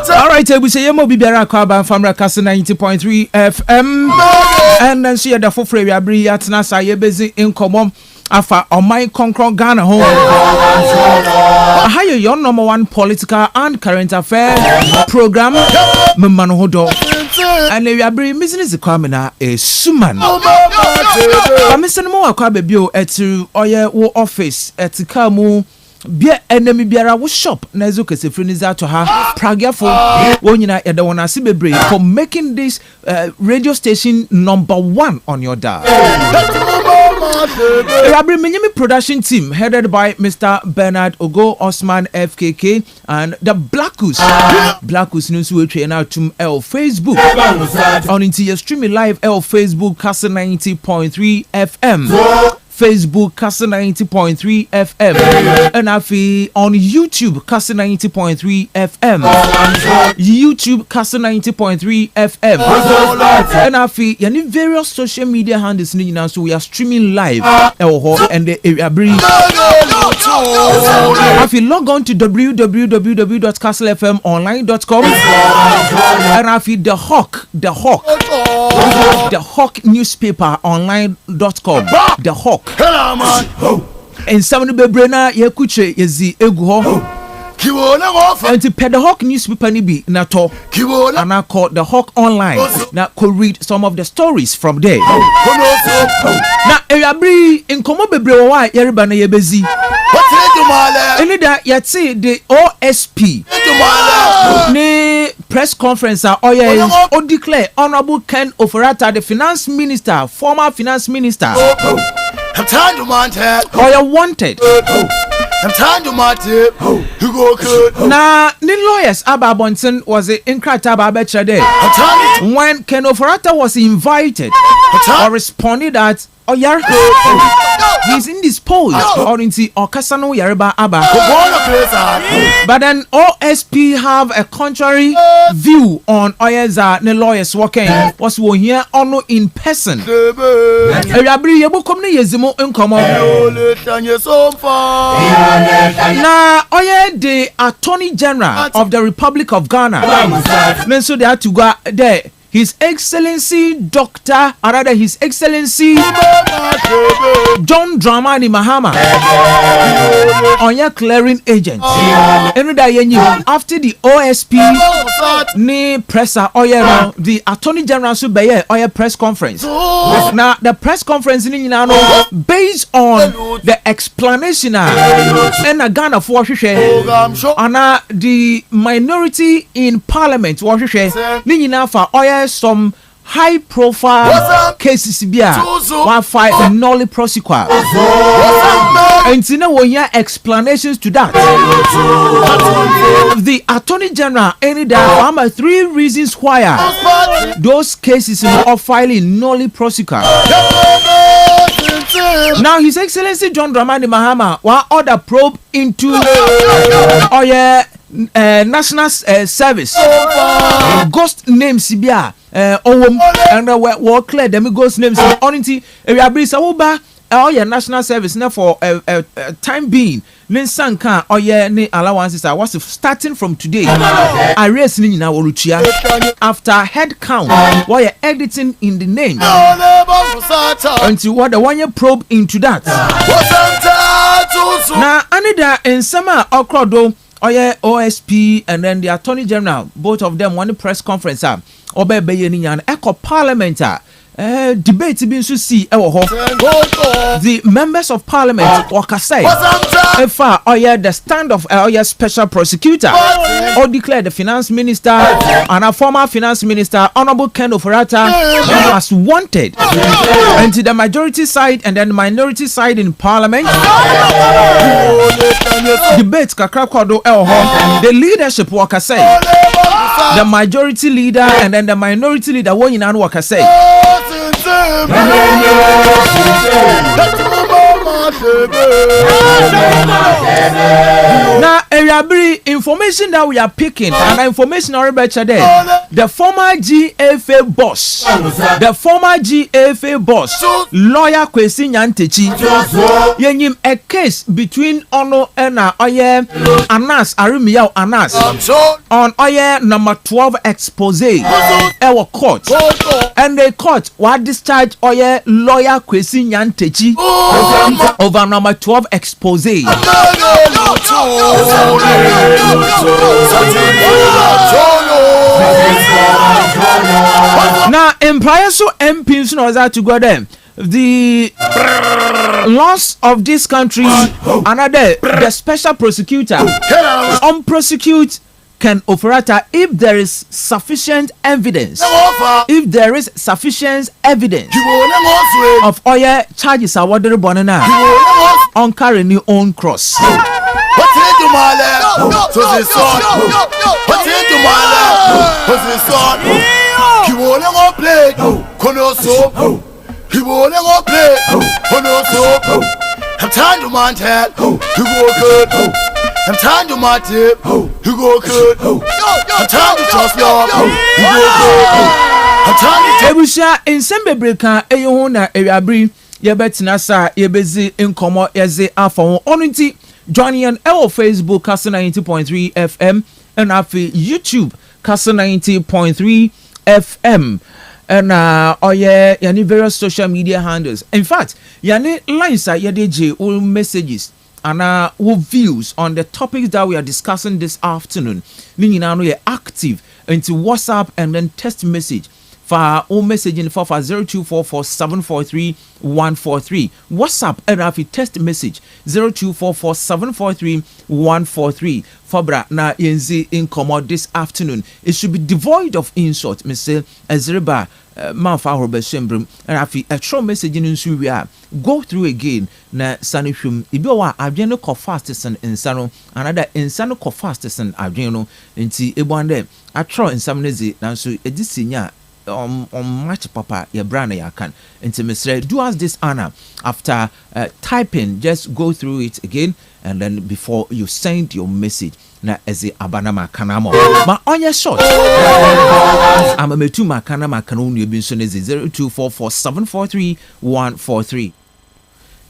All right, we say Yemo Bibiara Kwaba from Kastle 90.3 FM, and then see the full free abri at Nasa Yebezi in Komom. Afa on my concrete Ghana home. Hire your number one political and current affairs program, Memanohodo. And we are bringing business economy a suman. I'm missing more Kwabio at Oya office at Kamu. Bia enemy biara wo shop na ezoke se friniza to her pragiafo wonyina yeda wona sibebre for making this radio station number 1 on your dial. Rabri Minyami production team headed by Mr. Bernard Ogo Osman FKK and the Blackus news we train out to L Facebook on into your streaming live L Facebook Kastle 90.3 FM. Facebook Kastle 90.3 FM and afi on YouTube Kastle 90.3 FM YouTube Kastle 90.3 FM and afi yani various social media handles ni now so we are streaming live and the area bring afi log on to www.kastlefmonline.com and afi the Hawk newspaper online.com the Hawk. Hello, man. And some of the Bebrena Yakuche is the Ego. And to pay the Hawk newspaper nibi nato. And I call the Hawk online. Now could read some of the stories from there. Now Erabri in Komo Bebre wa Yeribana Yebezi. And that yet see the OSP. Ne press conference or declare Honorable Ken Oforata, the finance minister, former finance minister. I'm trying to want or you wanted. I'm trying to want you go good. Now, the lawyers Abba Bonson was in Krataba Betcha day. When Ken Oforata was invited or responded that he's indisposed or into Okasano Yareba Abba. But then OSP have a contrary view on Oyeza the lawyers working was one here or in person. Now Oye the Attorney General of the Republic of Ghana. Then so they had to go there. His Excellency Dr. or rather His Excellency John Dramani Mahama on your clearing agent. After the OSP ni presser the Attorney General should be a press conference. Now the press conference based on the explanation and a Ghana for the minority in Parliament some high profile cases bia one fight nolly prosecutor and you know when you explanations to that the Attorney General any that 3 reasons why those cases are filing nolly prosecutor. Now His Excellency John Dramani Mahama will order probe into national service ghost names bia and we clear them ghost names on into national service now for a time being Ninsanka ni allowances are was starting from today arrest ni na worutua after head count while you're editing in the name until what the 1 year probe into that now anida in summer okrodo OSP and then the Attorney General, both of them one press conference Obebe Yenian Echo Parliament debate bi nso see ewo ho. The members of parliament wakasai if the stand of special prosecutor or declare the finance minister and a former finance minister Honorable Ken Ofurata as wanted, and to the majority side and then the minority side in parliament debate kakra kwado ewo ho. The leadership wakasai, the majority leader and then the minority leader won in wakasai. Now, every information that we are picking and information already there. The former GFA boss, lawyer Kwesi Nyantechi, yenyim a case between Ono and Anas Arimiao Anas on number 12 expose our court, and the court was discharged lawyer Kwesi Nyantechi over number 12 expose. Now, in prior so MPs knows how to go there. The laws of this country, another the special prosecutor prosecute Ken Ofurata if there is sufficient evidence. If there is sufficient evidence of charges awarded bonana on carrying your own cross. I'm trying to mantel, you go good. I'm trying to mantel, you go good. I'm trying to trust you, you go good. I'm trying to Ebusha in sembe breka eyo na ewiabri ye betina sa ye bezi nkomo yeze afon onunti joining an Facebook Kastle 90.3 FM and afi YouTube Kastle 90.3 FM. And yani various social media handles. In fact, yani lines are yadj all messages and views on the topics that we are discussing this afternoon. Meaning now you're active into WhatsApp and then text message for all messaging for 0244-743-143. WhatsApp and afi text message 0244-743-143. Fabra na yenzi in commode this afternoon. It should be devoid of insult. Mr. Ezreba Manfa Robeshembrum and afi a true message in Suria. Go through again na sanishum ibiwa adwene ko fastest in sano another insano ko fastest in adwene nti ebwande atro insamnezi nanso edisinya match papa your brand ya can intimacy do us this honor after typing, just go through it again and then before you send your message na eze abanama kanamo ma onye short ama metu makanama kanonu ebi nso ne 0244-743-143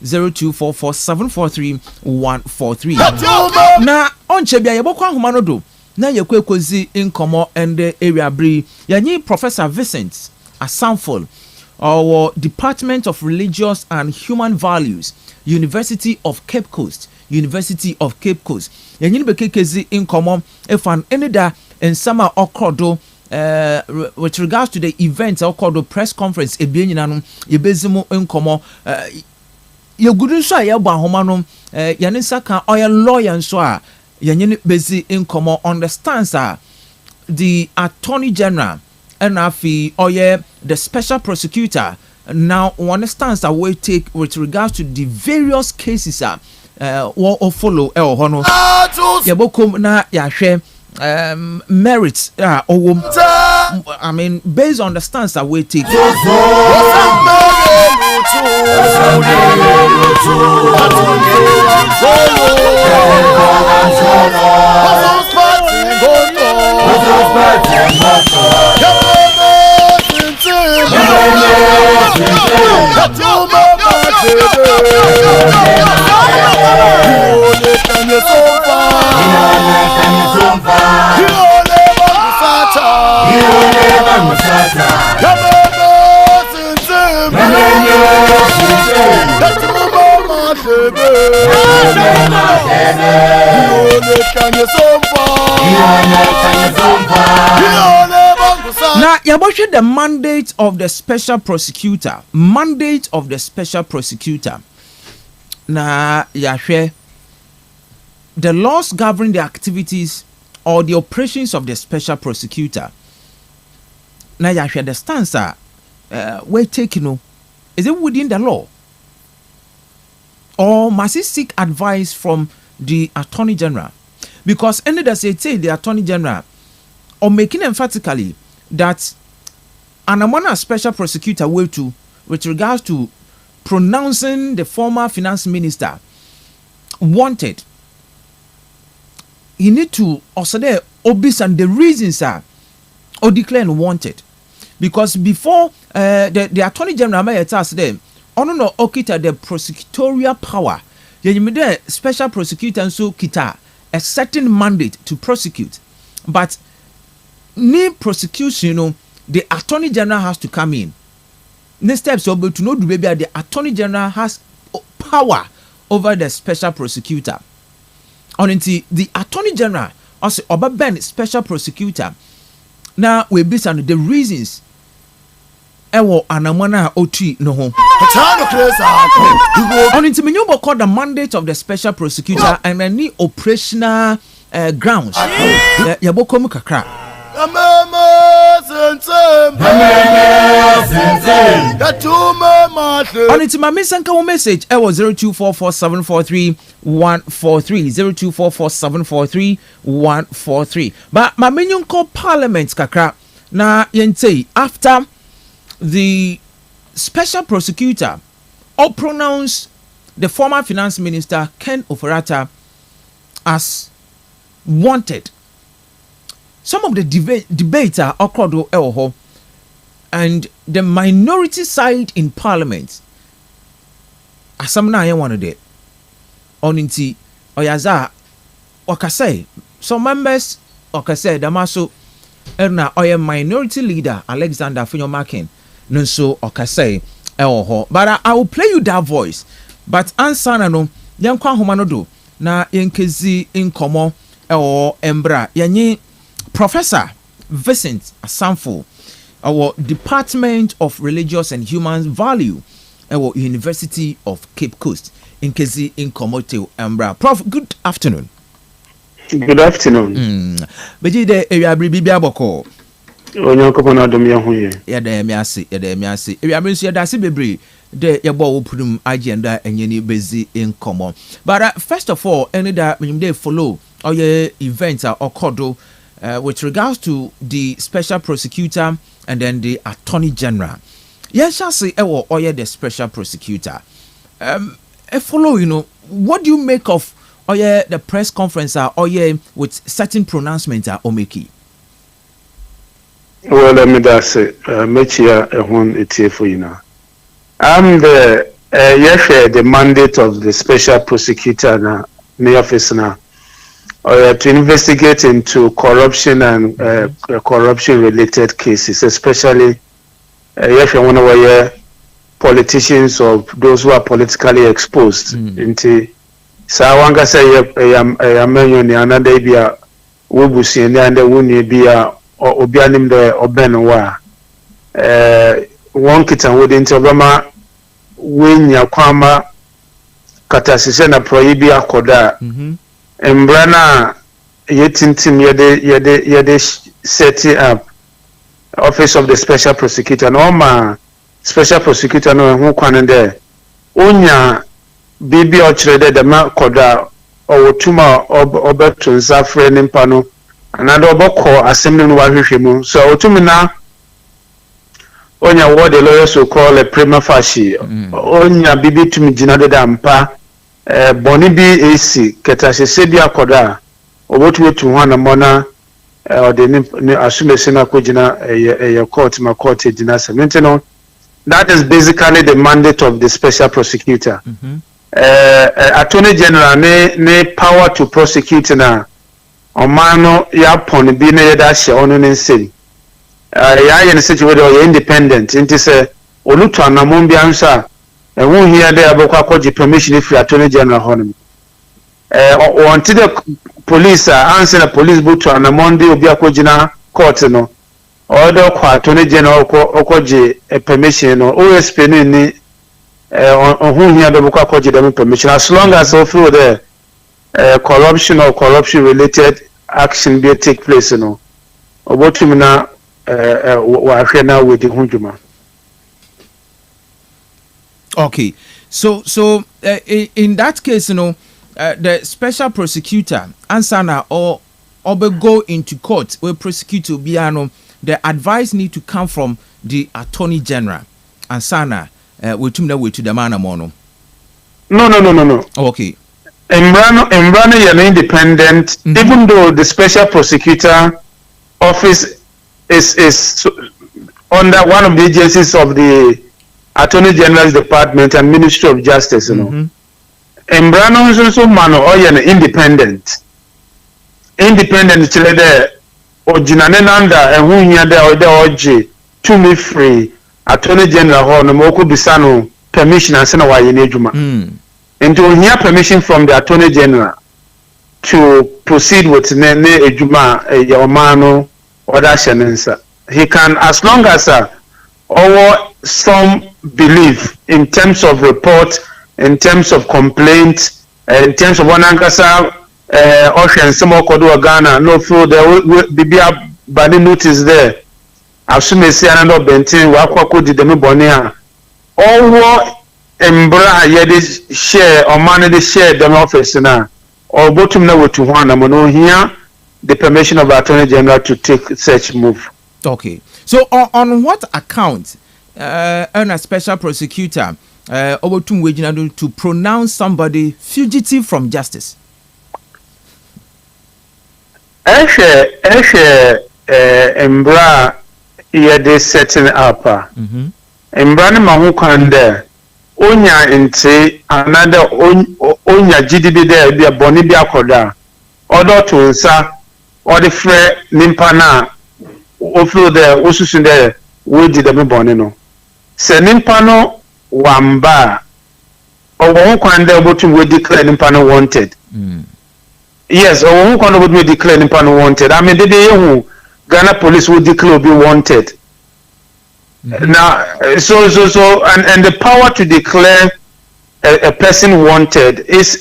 0244-743-143 na onche bia yebokwa ahoma no do na yekwekozi inkomo ende area bri yanyi Professor Vincent Asamfol our Department of Religious and Human Values, University of Cape Coast yanyi bekekezi inkomo efan enida in summer okrodo with regards to the event okrodo press conference ebienina no yebezimu inkomo yegudu so ayebo ahoma no yanisa kan oya lawyer nso a yanyi bezi inkomo understands the Attorney General and afi oye the special prosecutor now understands that we take with regards to the various cases what follow hono yabokom na yahwe merits I mean based on the stance that we take na yaboshe the mandate of the special prosecutor. Mandate of the special prosecutor. Na yahwe the laws governing the activities or the operations of the special prosecutor. Na yahwe the stance we're taking, is it within the law? Or must he seek advice from the Attorney General? Because any that say the Attorney General or making emphatically that Anamana special prosecutor will to with regards to pronouncing the former finance minister wanted. He need to also there obvious and the reasons are or declare wanted. Because before the Attorney General may tell us them on no okita the prosecutorial power. The special prosecutor and so kita a certain mandate to prosecute. But ni prosecution, the Attorney General has to come in. Next steps to know the baby the Attorney General has power over the special prosecutor. Until the Attorney General also oberben special prosecutor. Now we based on the reasons. Ewo anamwana oti no ho. On into menu called the mandate of the special prosecutor and any operational grounds. Yabokomu kakra. On into my message, I was 0244743143 0244743143. But my minion called Parliament kakra na yente after the special prosecutor or pronounced the former finance minister Ken Oforata as wanted. Some of the debates are occurred and the minority side in parliament asamna one of it on inti oyaza okasai some members okasai damaso erna oya minority leader Alexander Funyomakin nso okasai but I will play you that voice but answer na no yankwa homa no do na yenkezi inkomo embra yanyi Professor Vincent Asamfo, our Department of Religious and Human Value, our University of Cape Coast, in Kezi in Komote Embra. Prof, good afternoon. Good afternoon. Beji de area bibia boko. Onyo kopona dom ye hoye. Ya de me ase. Area me so ya da se bebre de ye bo opudum agenda enye ni bezi in common. But first of all, any that when they follow or your events are occurred with regards to the special prosecutor and then the Attorney General. Yes, shall say or the special prosecutor. Follow, what do you make of the press conference with certain pronouncements omeki? Well, let me just say, Mechia one it's for you now. I'm the mandate of the special prosecutor na the office now. To investigate into corruption and corruption-related cases, especially if you want to politicians or those who are politically exposed. Into so I want to say I mention another be a wubusi and the wuni be a obianim the obenwa. One kitan within Obama win ya kwama katasise na prohibi akoda. Embrana yetintim yede setting up office of the special prosecutor no ma special prosecutor no hu kwan there onya bibi ochire de ma koda owotuma obeto nzafre nimpa no another oboko assembly no wahwehwe mu so otumi na onya what the lawyers so call a prima facie onya bibi tumi gina de dampa boni bi AC ketase bi akoda obotu wetu hwana mona or the assume sena kojina court ma court gina semento. That is basically the mandate of the special prosecutor. Attorney General ne power to prosecute na omano ya pon bi na yeda hye onu ne nsem ya ye ne situation or independent nti se olutu anamon bi ansa who here they abokwa koji permission if Attorney General honum until the police answer the police book to an Monday obi akojina court no order attorney general okoje a permission or OSP ni on who here the okoje them permission as long as so feel the corruption or corruption related action be take place no obotum na wa hwe na we di hunjuma. Okay, so in that case, the special prosecutor ansana or go into court where prosecutor biano, the advice need to come from the attorney general ansana we to the man mono. No. Okay. Embrano is independent, even though the special prosecutor office is under one of the agencies of the Attorney General's Department and Ministry of Justice, Embrano is also man or independent. Independent chile there or Jinananda and who near there or the OG to me free Attorney General or Nomoku Bisano permission and send away in Ejuma. And to hear permission from the Attorney General to proceed with Nene Ejuma Yomano or that he can, as long as our some belief in terms of report, in terms of complaint, in terms of one ankasa ocean some kodo Ghana no feel there will be a bad notice there. Assume say another bentin wa kwako di dem bonia. All embra yede share or man the share them office na or bottom na to one no here the permission of the Attorney General to take such move. Okay. So on what account a special prosecutor to pronounce somebody fugitive from justice? Embra yede setting up. Embra ne mahu kwande onya nte another onya GDB there be boni bi akoda odo to nsa odi frɛ nimpa na oflo there osusu there we di dem boni no se nimpa no wamba owo kwande obotum we declare nimpa no wanted. Yes, owo kwande obotum we declare nimpa no wanted. I mean they hu Ghana police will declare be wanted. Now, so, and the power to declare a person wanted is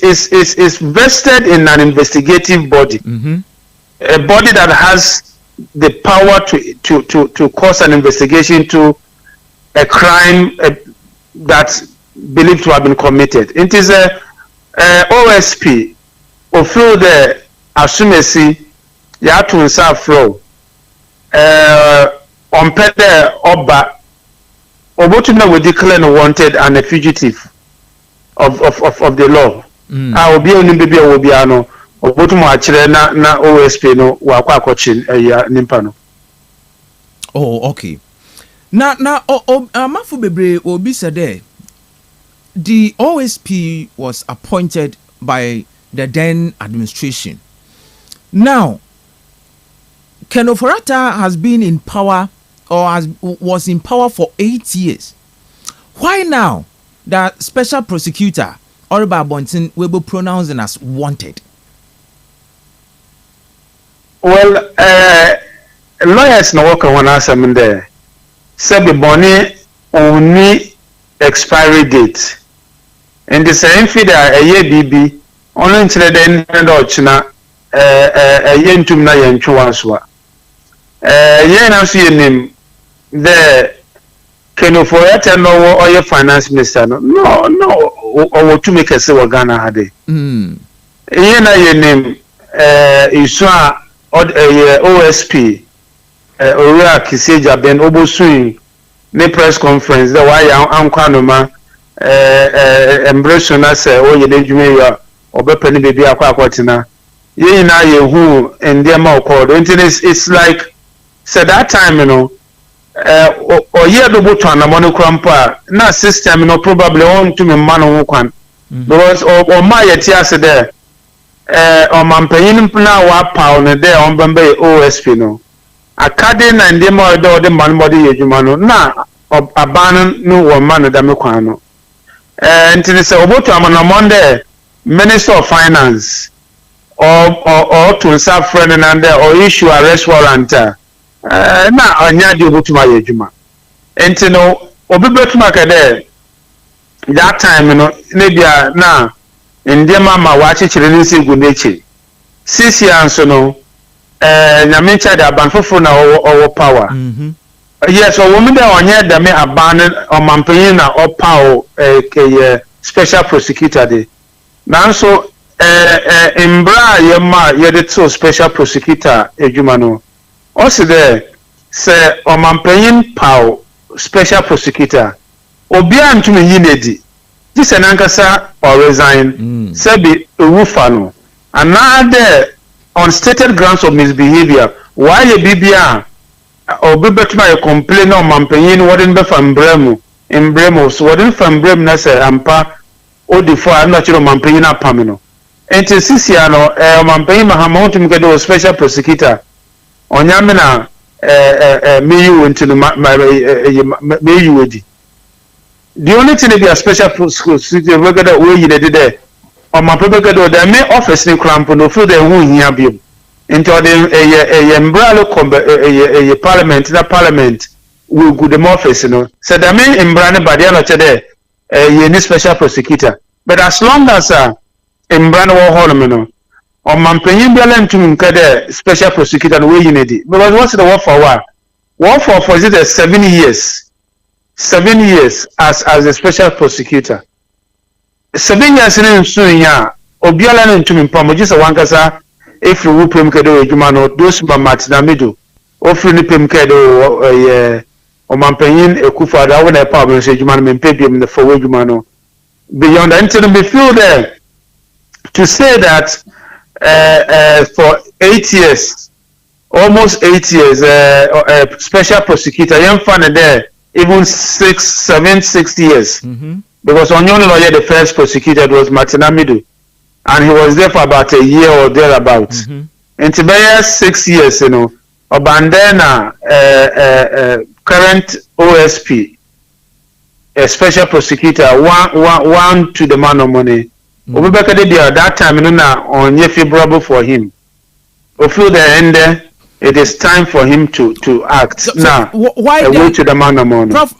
vested in an investigative body, a body that has the power to cause an investigation to a crime that's believed to have been committed. It is a OSP, or through the assumesi, you have to insert flow. On pede oba obotumna we declare no wanted and a fugitive of the law. Obi oni bebe obi ano obotumu akire na OSP no wa kwa akochin nimpa no. Oh, okay. Now amafu bebre obi said there the OSP was appointed by the then administration. Now Ken Ofori-Atta has been in power or was in power for 8 years. Why now that special prosecutor Oriba Bontin will be pronounced as wanted? Well, lawyers no work on us there. Say the money only expiry date. And the same fee that a year BB only until the end of China a year to na yenchuanswa. Yen answer your name. The Ken Ofori-Atta no or your finance minister no or to make a say Ghana had it. Yen your name Iswa or OSP Oria Kiseja Ben Obosuin ne press conference the why am kwanoma embrace na say o ye dwume ya obepani bebi akwa akwatina yen na ye hu ndem ma called it's like said that time or year do boto na money krampa na system probably on to me man on kwan because or my yet there or mampanyin na wa pound there on Bombay OSP no akade na ndem ma do the man body yedwuma no na aban no wo man da me kwan no until say oboto amana Monday Minister of Finance or to serve friend and there or issue arrest warrant na anya di obutuma ye adwuma enti no obi betuma ka de that time no ne bia na ndema ma wa chichire ni segu nechi sisi anso no nyame cha da ban foforo na owo power yes o women dey onye da me aban o mampanyin na o power special prosecutor de nanso imbra ye ma ye de to special prosecutor adwuma no o se de se o mampanyin power special prosecutor obi antumi yinedi this enankasa or resign sebi ewufa no another unstated grounds of misbehavior why ye bibia obi betuma ye complain on mampanyin wodin be fambremu embremu so wodin fambrem na se ampa odifo na chiro mampanyin apam no enti sisia no mampanyin mahamontum ke do special prosecutor onyame na meyu ntinu meyu edi the only thing be a special prosecutor regular way you did there on my paper go there me office ni cramp no feel the who hia biom into the umbrella parliament that parliament will go the office no said I mean umbrella body no che there ye special prosecutor but as long as umbrella wo hall me no on my penyin biala ntum nka there special prosecutor no way you need because what's the work for what for is it 7 years 7 years as a special prosecutor. 7 years in Sunya, Obiala and to me, Pamajisa Wankasa, if you will pim kedo, Jumano, those Mamat Namidu, or Free Pim Kedo, or Mampanyin, a Kufa, I want a problem, say Juman and Papium in the forward Jumano. Beyond the incident, we feel there to say that for 8 years, almost 8 years, a special prosecutor, young fan there. Even 6 years. Because Onyon lawyer, the first prosecutor was Martin Amidu, and he was there for about a year or thereabouts. In Tiberias 6 years, you know, Obandena, current OSP, a special prosecutor, one to the man of money. Obubeka de at that time, you know, on favorable for him. Ofu the end. It is time for him to act. So now, why then, to the man of money. Prof,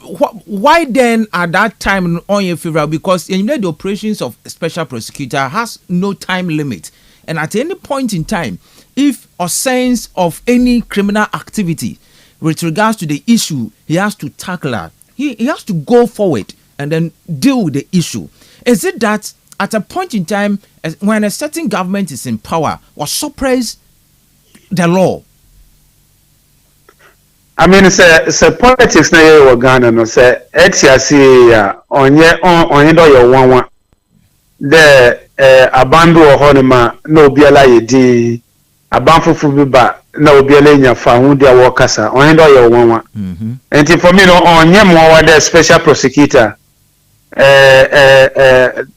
why then at that time on your favor? Because in the operations of a special prosecutor has no time limit. And at any point in time, if a sense of any criminal activity with regards to the issue, he has to tackle that. He has to go forward and then deal with the issue. Is it that at a point in time, when a certain government is in power, or suppress the law? I mean, it's a politics na ye Ghana no say etiasi ya onye do your one the abandu ohonima na obiala yedi abanfufu biba na obiala nya fa hu dia wo kasa onye do your one and for me no onye mo the special prosecutor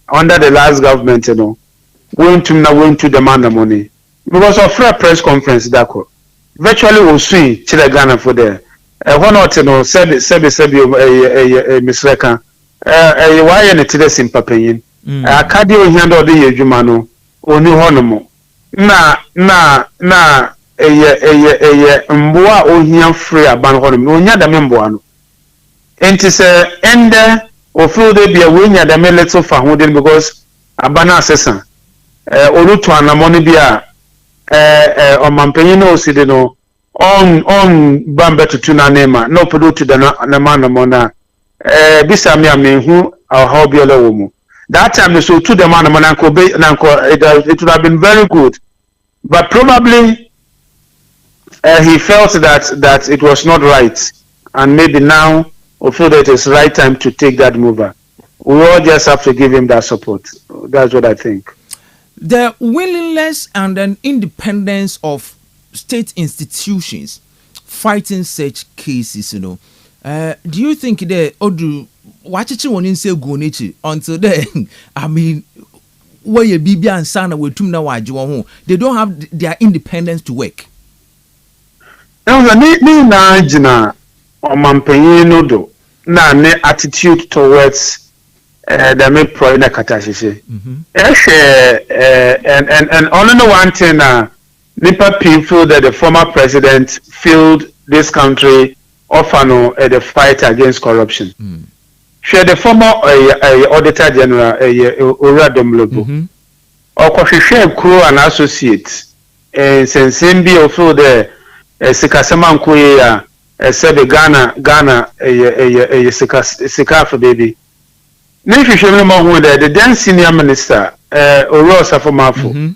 under the last government, you know, went to demand the money because of free press conference that could virtually will see Chile Ghana for there. One or two no said Miss Reka why any today in Papayin a cardio handle the Jumano only honomo na mboa ohia free aban honom onya da memboa enti se ende ofu de bia wenya da me little fa hoden because abana assessor olutu anamoni bia omampanyin no oside no on bamba to na nema no podo to na manamona bisa me amenhu how biola womu that time so to the manamona it would have been very good, but probably he felt that it was not right, and maybe now we feel that it's right time to take that mover. We all just have to give him that support. That's what I think. The willingness and an independence of state institutions fighting such cases, you know, do you think they odu wachichi won say go nature until then? I mean, where your bibi and sana we tum na waji won, they don't have their independence to work. Ni na jina omampanyin no do na ne attitude towards the me pro na katashise and only one thing nipa people that the former president failed this country offer no the fight against corruption. Share the former Auditor General Ora Domlobo. Or Koshishare Crew and Associates. And since Simbi of the Sikasaman Kuya, said Ghana, a Sikafa baby. Next, you should remember the then senior minister, Orosa for Mafu.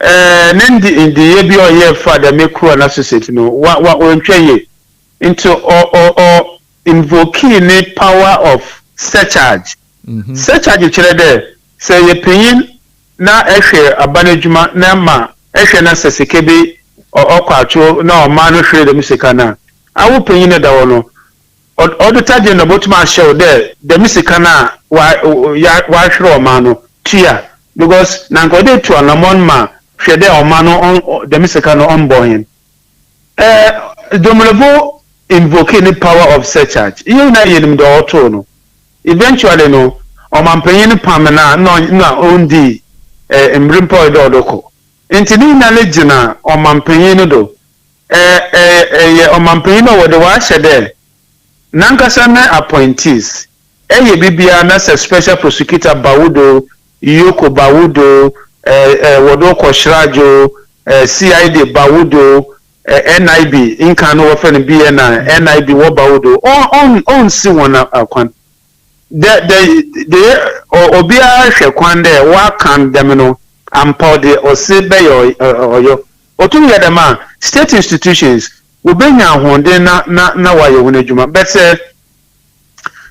Nendi in the ABO year for the Meku and Associate, what will train into or invoking the power of surcharge. Surcharge, there, say a pain na eshe abanejuma na ma eshe na sesekebe okwacho na omanu hwe de musika na awu pain na da wono auditor general botuma show there the musika na wa hwe omanu tia because na nkode to anamon ma hwe de omanu on the musika no onboyin domolobo invoking the power of surcharge you na yenim do auto no eventually no omampanyin pamena na ondi mrimpo do doko intini na legina omampanyin do omampanyin wo de wa hyede nankasa na appointees bibia na special prosecutor Bawudo Yoko Bawudo wodo Koshrajo CID Bawudo NIB inka no wo fe no BNI NIB wo Bawudo on si wona akwan the obia hwekwan de wa kan dem no ampa de osebe yo otum ya dem a state institutions obenya honde na wa ye wona djuma but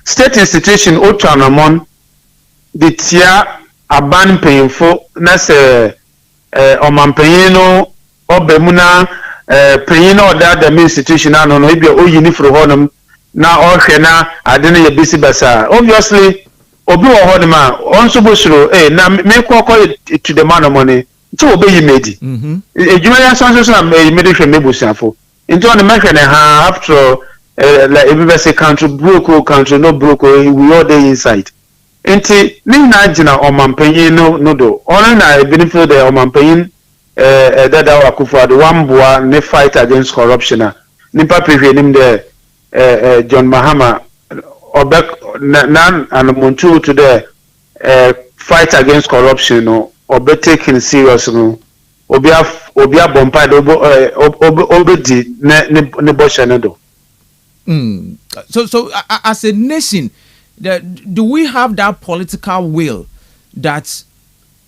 state institution otanamon de tia aban payinfo na se omampanyin no obemu na panyin no da institution ano no ebia oyini fro honum na ohwe na ade na yebisi basa obviously obi wo ho ma onso bosuro na me kokọ to the man money nti obeyi medi ejuma ya sanso na medi hwe mebusiafo nti on me hwe na ha after like everybody say country broke country no broke we all dey inside nti ni na gina omampanyin no do on na benefit the omampanyin dada Akufo-Addo wamboa ne fight against corruption na nipa prehwe nim de John Mahama Obek nan and Muntu to the fight against corruption no obe taken serious no obia bompa obedi ne bosha do. So as a nation, do we have that political will that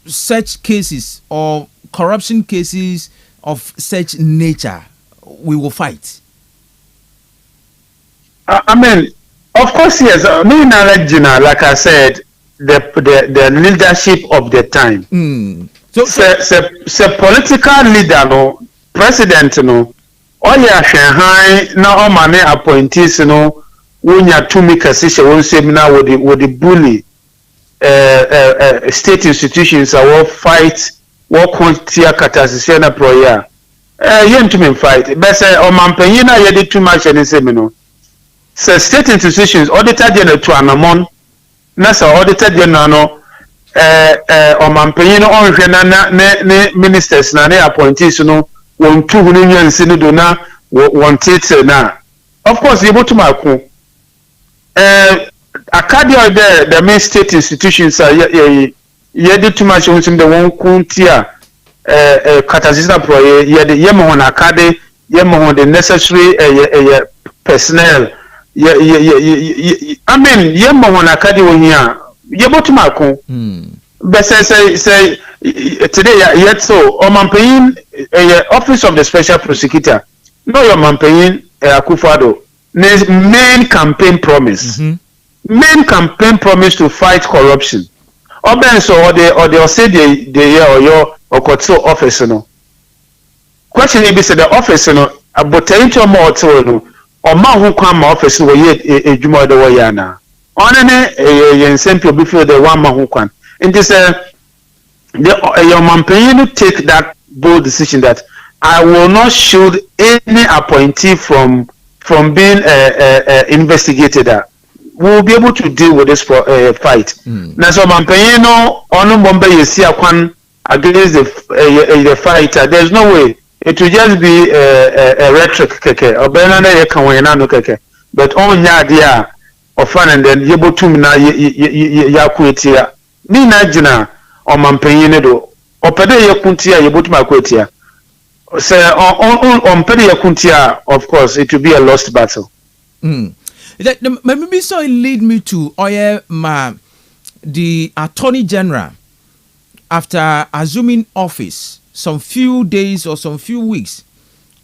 such cases or corruption cases of such nature we will fight? I mean, of course, yes. Like I said, the leadership of the time. So political leader, no president, no. All your Shanghai now all money appointees, no. When you to make a decision, one seminar with the bully state institutions, will fight. What quantity catastrophe na prayer? You to me fight. But say, Mampen, you did too much any seminar. So state institutions auditor general to anamon na so auditor general no omampanyin no onhwe na ne ministers na ne appointees no won tu hu nyansi no do na won tete na of course you botu mako akadio the main state institutions are ye did too much on the one kuntia katasisa pro ye mo na akade ye mo the necessary personnel I mean, ye mohona kadi wohia ye botumako but say today yet so omampanyin office of the special prosecutor no your mampanyin Akufo-Addo main campaign promise main campaign promise to fight corruption oben so or they say the or your okotso office no question be say the office no abotainto mo oto no Oma who come office where ye juma the way yana. On any simple before the one man who can. And this your mampanyin take that bold decision that I will not shield any appointee from being investigated. We will be able to deal with this fight. Now so mampanyin no on bombe you see a against the fighter. There's no way it will just be a rhetoric keke obena na ye kan wena no keke but on nya dia ofan and then yebotum na ya kuetia ni na gina omampanyin ne do opede ye kuntia yebotum akuetia say on pede ye kuntia of course it will be a lost battle. Maybe so it lead me to the Attorney General, after assuming office some few days or some few weeks,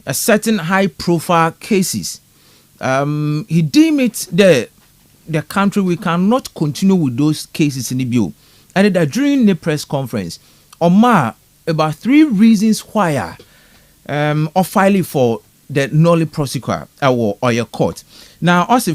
a certain high profile cases, he deemed it the country, we cannot continue with those cases in the bill. And that during the press conference, Omar about 3 reasons why or filing for the nolly prosecutor or your court. Now, also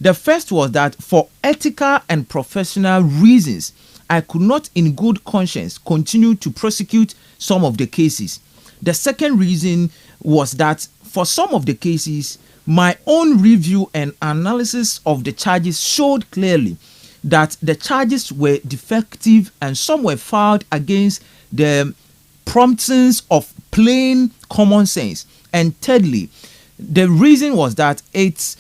the first was that for ethical and professional reasons, I could not in good conscience continue to prosecute some of the cases. The second reason was that for some of the cases, my own review and analysis of the charges showed clearly that the charges were defective and some were filed against the promptings of plain common sense. And thirdly, the reason was that it's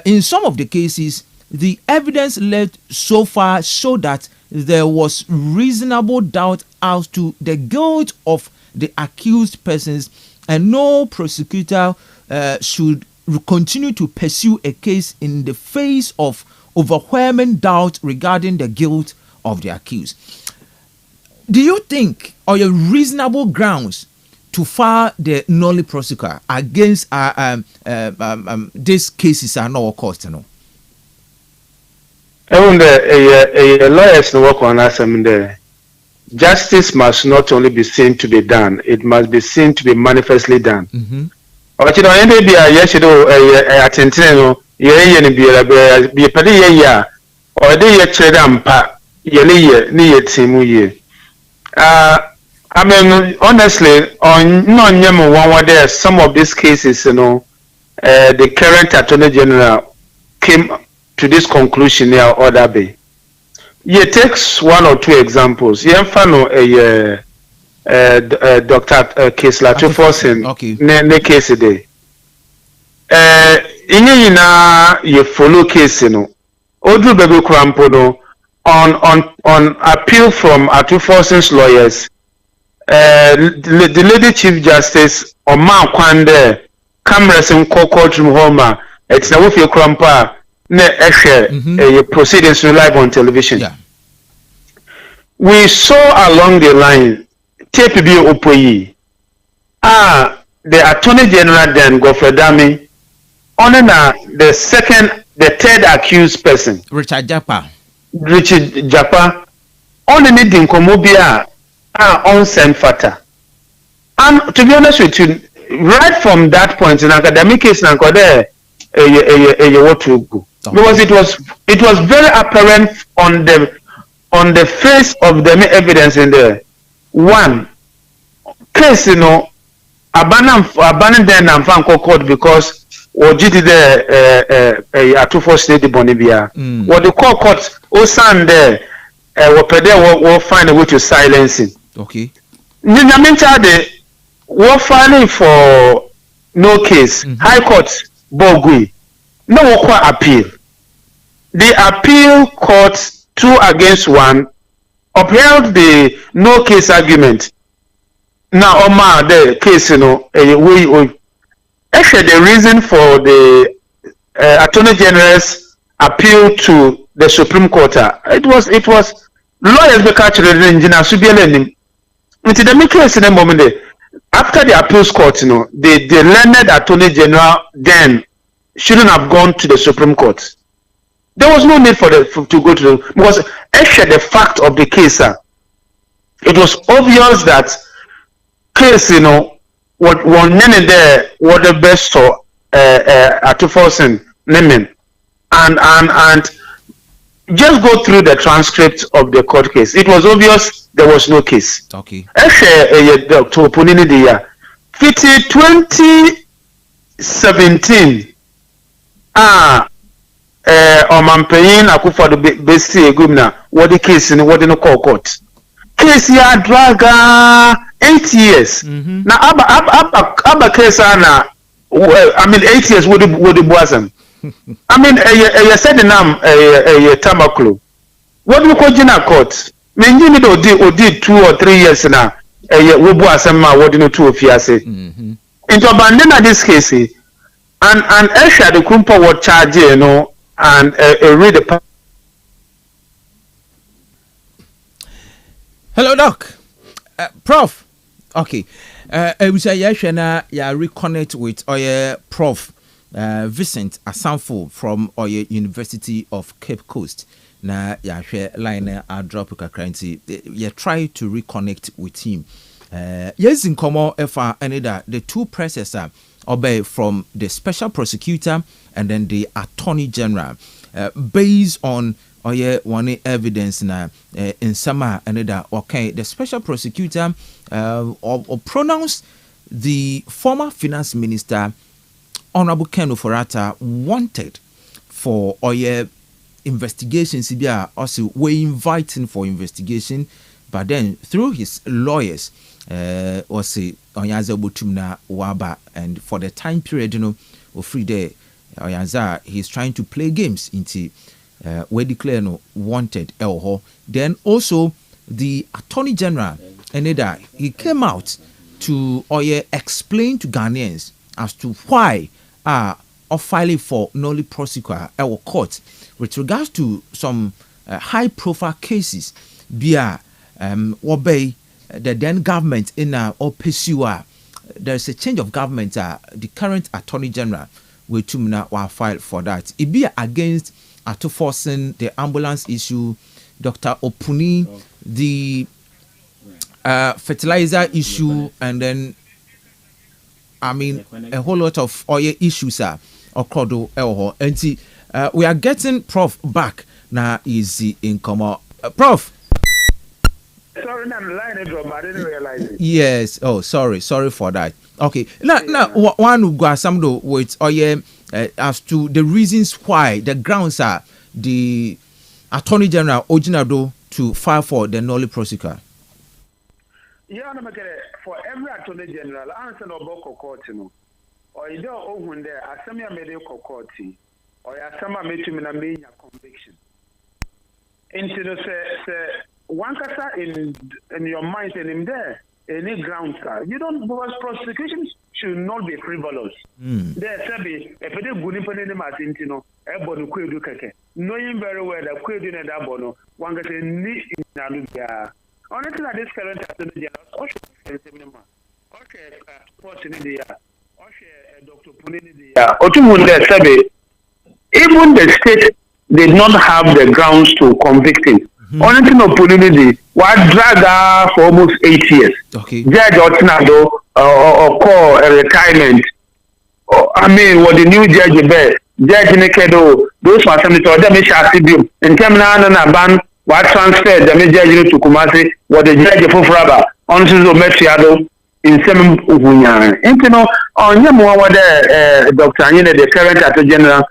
in some of the cases, the evidence led so far showed that there was reasonable doubt as to the guilt of the accused persons, and no prosecutor should continue to pursue a case in the face of overwhelming doubt regarding the guilt of the accused. Do you think, or your reasonable grounds to file the nolly prosecutor against these cases are not cost, no? Lawyers work on us. Justice must not only be seen to be done; it must be seen to be manifestly done. Or you know, any be a yes, you know, attention, be a petty year, or they trade ampa, ye timu ye. I mean, honestly, on one there, some of these cases, you know, the current Attorney General came to this conclusion here other day. He takes 1 or 2 examples. He follow Dr. Kastle 90.3 ne case today. You follow case, you know. Odru Bebe Krampo on appeal from 90.3's lawyers. The Lady Chief Justice Omar Kwande cameras in courtroom home. It's now with your crampa. Proceedings live on television. Yeah. We saw along the line tape be opoyi. The Attorney General then Godfrey Dami on the third accused person, Richard Japa on the meeting komobia on send fata. And to be honest with you, right from that point in academic case now there what to go. Because it was very apparent on the face of the evidence in there. One case, you know, abandoned then and found court because or did the Atufo State Bonibia. What the court stand there will find a way to silence it. Okay. Ninjaminta we're filing for no case. High Court Bogui. No appeal. The appeal court 2 against 1 upheld the no case argument. Now, Omar, the case, you know, actually the reason for the Attorney General's appeal to the Supreme Court, it was lawyers be catching the engine and subielenim. Into the case in a moment, after the appeals court, you know, the learned Attorney General then shouldn't have gone to the Supreme Court. There was no need to go to the, because actually the fact of the case, it was obvious that case, you know, what one name there were the best for Atufo naming and just go through the transcript of the court case. It was obvious there was no case. Okay. Actually, Dr. Punini Dia, 2017. Omampeyin akufa do besi egumna what the case in what no court case ya draga 8 years. Now, Abba Kesana, I mean, 8 years would the bosom. I mean, you said the name, a Tamaklu. What do you call Jina Court? Men, you did 2 or 3 years now. A Wubuasama, what do you know, 2 of years? Into abandon this case, and Esha the Kumpa what charge, you know, and read the. Hello, Doc. Prof. Okay. We say yes, na ya reconnect with our Prof. Vincent Asanfo from Oye University of Cape Coast. Na ya share line a drop kakranti. Ya try to reconnect with him. Yes, in common efa another the two presses obey from the special prosecutor and then the attorney general based on one evidence na in summer another. Okay, the special prosecutor or pronounced the former finance minister Honorable Ken Oforata wanted for investigations. Also we inviting for investigation, but then through his lawyers also Onyaza Butumna Waba, and for the time period, you know, of free day Onyaza, he's trying to play games into we declare no wanted elho. Then also the attorney general Eneda, he came out to explain to Ghanaians as to why of filing for nolly prosecutor our court with regards to some high profile cases via obey the then government in or pursue there's a change of government the current attorney general will tumna will file for that. It be against forcing the ambulance issue, Dr. Opuni, the fertilizer issue, and then I mean a whole lot of oil issues are occurred elho. And see, we are getting Prof back now. Easy in common, Prof. Sorry, I'm line drop. I didn't realize it. Yes. Oh, sorry for that. Okay. Now, one who got some do with as to the reasons why the grounds are the Attorney General Ojinado to file for the nolly prosecutor. Yeah, I'm for every Attorney General, answer no boko court, or you don't own there, Assamia medical court, or Asama made to me a conviction. Into the say one kasa in your mind and in there, any grounds are. You don't, because prosecution should not be frivolous. There, Sabi, if they good in the Martintino, everybody could do keke. Knowing very well that could do that bono, one can say, need in Nalubia. Honestly, this current attorney general, okay, fortunately, Dr. Punini, Otumunda Sabi, even the state did not have the grounds to convict him. Honestly, no Punini, what drag her for almost 8 years. Okay. Judge Otinado or call a retirement. I mean, what the new judge bet, Judge Nekedo, those were some of them shall see in Temna and ban. What transferred the major to Kumasi, what the judge of Raba, on Suzo Metriado in Semen Ubunya. And you know, on Yamu, Dr. Anine, the current attorney general,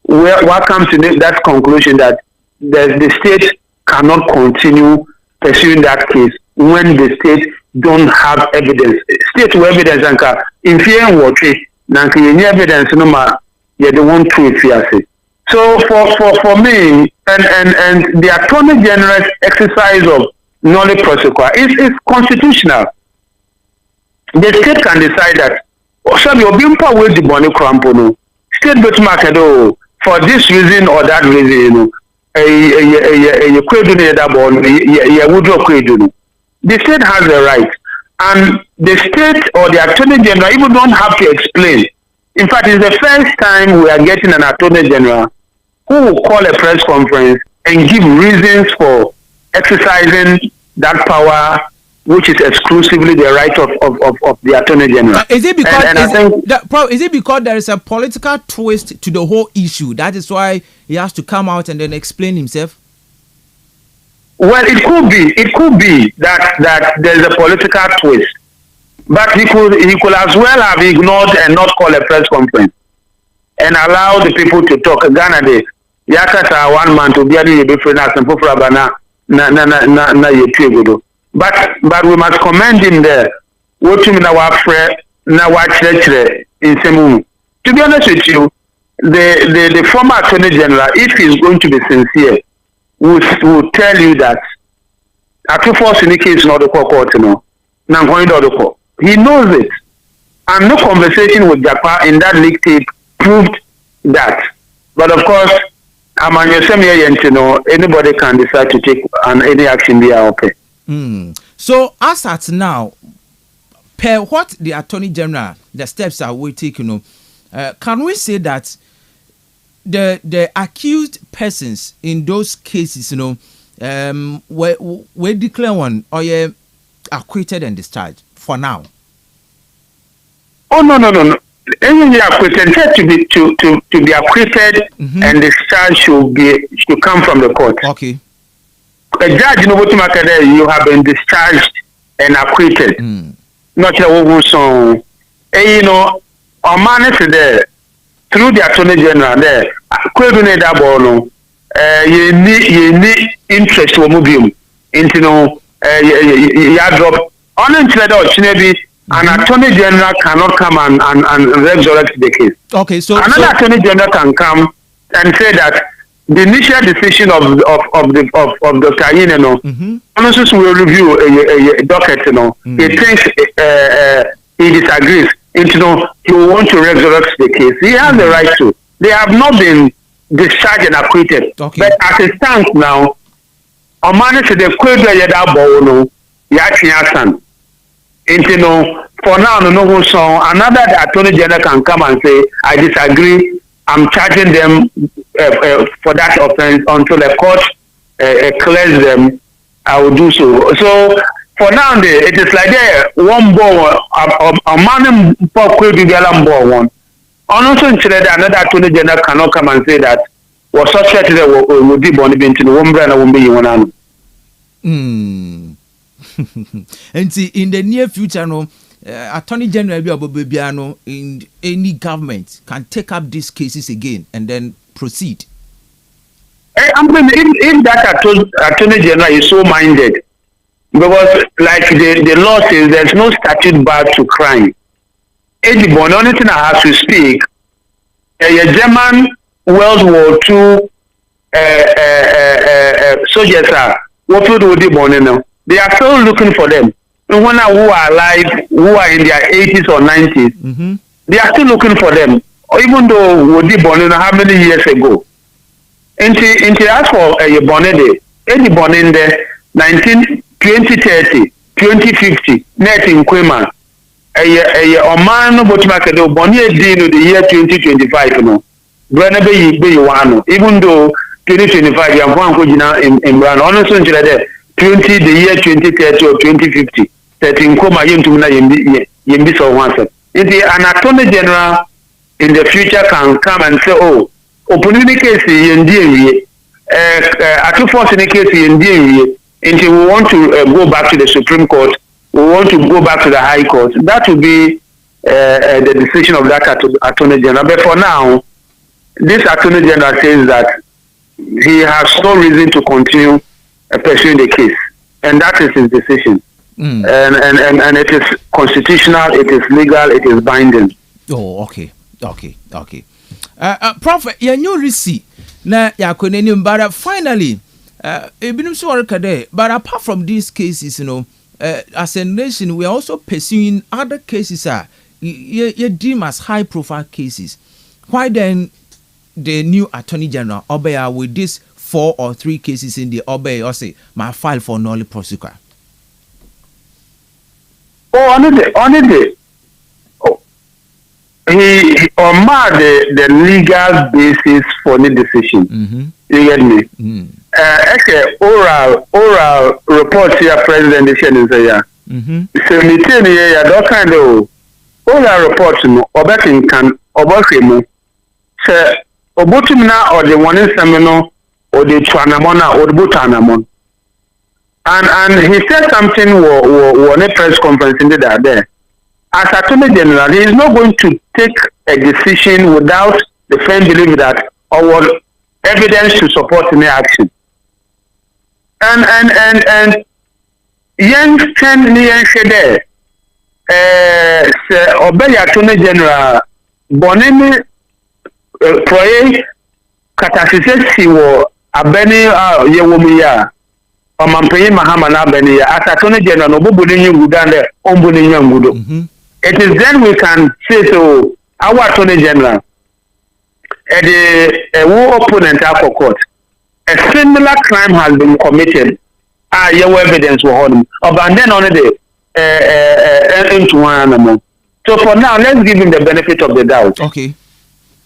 what comes to that conclusion that the state cannot continue pursuing that case when the state don't have evidence. State evidence and in fear and watch it, Nanka evidence no ma you don't want to fear. So for me and the Attorney General's exercise of knowledge prosecutor is constitutional. The state can decide that some your bimpa will the money crampono. State bet market for this reason or that reason, you know. A the state has the right, and the state or the Attorney General even don't have to explain. In fact, it's the first time we are getting an Attorney General who will call a press conference and give reasons for exercising that power, which is exclusively the right of the Attorney General. Is it because is it because there is a political twist to the whole issue? That is why he has to come out and then explain himself. Well, it could be that there is a political twist, but he could as well have ignored and not call a press conference and allow the people to talk. Ghana de yakata 1 month to be able to different as and na But we must commend him there. What you mean our friend now watch in Semu. To be honest with you, the former Attorney General, if he's going to be sincere, will tell you that after force in the case not the court, now going to the court. He knows it. And no conversation with Japa in that league tape proved that. But of course, anybody can decide to take any action they are okay. So as at now, per what the Attorney General, the steps are we taking, can we say that the accused persons in those cases, were declared one or acquitted and discharged for now? Oh no. Any acquitted to be acquitted and discharged should come from the court. Okay. A judge you have been discharged and acquitted. Not your song. On manage there through the Attorney General there, coordinate that ball. You need interest to move into you drop on maybe an Attorney General cannot come and resurrect the case. Okay, so another Attorney General can come and say that the initial decision of Dr. Yin, honestly, will review a docket. He thinks he disagrees. He will want to resurrect the case. He has the right to. They have not been discharged and acquitted. Okay. But as it stands now, on manage the quadra yada bono, yachiasan. For now, no song. Another Attorney General can come and say, I disagree. I'm charging them for that offense until the court clears them. I will do so. So for now, it is like one ball, a man could be ball one. Also, another Attorney General cannot come and say that was suspect that would be born into the woman and won't be one. And see, in the near future, Attorney General in any government can take up these cases again and then proceed. I mean, if that Attorney General is so minded, because like the law says, there's no statute bar to crime. The only thing I have to speak, a German World War II soldiers are what would they born now? They are still looking for them. Who are alive, who are in their 80s or 90s, they are still looking for them. Or even though would they born how many years ago? And as for a Bonnet, any born in the 2030, 2050, net in Quema, a man, but Macado, Bonnier Dino, the year 2025, Brenner be one, even though 2025, you have one good in Brown, honestly, the year 2030 or 2050, that in Coma, Yimbi so once. An Attorney General in the future can come and say, oh, open case in DA, at force in the case in DA, and we want to go back to the Supreme Court, we want to go back to the High Court. That will be the decision of that Attorney General. But for now, this Attorney General says that he has no reason to continue pursuing the case, and that is his decision. And it is constitutional, it is legal, it is binding. Oh, okay. Prophet, you new receipt na yakonenim, but finally, ebinum so work but apart from these cases, as a nation, we are also pursuing other cases you deem as high profile cases. Why then the new Attorney General Obeya with these 4 or 3 cases in the Obeya or say my file for null prosecutor? Oh, honestly, he the legal basis for the decision. You get me? Okay, oral reports here, President is here. So, that kind of oral reports, Obakin can Obakimu. So, Obutumina or the one in Semino or the Chuanamona or the Butanamon. And he said something on a press conference in the day. As Attorney General, he is not going to take a decision without the firm belief that or evidence to support any action. And yen stand ni yen hwede se obeya Attorney General bonene proye katasise si wo abeni ye wo mu ya Omampenyi Mahama na abeni ya as Attorney General no bubu ni nyugu dande ombu ni nyangudo. It is then we can say so our Attorney General the who opponent for court a similar crime has been committed your evidence will hold him and then only the into one. So for now let's give him the benefit of the doubt. Okay,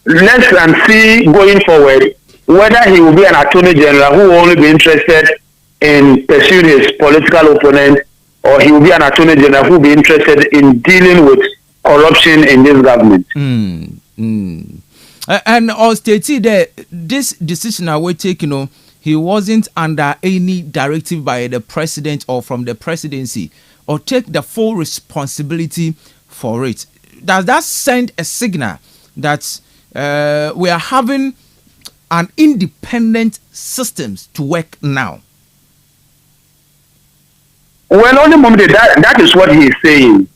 let's and see going forward whether he will be an Attorney General who will only be interested in pursuing his political opponent, or he will be an Attorney General who will be interested in dealing with corruption in this government. And all stated that this decision I will take, he wasn't under any directive by the president or from the presidency, or take the full responsibility for it. Does that send a signal that we are having an independent systems to work now? Well, only moment that is what he is saying.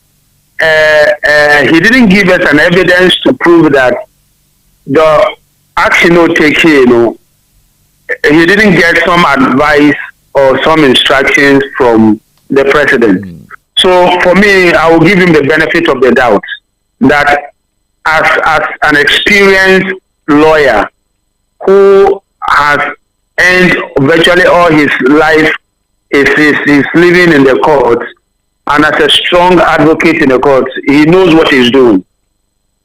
He didn't give us an evidence to prove that the action will take here. He didn't get some advice or some instructions from the president. So for me, I will give him the benefit of the doubt that as an experienced lawyer who has earned virtually all his life is living in the court, and as a strong advocate in the court, he knows what he's doing.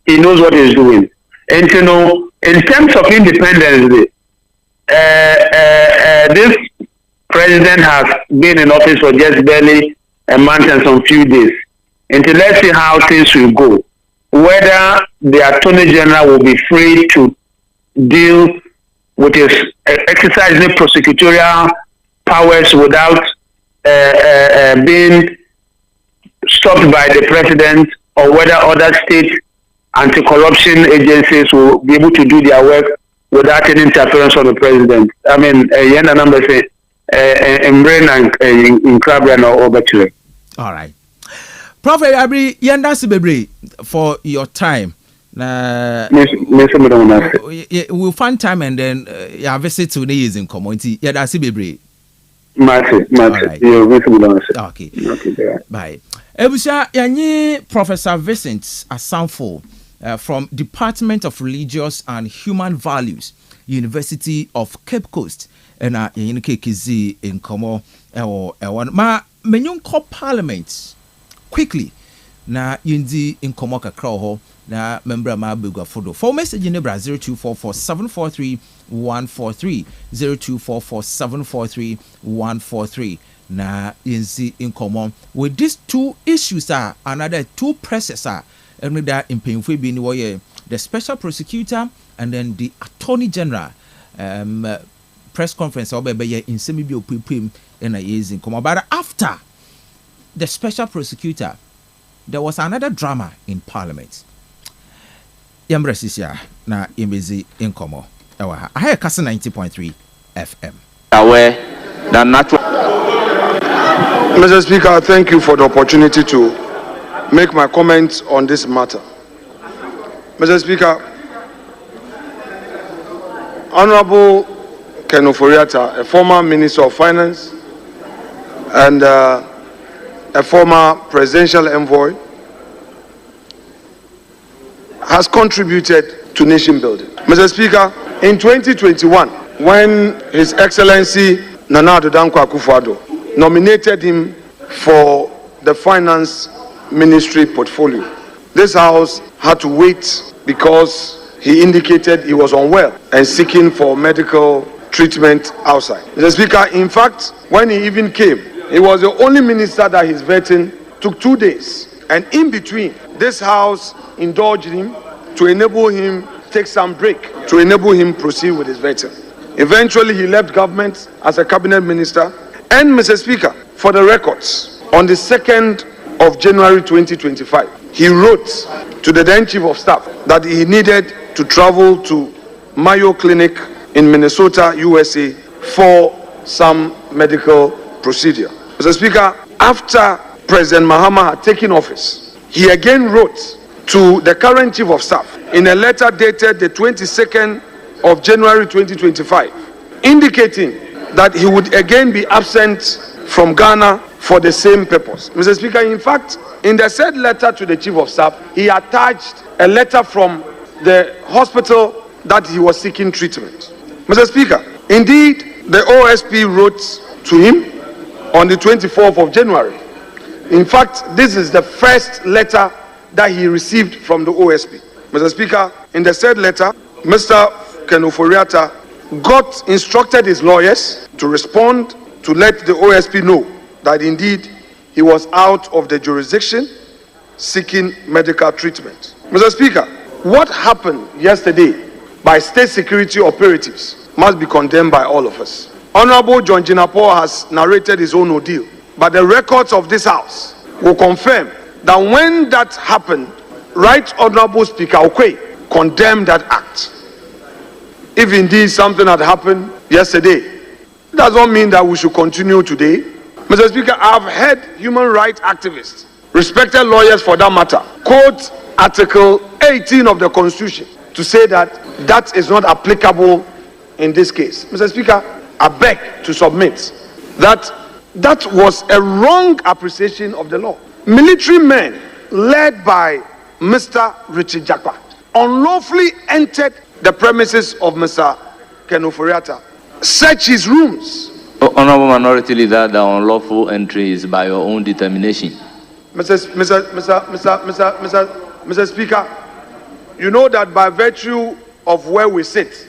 He knows what he's doing. And in terms of independence, this president has been in office for just barely a month and some few days. And let's see how things will go. Whether the Attorney General will be free to deal with his exercising prosecutorial powers without being stopped by the president, or whether other state anti-corruption agencies will be able to do their work without any interference from the president. I mean, yenda number say in brain and in Crabran or Obatuary. All right, Prophet Abri yenda sibebre for your time. We'll find time and then visit to the years in community. Yenda sibebre. Okay. Bye. Ebusha yanyi Professor Vincent Asanfo from Department of Religious and Human Values, University of Cape Coast, and yanyi kizi in Komo ma menyunko Parliament quickly na yindi in Komo kakra ho na member ma begwa fodo. For message in Nebra 0244-743-143 0244-743-143 na yinzi in common with these two issues are another two presses are another in painful being the special prosecutor and then the Attorney General press conference or be in semibio pim and a years in common. But after the special prosecutor, there was another drama in Parliament. Yambrasisia na imezi in common. I hear Kastle 90.3 FM. Aware that natural. Mr. Speaker, thank you for the opportunity to make my comments on this matter. Mr. Speaker, Honorable Ken Ofori-Atta, a former Minister of Finance and a former presidential envoy, has contributed to nation building. Mr. Speaker, in 2021, when His Excellency Nana Addo Dankwa Akufo-Addo nominated him for the Finance Ministry portfolio, this House had to wait because he indicated he was unwell and seeking for medical treatment outside. Mr. Speaker, in fact, when he even came, he was the only minister that his vetting took 2 days. And in between, this House indulged him to enable him take some break, to enable him proceed with his vetting. Eventually, he left government as a cabinet minister. And Mr. Speaker, for the records, on the 2nd of January 2025, he wrote to the then Chief of Staff that he needed to travel to Mayo Clinic in Minnesota, USA for some medical procedure. Mr. Speaker, after President Mahama had taken office, he again wrote to the current Chief of Staff in a letter dated the 22nd of January 2025, indicating that he would again be absent from Ghana for the same purpose. Mr. Speaker, in fact, in the said letter to the Chief of Staff, he attached a letter from the hospital that he was seeking treatment. Mr. Speaker, indeed, the OSP wrote to him on the 24th of January. In fact, this is the first letter that he received from the OSP. Mr. Speaker, in the said letter, Mr. Ken Ofori-Atta got instructed his lawyers to respond to let the OSP know that indeed he was out of the jurisdiction seeking medical treatment. Mr. Speaker, what happened yesterday by state security operatives must be condemned by all of us. Honorable John Jinapor has narrated his own ordeal, but the records of this House will confirm that when that happened, Right Honorable Speaker Okwe condemned that act. If indeed something had happened yesterday, it does not mean that we should continue today. Mr. Speaker, I have heard human rights activists, respected lawyers for that matter, quote Article 18 of the Constitution to say that that is not applicable in this case. Mr. Speaker, I beg to submit that that was a wrong appreciation of the law. Military men led by Mr. Richard Jakwa unlawfully entered the premises of Mr. Ken Ofori-Atta, searched his rooms. Honorable Minority Leader, the unlawful entry is by your own determination. Mr. Speaker, you know that by virtue of where we sit,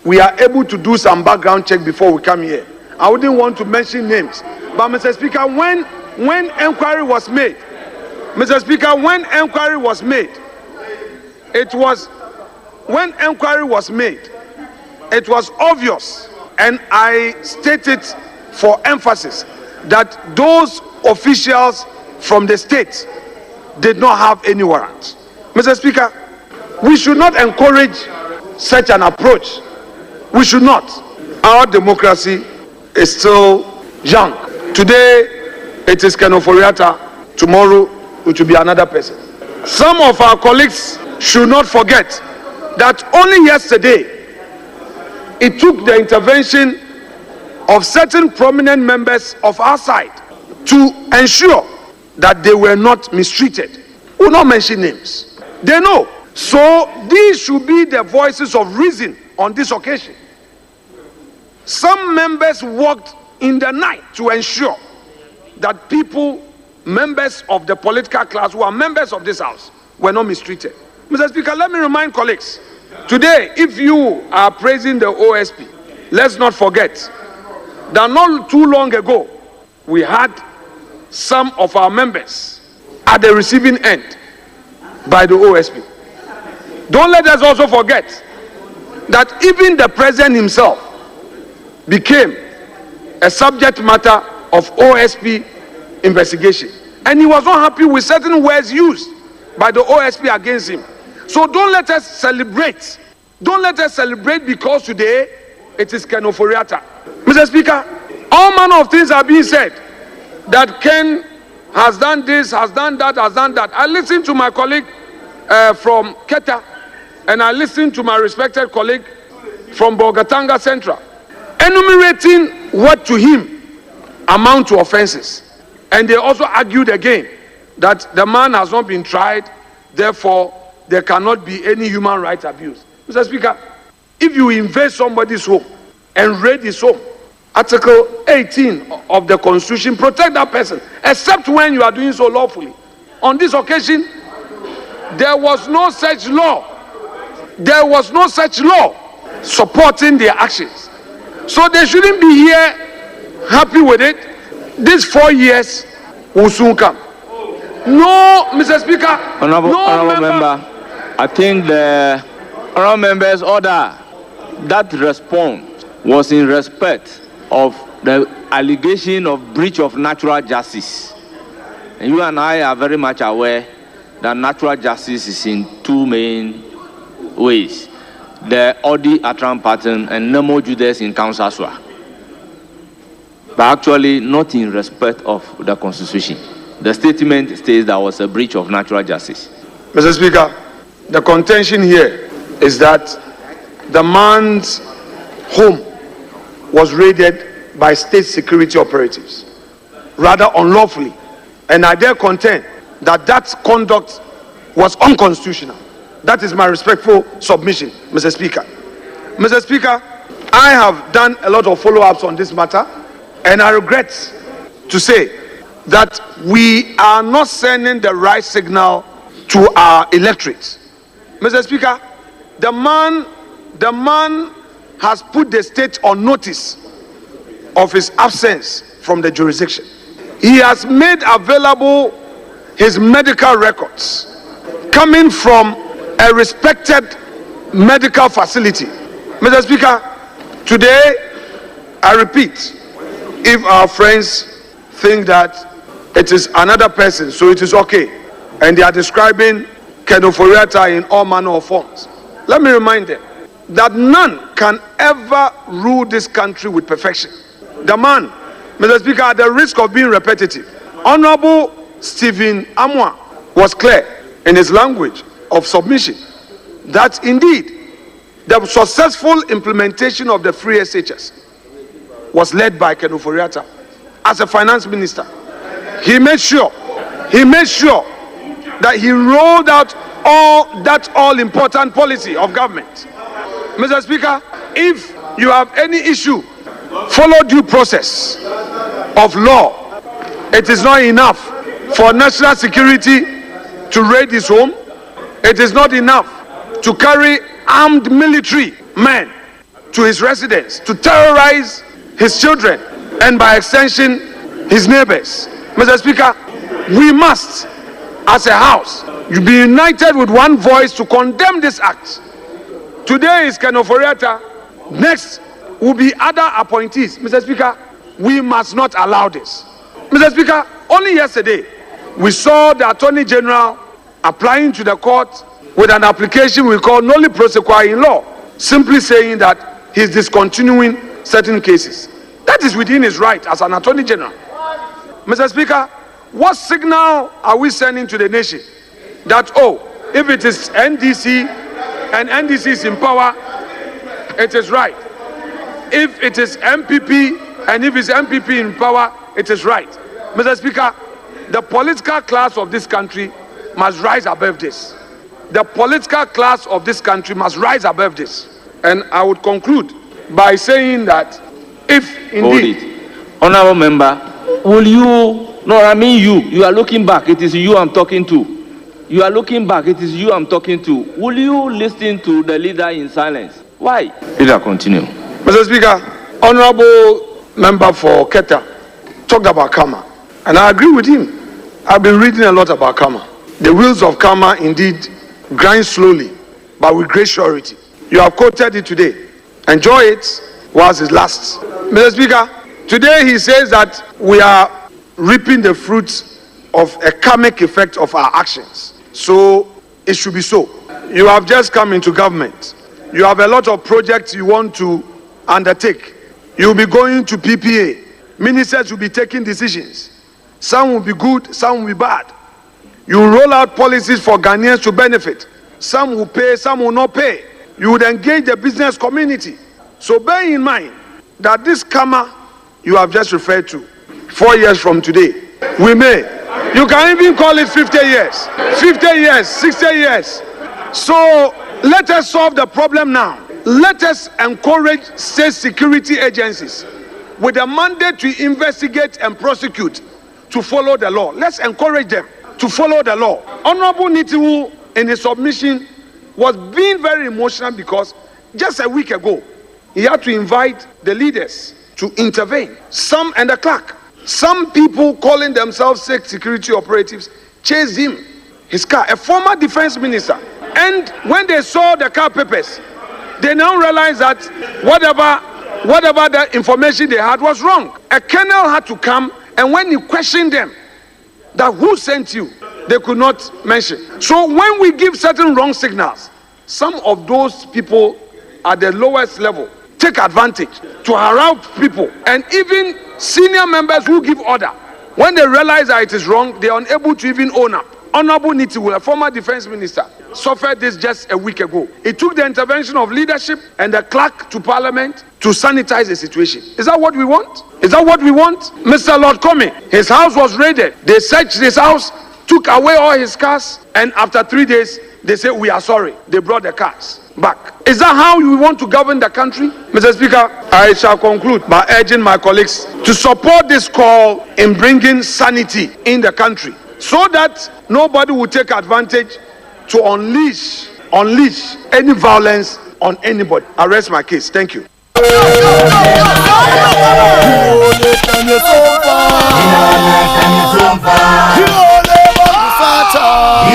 we are able to do some background check before we come here. I wouldn't want to mention names, but Mr. Speaker, when inquiry was made, Mr. Speaker, when inquiry was made, it was obvious, and I stated for emphasis that those officials from the state did not have any warrant. Mr. Speaker, we should not encourage such an approach. We should not. Our democracy is still young. Today, it is Ken Ofori-Atta. Tomorrow, it will be another person. Some of our colleagues should not forget that only yesterday, it took the intervention of certain prominent members of our side to ensure that they were not mistreated. We will not mention names. They know. So these should be the voices of reason on this occasion. Some members worked in the night to ensure that people, members of the political class who are members of this House, were not mistreated. Mr. Speaker, let me remind colleagues, today, if you are praising the OSP, let's not forget that not too long ago, we had some of our members at the receiving end by the OSP. Don't let us also forget that even the president himself became a subject matter of OSP investigation. And he was not happy with certain words used by the OSP against him. So don't let us celebrate. Don't let us celebrate because today it is Ken Ofori-Atta. Mr. Speaker, all manner of things are being said. That Ken has done this, has done that, has done that. I listened to my colleague from Keta, and I listened to my respected colleague from Bogatanga Central, enumerating what to him amount to offenses. And they also argued again that the man has not been tried, therefore there cannot be any human rights abuse. Mr. Speaker, if you invade somebody's home and raid his home, Article 18 of the Constitution protect that person, except when you are doing so lawfully. On this occasion, there was no such law. There was no such law supporting their actions. So they shouldn't be here happy with it. These 4 years will soon come. No, Mr. Speaker. Honorable member, I think the honorable member's order, that response was in respect of the allegation of breach of natural justice. And you and I are very much aware that natural justice is in two main ways: the Odi Atram pattern and Nemo Judas in Council. but actually not in respect of the Constitution. The statement states there was a breach of natural justice. Mr. Speaker, the contention here is that the man's home was raided by state security operatives, rather unlawfully, and I dare contend that that conduct was unconstitutional. That is my respectful submission, Mr. Speaker. Mr. Speaker, I have done a lot of follow-ups on this matter, and I regret to say that we are not sending the right signal to our electorate. Mr. Speaker, the man has put the state on notice of his absence from the jurisdiction. He has made available his medical records coming from a respected medical facility. Mr. Speaker, today, I repeat, if our friends think that it is another person, so it is okay, and they are describing Kenoforiata in all manner of forms, let me remind them that none can ever rule this country with perfection. The man, Mr. Speaker, at the risk of being repetitive, Honorable Stephen Amwa was clear in his language of submission that indeed the successful implementation of the free SHS was led by Kenoforiata as a finance minister. He made sure that he rolled out all important policy of government. Mr. Speaker, if you have any issue, follow due process of law. It is not enough for national security to raid his home. It is not enough to carry armed military men to his residence to terrorize his children and by extension his neighbors. Mr. Speaker, we must, as a house, be united with one voice to condemn this act. Today is Kenoforiata. Next will be other appointees. Mr. Speaker, we must not allow this. Mr. Speaker, only yesterday we saw the Attorney General applying to the court with an application we call noli prosequi in law, simply saying that he's discontinuing certain cases. That is within his right as an Attorney General. Mr. Speaker, what signal are we sending to the nation that, oh, if it is NDC and NDC is in power, it is right. If it is MPP and if it's MPP in power, it is right. Mr. Speaker, the political class of this country must rise above this. The political class of this country must rise above this. And I would conclude by saying that if indeed... Hold it. Honorable member, will you... No, I mean you are looking back. It is you I'm talking to. You are looking back. It is you I'm talking to. Will you listen to the leader in silence? Why? Leader, continue. Mr. Speaker, Honorable Member for Keta talked about karma, and I agree with him. I've been reading a lot about karma. The wheels of karma indeed grind slowly, but with great surety. You have quoted it today. Enjoy it whilst it lasts. Mr. Speaker, today he says that we are reaping the fruits of a karmic effect of our actions. So it should be so. You have just come into government. You have a lot of projects you want to undertake. You will be going to PPA. Ministers will be taking decisions. Some will be good, some will be bad. You will roll out policies for Ghanaians to benefit. Some will pay, some will not pay. You would engage the business community. So bear in mind that this karma you have just referred to, 4 years from today, we may. You can even call it 50 years, 50 years, 60 years. So let us solve the problem now. Let us encourage state security agencies with a mandate to investigate and prosecute to follow the law. Let's encourage them to follow the law. Honorable Nitiwu, in his submission, was being very emotional because just a week ago, he had to invite the leaders to intervene. Some and the clerk. Some people calling themselves state security operatives chased him, his car, a former defense minister. And when they saw the car papers, they now realized that whatever the information they had was wrong. A colonel had to come, and when he questioned them, that who sent you, they could not mention. So when we give certain wrong signals, some of those people at the lowest level take advantage to harass people, and even senior members who give order, when they realize that it is wrong, they are unable to even own up. Honorable Nitiwul, a former defense minister, suffered this just a week ago. It took the intervention of leadership and the clerk to parliament to sanitize the situation. Is that what we want? Is that what we want? Mr. Lord Comey, his house was raided. They searched his house, took away all his cars, and after 3 days, they say, we are sorry. They brought the cars back. Is that how we want to govern the country? Mr. Speaker, I shall conclude by urging my colleagues to support this call in bringing sanity in the country, so that nobody will take advantage to unleash any violence on anybody. I rest my case. Thank you.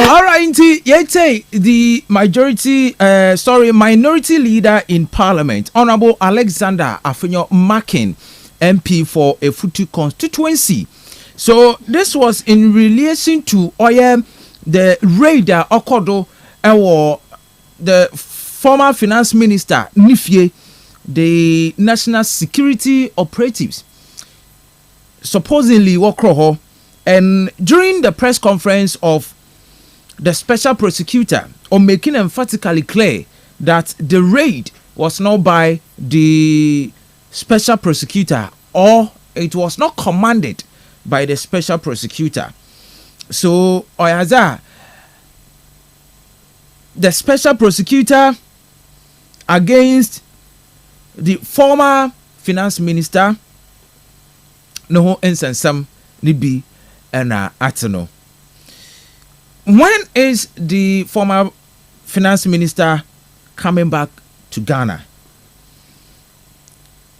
All right, yete the minority leader in Parliament, Honorable Alexander Afinyo Makin, MP for Efutu constituency. So this was in relation to the raider Okodo or the former finance minister Nifie, the national security operatives supposedly Wokroho, and during the press conference of the special prosecutor on making emphatically clear that the raid was not by the special prosecutor, or it was not commanded by the special prosecutor. So Oyaza, the special prosecutor against the former finance minister no ensensam nibi and atano. When is the former finance minister coming back to Ghana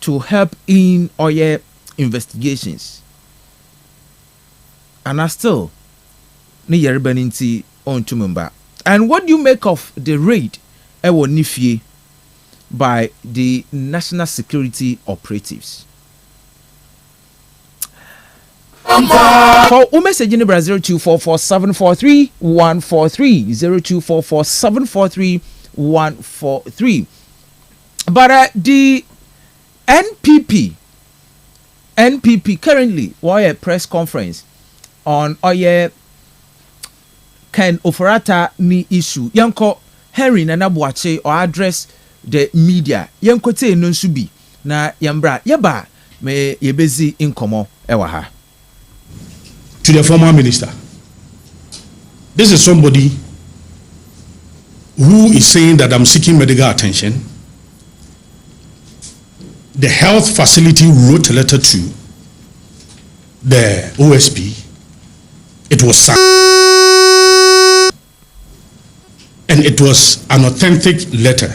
to help in oil investigations? And I still ni yeribaninti on Tumumba. And what do you make of the raid ewo Nifie by the national security operatives? For message in Brazil 0244-743-143 0244-743-143. But the NPP currently were a press conference on Ken Oforata ni issue. Yanko Henry Nana Boache or address the media. Yanko te no subi na yambra yaba me yebezi inkomo ewaha. To the former minister, this is somebody who is saying that I'm seeking medical attention. The health facility wrote a letter to the OSP. It was signed, and it was an authentic letter.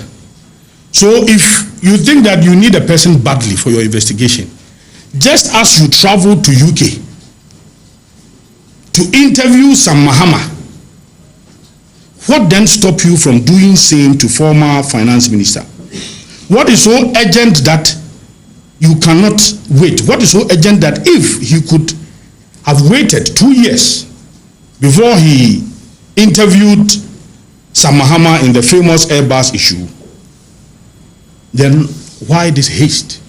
So if you think that you need a person badly for your investigation, just as you travel to UK to interview Sam Mahama, what then stop you from doing same to former finance minister? What is so urgent that you cannot wait? What is so urgent that if he could have waited 2 years before he interviewed Sam Mahama in the famous Airbus issue, then why this haste?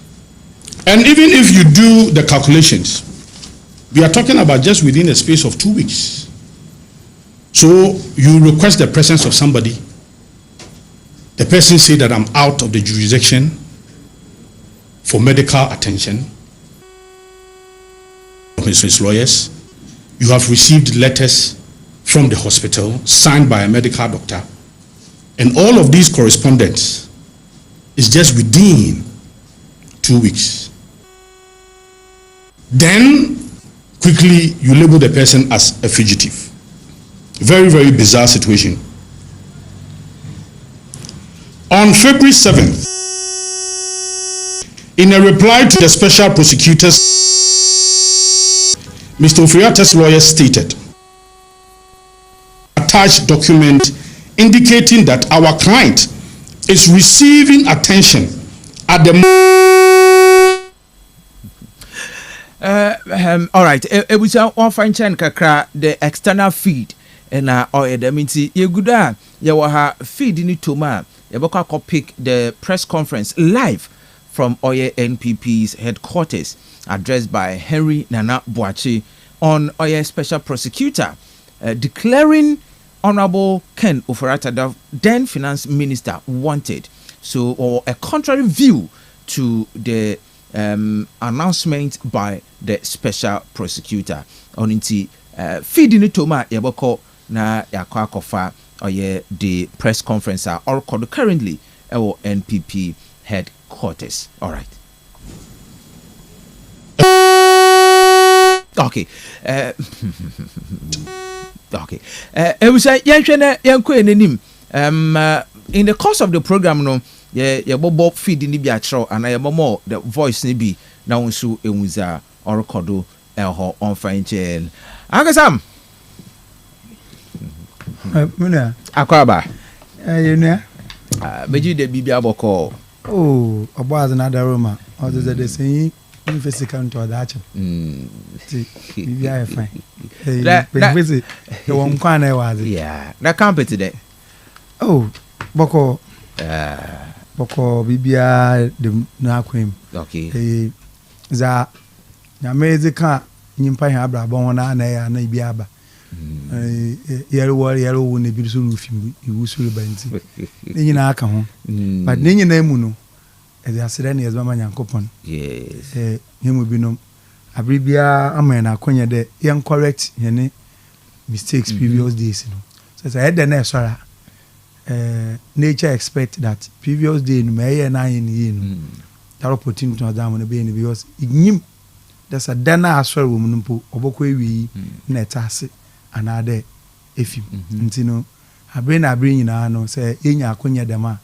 And even if you do the calculations, we are talking about just within a space of 2 weeks. So you request the presence of somebody. The person say that I'm out of the jurisdiction for medical attention. His lawyers. You have received letters from the hospital signed by a medical doctor. And all of these correspondence is just within 2 weeks. Then quickly you label the person as a fugitive. Very, very bizarre situation. On February 7th, in a reply to the special prosecutors, Mr. Ofriata's lawyer stated, attached document indicating that our client is receiving attention at the all right, we shall find kakra the external feed and or the minti ye guda ye wa ha feed ni toma ye baka pick the press conference live from Oye NPP's headquarters, addressed by Henry Nana Boachi on Oye Special Prosecutor, declaring Honorable Ken Ofori-Atta, then Finance Minister, wanted. So, or a contrary view to the announcement by the Special Prosecutor. On inti feeding it to my yaboko na yakwa kofa Oye the press conference or currently our NPP headquarters. All right. Okay. Okay. We say in the course of the program, no, bobo feed in the biatro and more the voice ni bi na unsu ewuza or kodo elho on fine jail. Agasam. Muna. Akwaba. You Beji de bibia boko. Oh, about another Roma. Or the same physical to that. Bibia fine. That visit the one corner was. Yeah, that can't be today. Oh, Boko. Boko bibia the na kwem. Okay. Za na mezi ka nyimpa ha abra bon na na ya na bia ba. Yellow wo ne bi so rufi iwusuru banti. Ni na aka ho. But ni na mu no e dey asere na yezba manyankopon. Yes. Hemu binom abribia amana akonya de yan correct yene mistakes previous days no. So say head na esora nature expect that previous day no may na yin no. That opportunity to them no be because ignim there's a dana asori wo mu mpo obokọ ewi na etase anade efim nti no abre na abre nyina no say enya akonya dem a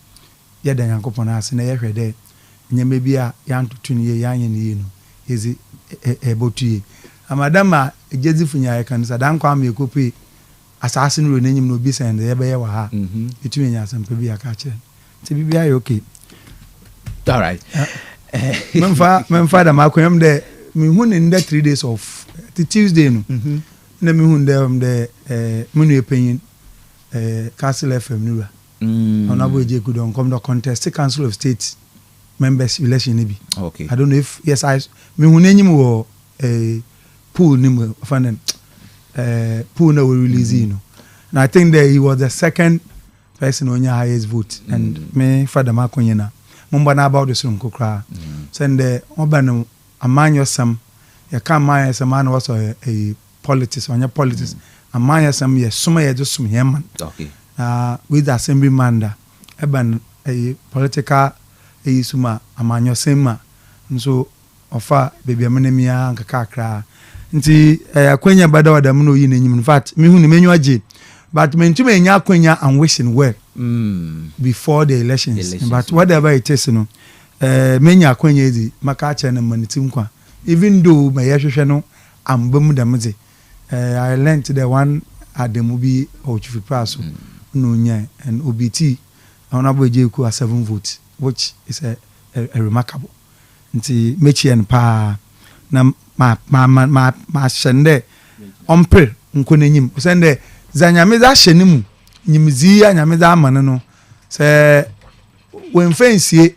ye da yankopon ase na ye hwede nyeme bia yantutu ne ye yanye ne no ezi ebotue amadama ejezifu nya kan sa dan kwa me kopi asase no n'enyim no bi send ye be ye wa ha etumi nya asempa bi aka kire ti bibia ye okay. All right. Memfa da makoyam de me hu in the 3 days of the Tuesday no na me hu de munu epenyin Kastle FM nura Honorable Eje Kudon come the contest Council of State members election ni bi. Okay. I don't know if yes I me hu n'enyim wo pool ni mo fanen pool na we release no. And I think that he was the second person on your highest vote and me father makonya na mumba na about the sun kokra send the obano amanyo sam ya kan man sam man was a politics on your politics amanyo sam ye suma ye just sum man. Okay. With the assembly manda eban a political suma amanyo sema nso ofa baby amenemia nkakakra nti akwenya bada wada mu no yi n'enyim. In fact me hu ni menyu age but me ntuma enya akwenya and wishing well before the elections. But whatever it is no menya akwenya edi maka cha na manitim kwa even though my yehwehwe no ambam damze I learned the one ademu bi o chief praso no nya and OBT Honorable Eje Ku 7 votes which is a remarkable nti mechien pa na ma shende ompre nkonenyim sende zanyame za hyenimu nyimzi anyame za amane no se wenfensie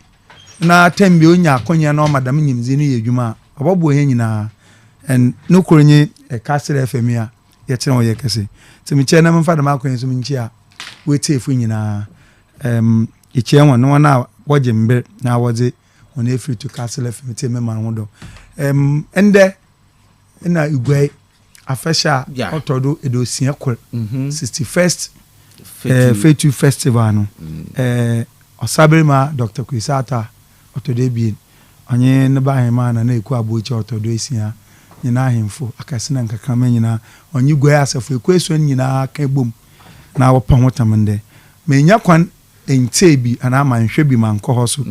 na tembe onya akonya na madam nyimzi no yedwuma obobo he nyina and no koronye Kastle FM ya ye kire wo ye kese timi che na mfa da makonya so minchi a wetefu nyina iche won no na woje mbe na woje on efri to Kastle FM te me man hodo ende na igwe afesha otodo edosia kor 61st Fetu festival no Osaberima Dr. Kwisata otodo bi onye ne ba hema na eku abochi otodo esia nyina ahemfo akasina nkakama nyina onye gwe asafo ekweso nyina ka bom na wopa hotamende menya kwan ente bi ana manhwe bi manko hoso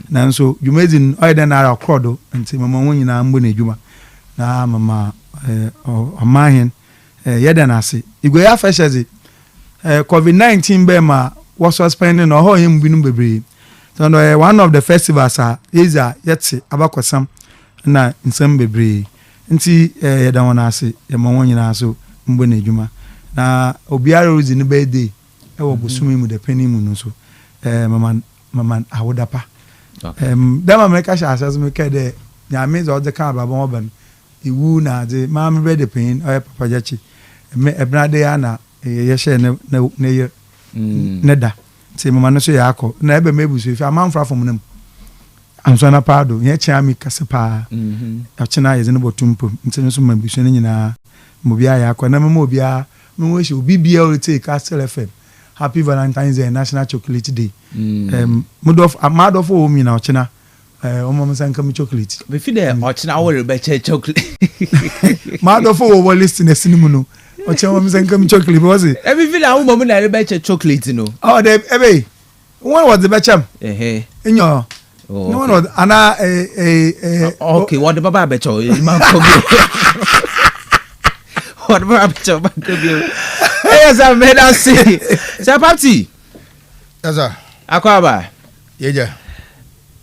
nanso dwumazin oyeda na ara krodo enti mama won nyina mbo na dwuma na mama amahin yeda na ase igwe ya fasheze COVID-19 be ma was suspending no ho him binu bebre so one of the festivals is yetse abakosam na nsem bebre nti yeda won ase yema won nyina so mbo na dwuma na obiara rozi ni birthday e wo bosumi mu de pani mu no so mama awodapa Them America shall says me kede. Nyame all the car baba ban. Iwu na de mam ready pain or papa jachi. Me ebrade ana yeshe ne neda. Say mama no so yako. Na ebe mebu so if a man fra from them. I'm so na pado. Ye chia mi kasepa. Achina ye no botumpo. Nti so mabu so nyina mobia yako na mama obia me wish obi bia o take Kastle FM. Happy Valentine's Day, National Chocolate Day. Madof o mi na ochina. Mama sanka mi chocolate. Me fi there ochina wo rebeche chocolate. Madof o wo listen esinimu no. Ochina mama sanka mi chocolate was it? Every fi there mama na rebeche chocolate no. Oh, the ebe. One was the bechem. In your no one was ana okay, what the baba becho? Man come what baba becho man come yes, I made us see. Sir Party. Yes, sir. Akwaba. Yeah.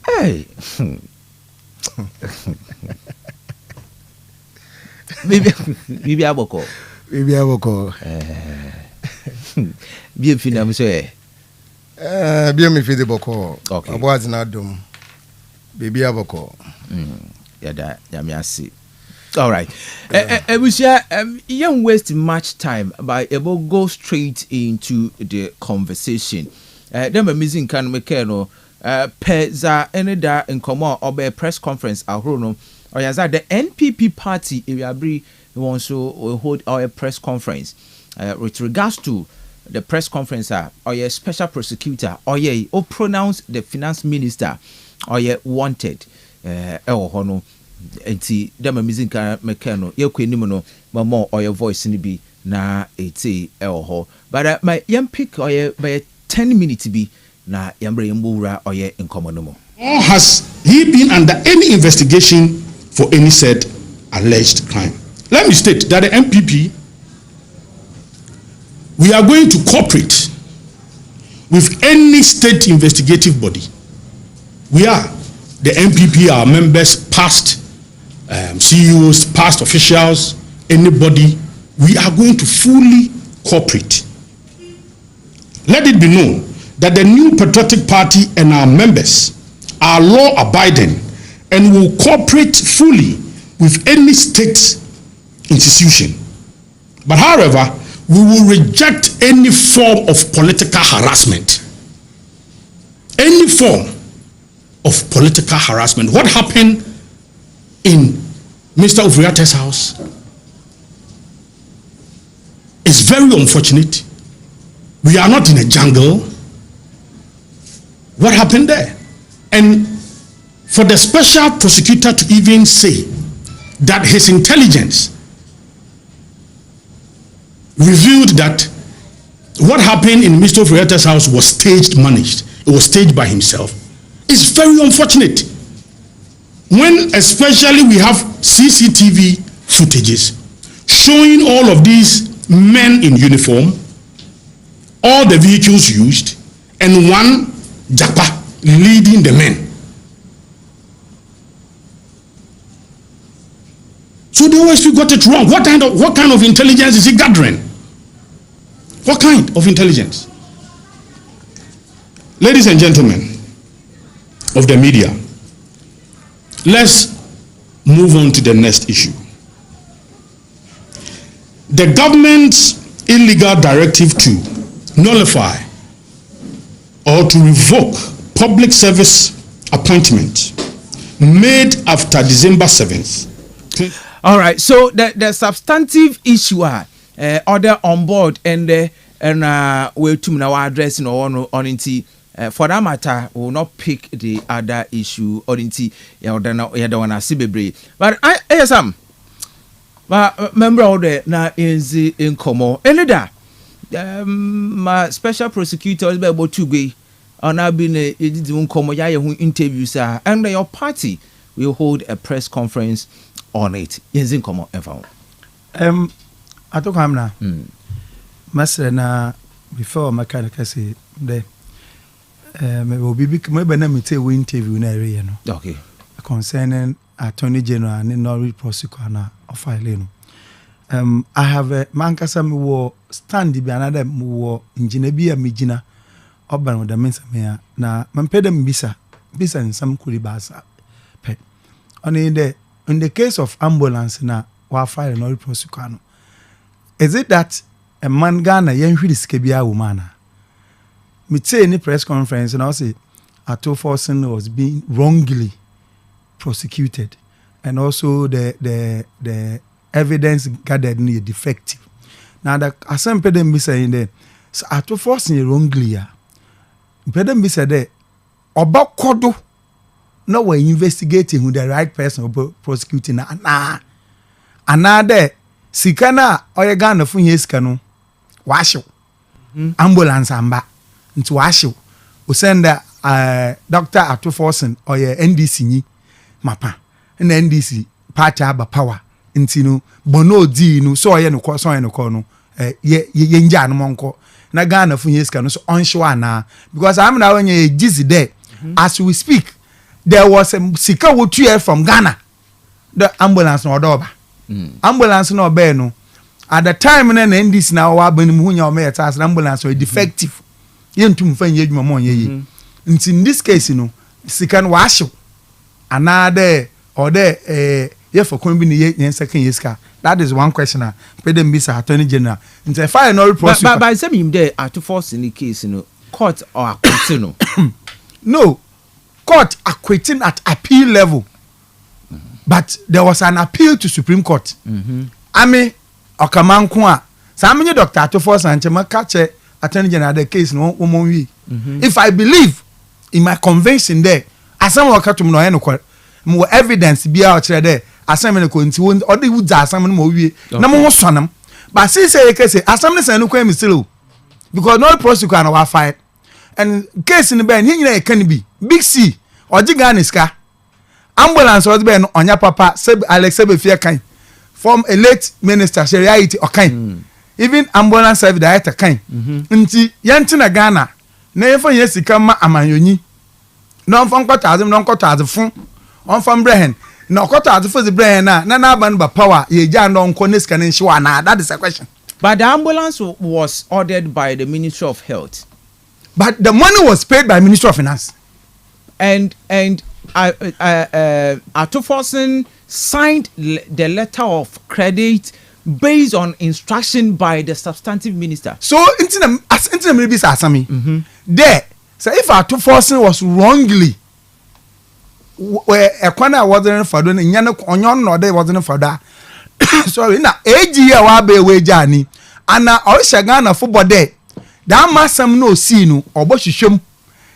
Hey. Bibi aboko. Bibi aboko. Bien fina mso e. Bien mi fide boko. Okay. Abo azina dum. Bibi aboko. Yada yamiasi. All right. You don't waste much time, but able go straight into the conversation. Them amazing can make no peza any da in common or be press conference ahono or yaza the NPP party area bri wants to hold our press conference with regards to the press conference or your special prosecutor or ye or pronounce the finance minister or ye wanted hono. Enti dem amazing kan mekano ye kwanimu no mama or your voice ni bi na eti ho but my young pick or by 10 minutes bi na yambre yambura or ye nkomo no mo. Has he been under any investigation for any said alleged crime? Let me state that the MPP, we are going to cooperate with any state investigative body. We are the MPP, our members, past CEOs, past officials, anybody, we are going to fully cooperate. Let it be known that the new patriotic party and our members are law-abiding and will cooperate fully with any state institution. But however, we will reject any form of political harassment. Any form of political harassment. What happened in Mr. Ofriate's house is very unfortunate. We are not in a jungle. What happened there? And for the special prosecutor to even say that his intelligence revealed that what happened in Mr. Ofriate's house was staged, managed. It was staged by himself. It's very unfortunate. When especially we have CCTV footages showing all of these men in uniform, all the vehicles used, and one japa leading the men. So they always got it wrong. What kind of intelligence is he gathering? What kind of intelligence? Ladies and gentlemen of the media, let's move on to the next issue. The government's illegal directive to nullify or to revoke public service appointment made after December 7th. All right, so the substantive issue order on board and we to now addressing on into for that matter, we will not pick the other issue or into but I some member of the na is in Como and that my special prosecutor is able to be on I've been a interviews and your party will hold a press conference on it. Yes, in Como ever. I took him now. Master na before my kind of say there. Maybe na me take we interview na area no. Okay. Concerning Attorney General and Norway prosecutor na filing. I have a mankasa me wo stand bi another me wo engineer bi a me gina oban with the mensa me na man pay them bisa bisa nsam kuri basa pe on in the case of ambulance na wa file no prosecute. Is it that a man Ghana yen hwiri sika bia wo mana? Me say any press conference and I say Ato Forson was being wrongly prosecuted, and also the evidence gathered near defective. Now that assembly them be saying there, so Ato Forson wrongly ya. Pedem be said there, oba kodo. No we're investigating who the right person prosecuting na another sikana oye Ghana fun yeska no washo ambulance amba nti washo o send Dr. Ato Forson oye NDC ni mapa na NDC party aba power nti no bono di no so oye no ko no ye nja no monko na Ghana fun yeska no so onhwe ana because am na onye gizi there as we speak. There was a sika wotu from Ghana. The ambulance no odoba. Ambulance no be no. At the time na NDC na wa bani mu nya o me tas ambulance was defective. Yentum fan ye dwuma mo ye. In this case no sika no wa hyew. Another or there ye for kon bi ne ye second yeska. That is one question na pedem bisa attorney general. Nti file no report. But say him there at force in the case no court or acquittal no. No. Court acquitting at appeal level, but there was an appeal to Supreme Court. I mean, Okamankwa, some Dr. Ato Forson and Chema catch attorney general the case no woman. If I believe in my convention there, as some work to more evidence be out there, as some in the or the woods are some more we no more sonum. But since say as some say no claim still because no prosecutor no fight. And case in the band, he can be Big C or Giganiska ambulance was been on your papa, Alex Sebefia kind from a late minister, Shariah or kind. Even ambulance service director kind. Unti Yantina Ghana, never yes, come Amayoni. Non from Cotas, non Cotas, fun on from Brehen. No Cotas for the Brehen, Nana Banba power, ye Jan on Coniscan and Shuana. That is a question. But the ambulance was ordered by the Ministry of Health. But the money was paid by Ministry of Finance. And Ato Forson signed the letter of credit based on instruction by the substantive minister. So, there, so if Ato Forson was wrongly, where a corner wasn't for doing, Yanno or they wasn't for that. Sorry, now, AG Awabe Wejani, and now Oshagana football day. That masam no see no or bo hwehwem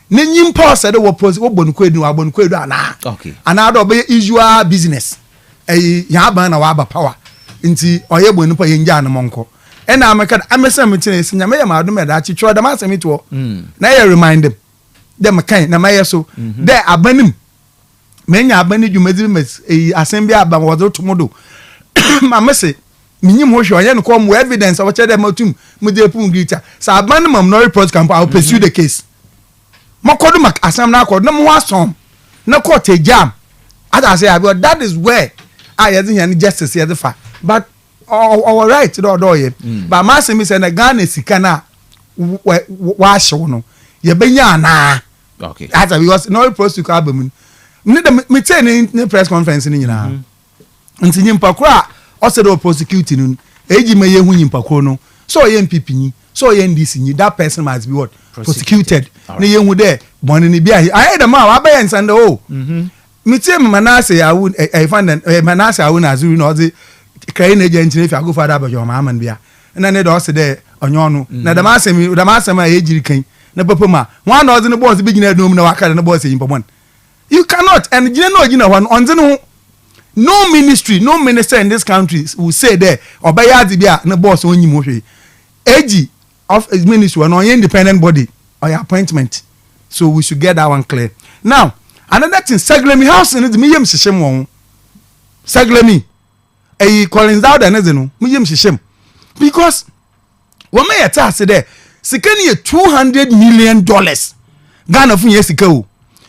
na nyimpa said wo pose wo bonkwadu ana okay another be usual business ya ban na wa ba power nti oye bonipa ye nja na monko e na ameka amesam tine sinya me ya ma do me da chi chwo da masam to na ye remind them kan na maye so there abanim menya abani dwumadi mes assembly aban wo do tomodo mamese minyim ho hwe no come evidence of chere matum mu de pum grita sa ban mam no report camp I will pursue the case makodo mak asam na akod na mo asom na court jam as I say that is where I had any justice here the fa but our right do ye but mass me say na Ghana sika na wa hyew no ye benya na okay as because no prosecute abam me tell ni press conference ni nyina nti nyimpa kura o said o prosecute no eji me ye hu nyimpa kro no so ye MPP ni so ye NDC ni that person must be what prosecuted na ye hu there money ni bia I the man wa bayan sande o me tell Manase awu find Manase awu na azuri no the crying agent if I go for that abajo ma man bia na ne do say there onyo no na the masem a ejiri kan na papa ma one no the boss be gina dum na waka na boss yin pamon you cannot and gina no gina one on the no ministry, no minister in this country will say there or by Yadibia na boss on you moshi. AG of his ministry or no independent body or your appointment. So we should get that one clear. Now, another thing, Saglemi house in the medium system. Saglemi, a Collins out and no medium system. Because what may I say there, secondly, $200 million Ghana from years ago.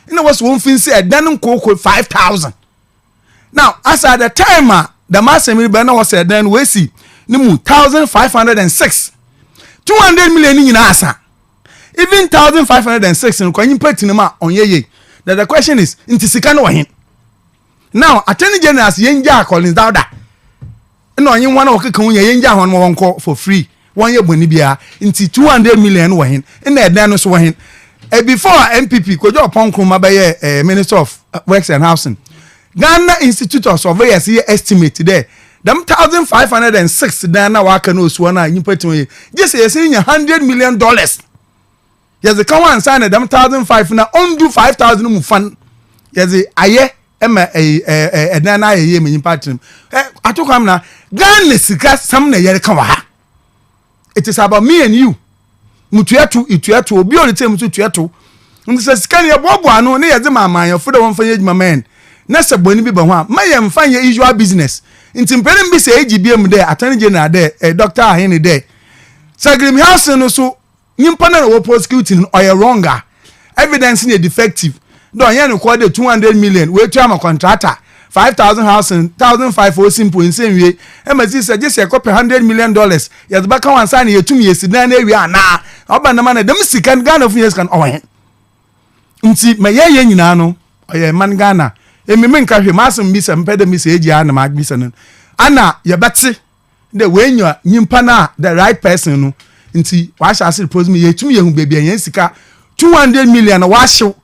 You know what's one thing said, then cocoa 5,000. Now, as at the time, the master was said, then we see, 1,506. 200 million in Asa. Even 1,506 in Queen Petinima on ye. The question is, inti sika no wahin. Now, Attorney General yenja Collins Dauda. No, you want to come yenja on one call for free. 1 year boni bia inti 200 million wahin. In the dan so wahin. Before MPP, Kojo Ponkruma by Minister of Works and Housing. Ghana Institute of Surveyors here estimate there. Them 1,506 Dana waka no swana nyipetwe. Just saying $100 million. Yes, the come and sign them 1,500 na undo 5,000 mu fan. Yes, aye a Dana ye me nyipatwe. Atokam na Ghana sika sam na yere kan wa ha. It is about me and you. Mutuatu ituatu obi o lete mutuatu. Nse sika ne bobo ano ne yeze maman yo fodo won fa yedwuma men. Na se boni bi ba ho a ma ye mfa ye usual business. Nti mpere bi se AGBM de Attorney General de Dr. Ahene de. Sagrim House no so nyimpa na wo prosecuting or wronger. Evidence is defective. Don ye no call the 200 million we to am contractor. 5,000 house and 1,500 for simple in same way. MSC suggest a copy $100 million. Yes, back one sign here 2 years. Then we are now. Oba na man dem sikan Ghana of years can owen. Nti me ye nyina no. Oye man Ghana. E me menka hwe masem bi se mpede mi se eji ana mag bi se no. Ana ye beti the when you nyimpa na the right person no. Nti wa sha se propose me ye tumi ye hu baby yan sika 200 million wa hyew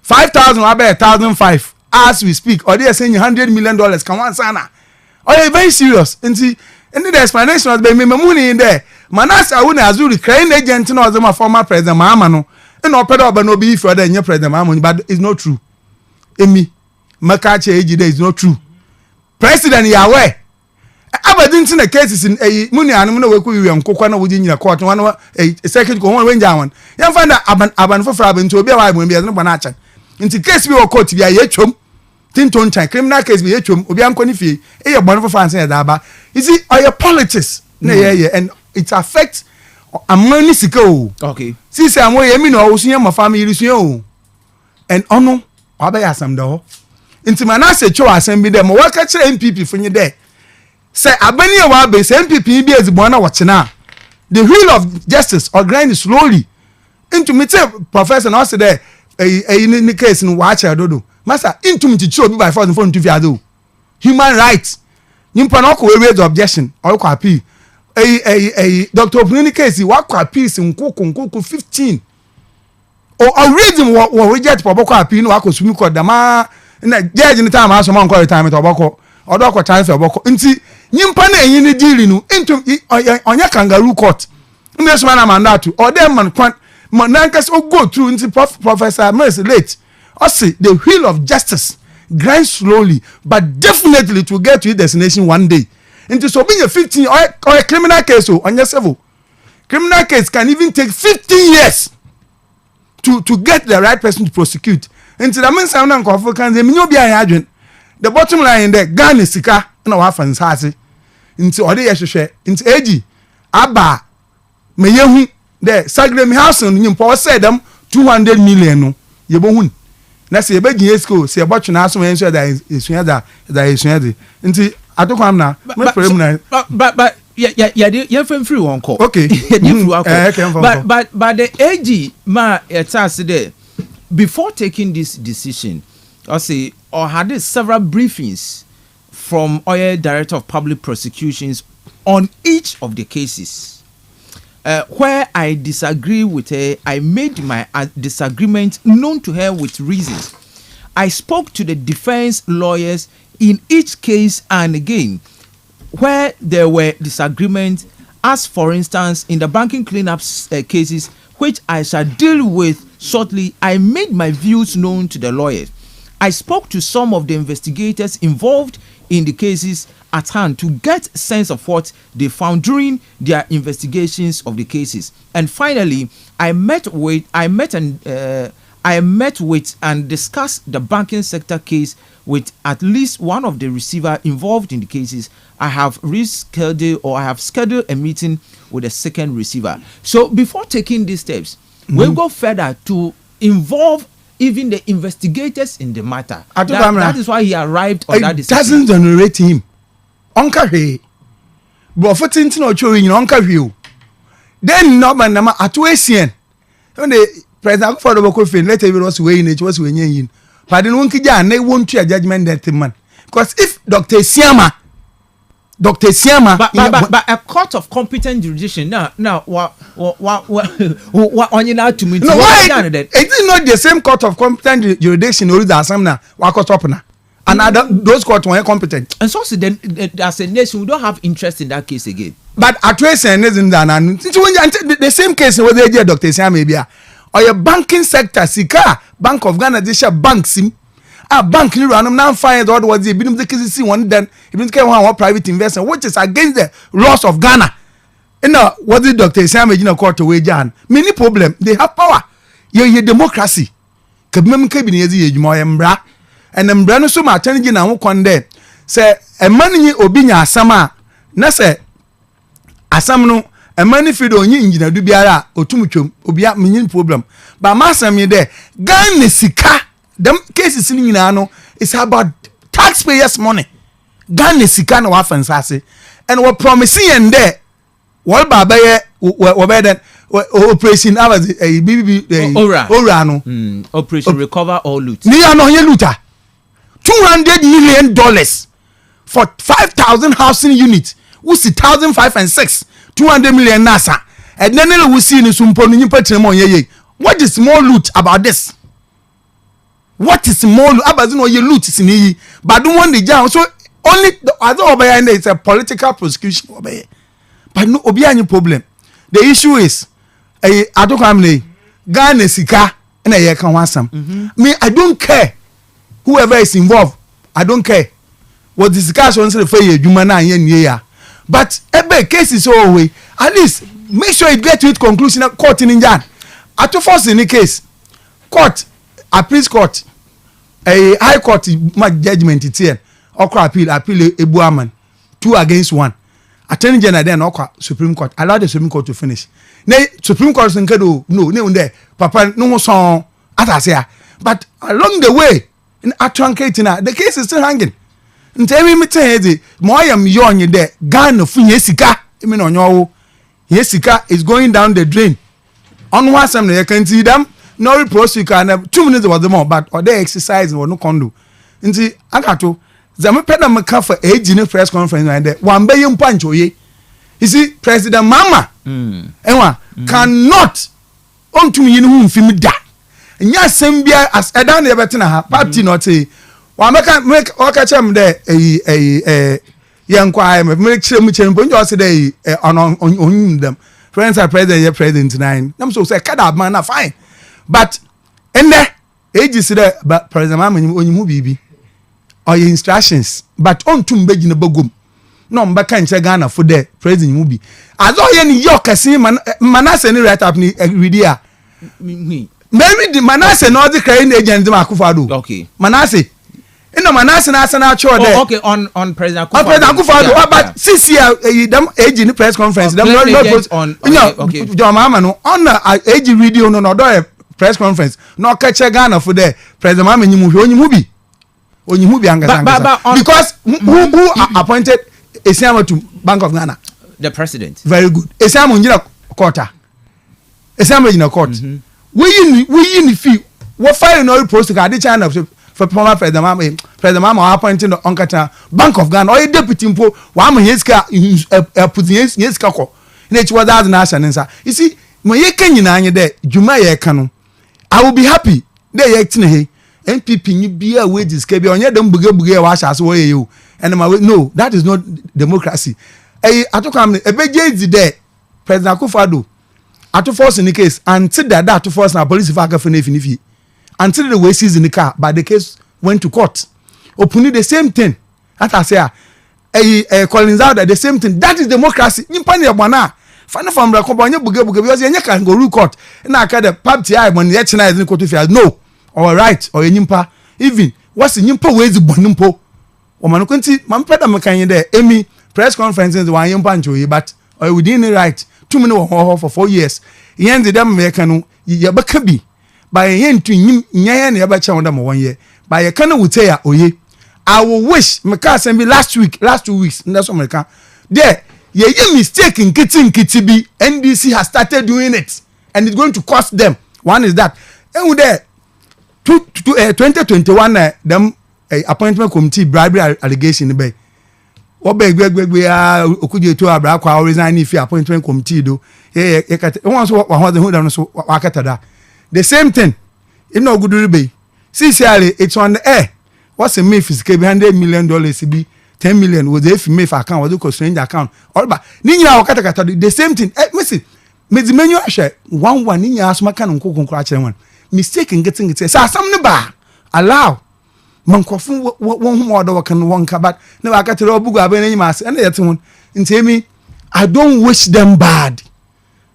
5,000 wa be 1,500. As we speak, or they are saying $100 million. Come on, sana. Oh, you're very serious. And see, and the explanation was by me money in there. Manas Awuna Azuri, crane agent, no, as my former president, Mamano, and no pedo, but no beef for the new president, Mamon, but it's not true. Emi, Makache AG is not true. President Yahweh. I didn't see the cases in a money and no we and Kokana within your court, one a second go on when down. You find that Aban for Frabin to be alive when we are no banacha. In the case we were caught to be a yechum. Tinton time criminal case be yechum obi ankoni fie e ye bonfo fancy da ba you see your politics na yeah and it affects amani sika o okay see say amwe yemi no osunya ma family sunya o and ono oba ya sam da ho intima na se cho asem bi dem wa ka kire MPP funye there say abani e wa be say MPP bi ezibon na watch na the wheel of justice or grind slowly into me professor na say there in case in watch dodo master into me to obi by force phone to fiado human rights nimpa na ko raise objection or ko appeal Dr. Opinion case wa ko appeal nkuku 15 or reason what reject for boko appeal no akọ sumi court da ma na judge ni time aso ma nko retirement oboko odo ko transfer oboko nti nimpa na yin ni deal no into onya kangaroo court ndeso na mandate or dem man kwan Manankas go through into Professor Mercy late. Also, the wheel of justice grinds slowly, but definitely to get to your destination one day. Into so being a 15 or a criminal case on your civil. Criminal case can even take 15 years to get the right person to prosecute. Into the means I'm not confident the bottom line there, Ghana sika no happens hasi. Into all the share into AG Abba Meyehu. The Sagrem House and you said them 200 million no you won't. Na say be gin esco say about na so ensure that is that is nti atokam na but yeah free one call okay but the AG ma it's there before taking this decision I say or had several briefings from oil director of public prosecutions on each of the cases. Where I disagree with her, I made my disagreement known to her with reasons. I spoke to the defense lawyers in each case and again, where there were disagreements, as for instance in the banking cleanups cases, which I shall deal with shortly. I made my views known to the lawyers. I spoke to some of the investigators involved in the cases at hand to get sense of what they found during their investigations of the cases. And finally, I met with and discussed the banking sector case with at least one of the receiver involved in the cases. I have scheduled a meeting with the second receiver. So before taking these steps, we'll go further to involve even the investigators in the matter. That is why he arrived on that decision. It doesn't generate him. Onka he. But for tintin or chewing onka view. Then no man nama atuasian. When the president for the Boko fin later was weighing it was weighing in. but the one kija and they won't a judgment that man. Because if Dr. Siama, but a court of competent jurisdiction now what on you now to me? No, why? It is not the same court of competent jurisdiction or the assembly. What opena? And those courts were competent. And so then, as a nation, we don't have interest in that case again. But at trace and isn't that the same case was the Dr. Siama maybe or your banking sector, Sika, Bank of Ghana, they share banks him. A bank you run now find what was the bidding the case one then even care one private investment which is against the laws of Ghana. You know what the Dr. Sam in a court away Jan. Many problem they have power. You democracy. Kabim kabinezi embra and embra no so ma challenge na ho konde say a man ni obi nya asama na say asam no a man fi do onyi engineer du biara otumutwom obi a menyin problem but ma asam ye there Ghana sika. Them cases in no, it's about taxpayers' money. Ghana sika na wafen sase, and we're promising and there. What babaye that operation was a BB Ora no operation recover all loot. Ni ano ye looter. $200 million for 5,000 housing units. We see 1,506, 200 million nasa. And then we see in sumpo ni patrimo ye. What is more loot about this? What is more abazin or you loot is in but don't want the jam so only the other obey is a political prosecution obey but no obi any problem. The issue is I don't come Ghana sika and I can want some me I don't care whoever is involved I don't care what the discussion say for you na yen but every case is always at least make sure it get to its conclusion at court in Jan at to force in the case court appeals court a high court judgment it's here okra appeal ebuaman 2 against 1 attorney general then okra supreme court allow the supreme court to finish na supreme court nkedo no ne papa no so atase but along the way in atrankating the case is still hanging ntemi metehede mo yam yonye there Ghana funye sika emi no nyowo yesika is going down the drain on one some you can see them no prosecute and 2 minutes was the more but or they exercise or no condo nti akato zame peda meka for age in press conference and there one be yim pancho ye you see President Mama enwa cannot ontum yin hu mfim da nya sembia as edan na betina ha party not say wa make waka chem there yankwa me chem mpo njo say dey on them friends are president nine nam so say kada man na fine but in there age there but President Mama onyimu bibi or your instructions but on tum beji na bagum no mbaka nche Ghana for there president mu bi azo ye ni yo kase Manase ni right up ni redia maybe the Manase no the crying agent ma Akufo-Addo okay Manase ino Manase na asana cho there okay on President Akufo-Addo but this year them age in press conference them no on okay John Mama no on age video no do press conference no catch Ghana for there President Mama onyimu bi because who appointed Esiamo to Bank of Ghana? The president. Very good. Esiamo njira quarter. Esiamo njira court. We in fee. What file no post to the China for former President Mama appointing the Onkata Bank of Ghana or deputy mpo wa mo yeska put yeska ko. Nature was that national. You see, when you can yin there, Juma ye kanu. I will be happy. There ye tine NPP ni bia wages ke bia onye dem buge wa shase wo ye and no that is not democracy atokam ebeje there President Akufo-Addo ato force in the case until that to force na police fa ka finifi until the way season the car but the case went to court open the same thing that I say Collins out the same thing that is democracy nyimpa ne gbana fana from the company buge because yenye kan go ru court na aka the party I when ye china is in court if no all right or nyimpa even what's nyimpa we zi bonimpo o man kwenti man peda mekan there emi press conferences wan nyimpa nchoyi but within the right 2 minutes for 4 years yen de dem meka no ye beka bi by yen to nyim nyan na ye ba cha won dem 1 year by ye kan wutai ya oye I will wish meka assembly last 2 weeks that's America there ye mistake in kitty bi NDC has started doing it and it's going to cost them one is that and there 2021 them appointment committee bribery allegation be obegbe okuje to abra kwa resign if appointment committee do one so wa hu dem so wakata da the same thing in no good be sincerely it's on the air what's a myth is $100 million be 10 million was if myth account was go strange account all ba ni nyina wakata the same thing me menu ahwe one ni nyina asoma kan nkokon kra kire wan mistake in getting it say asam ne ba allow mankofo won hu odo wakan won kabat ne wakata ro bugu aben nyima ase na yete won ntemi I don't wish them bad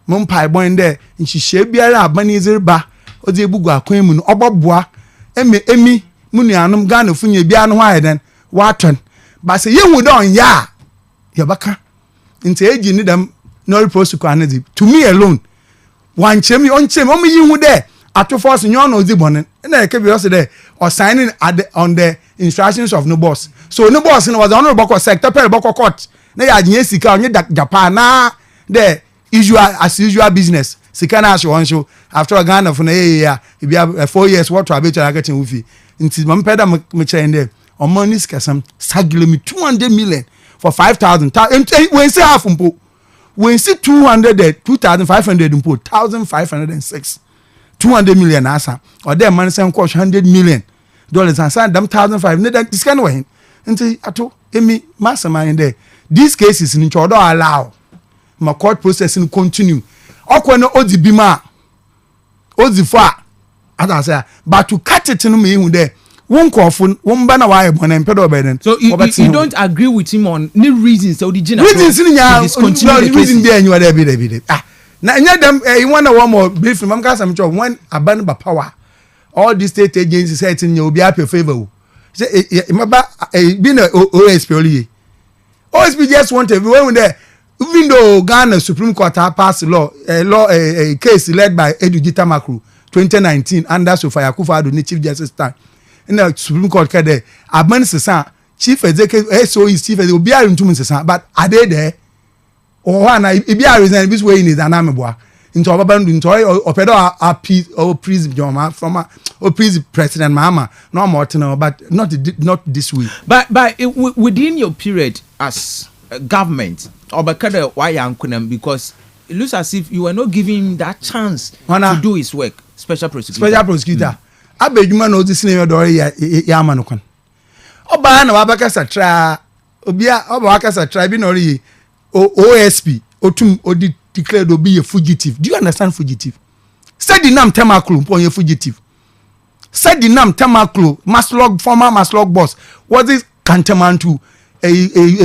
mon pai boy there nhihye biara abani zirba odi bugu akwan mu no oboboa emi munuanum Ghana funye bia no ha eden waton ba se yehu don ya baka nti eji ni dem no prosecute anedi to me alone wan chemi on yihu there at force nyon no di bonen na e ke bi also there or signing on the instructions of no boss so no boss no was the honorable sector per court na ya yin sika onye Japan na the usual business sika na so on show after Ghana for na ya e bia 4 years what to abet getting wufi nti mam peda me chain there on money skasam sagile me 200 million for 5,000 when say half mpo when see 200 there 2,500 mpo 1,506 200 million asa or there man say cost $100 million and say them 1,500 ne that this kind of way nti ato emi masama in there these cases in chodo allow my court processing continue okwo no odi bima odi fa ada say but to cut it no me hu there won kofun won ba na why bon en pedo beden so you don't agree with him on any reasons so the reasons ni nya reason dey anyu there be na nya dem you want one more brief mam ka sam cho when aban ba power all these state agencies say tin nya obi apia favor say maba be na OSP only OSP just want everyone there even though Ghana Supreme Court passed a case led by Edugita Makru 2019 under Sofia Akufo-Addo ni Chief Justice time in the Supreme Court kede aban sesa Chief Executive SO is Chief Executive obi are ntum sesa but are they there or na ibi are reason this way in is anameboa into obabandu into opedo appease or please Joma from or please President Mahama no more but not this way but within your period as government obakade why yankunam because it looks as if you were not giving that chance to do his work special prosecutor abeduma no this name do ya manokon oba na wabaka satra obia oba waka satra bi no ri OSP otum odi declared obi a fugitive. Do you understand fugitive? Said the name Temaklu upon a fugitive. Said the name Temaklu former Maslog boss was this Kantemantu a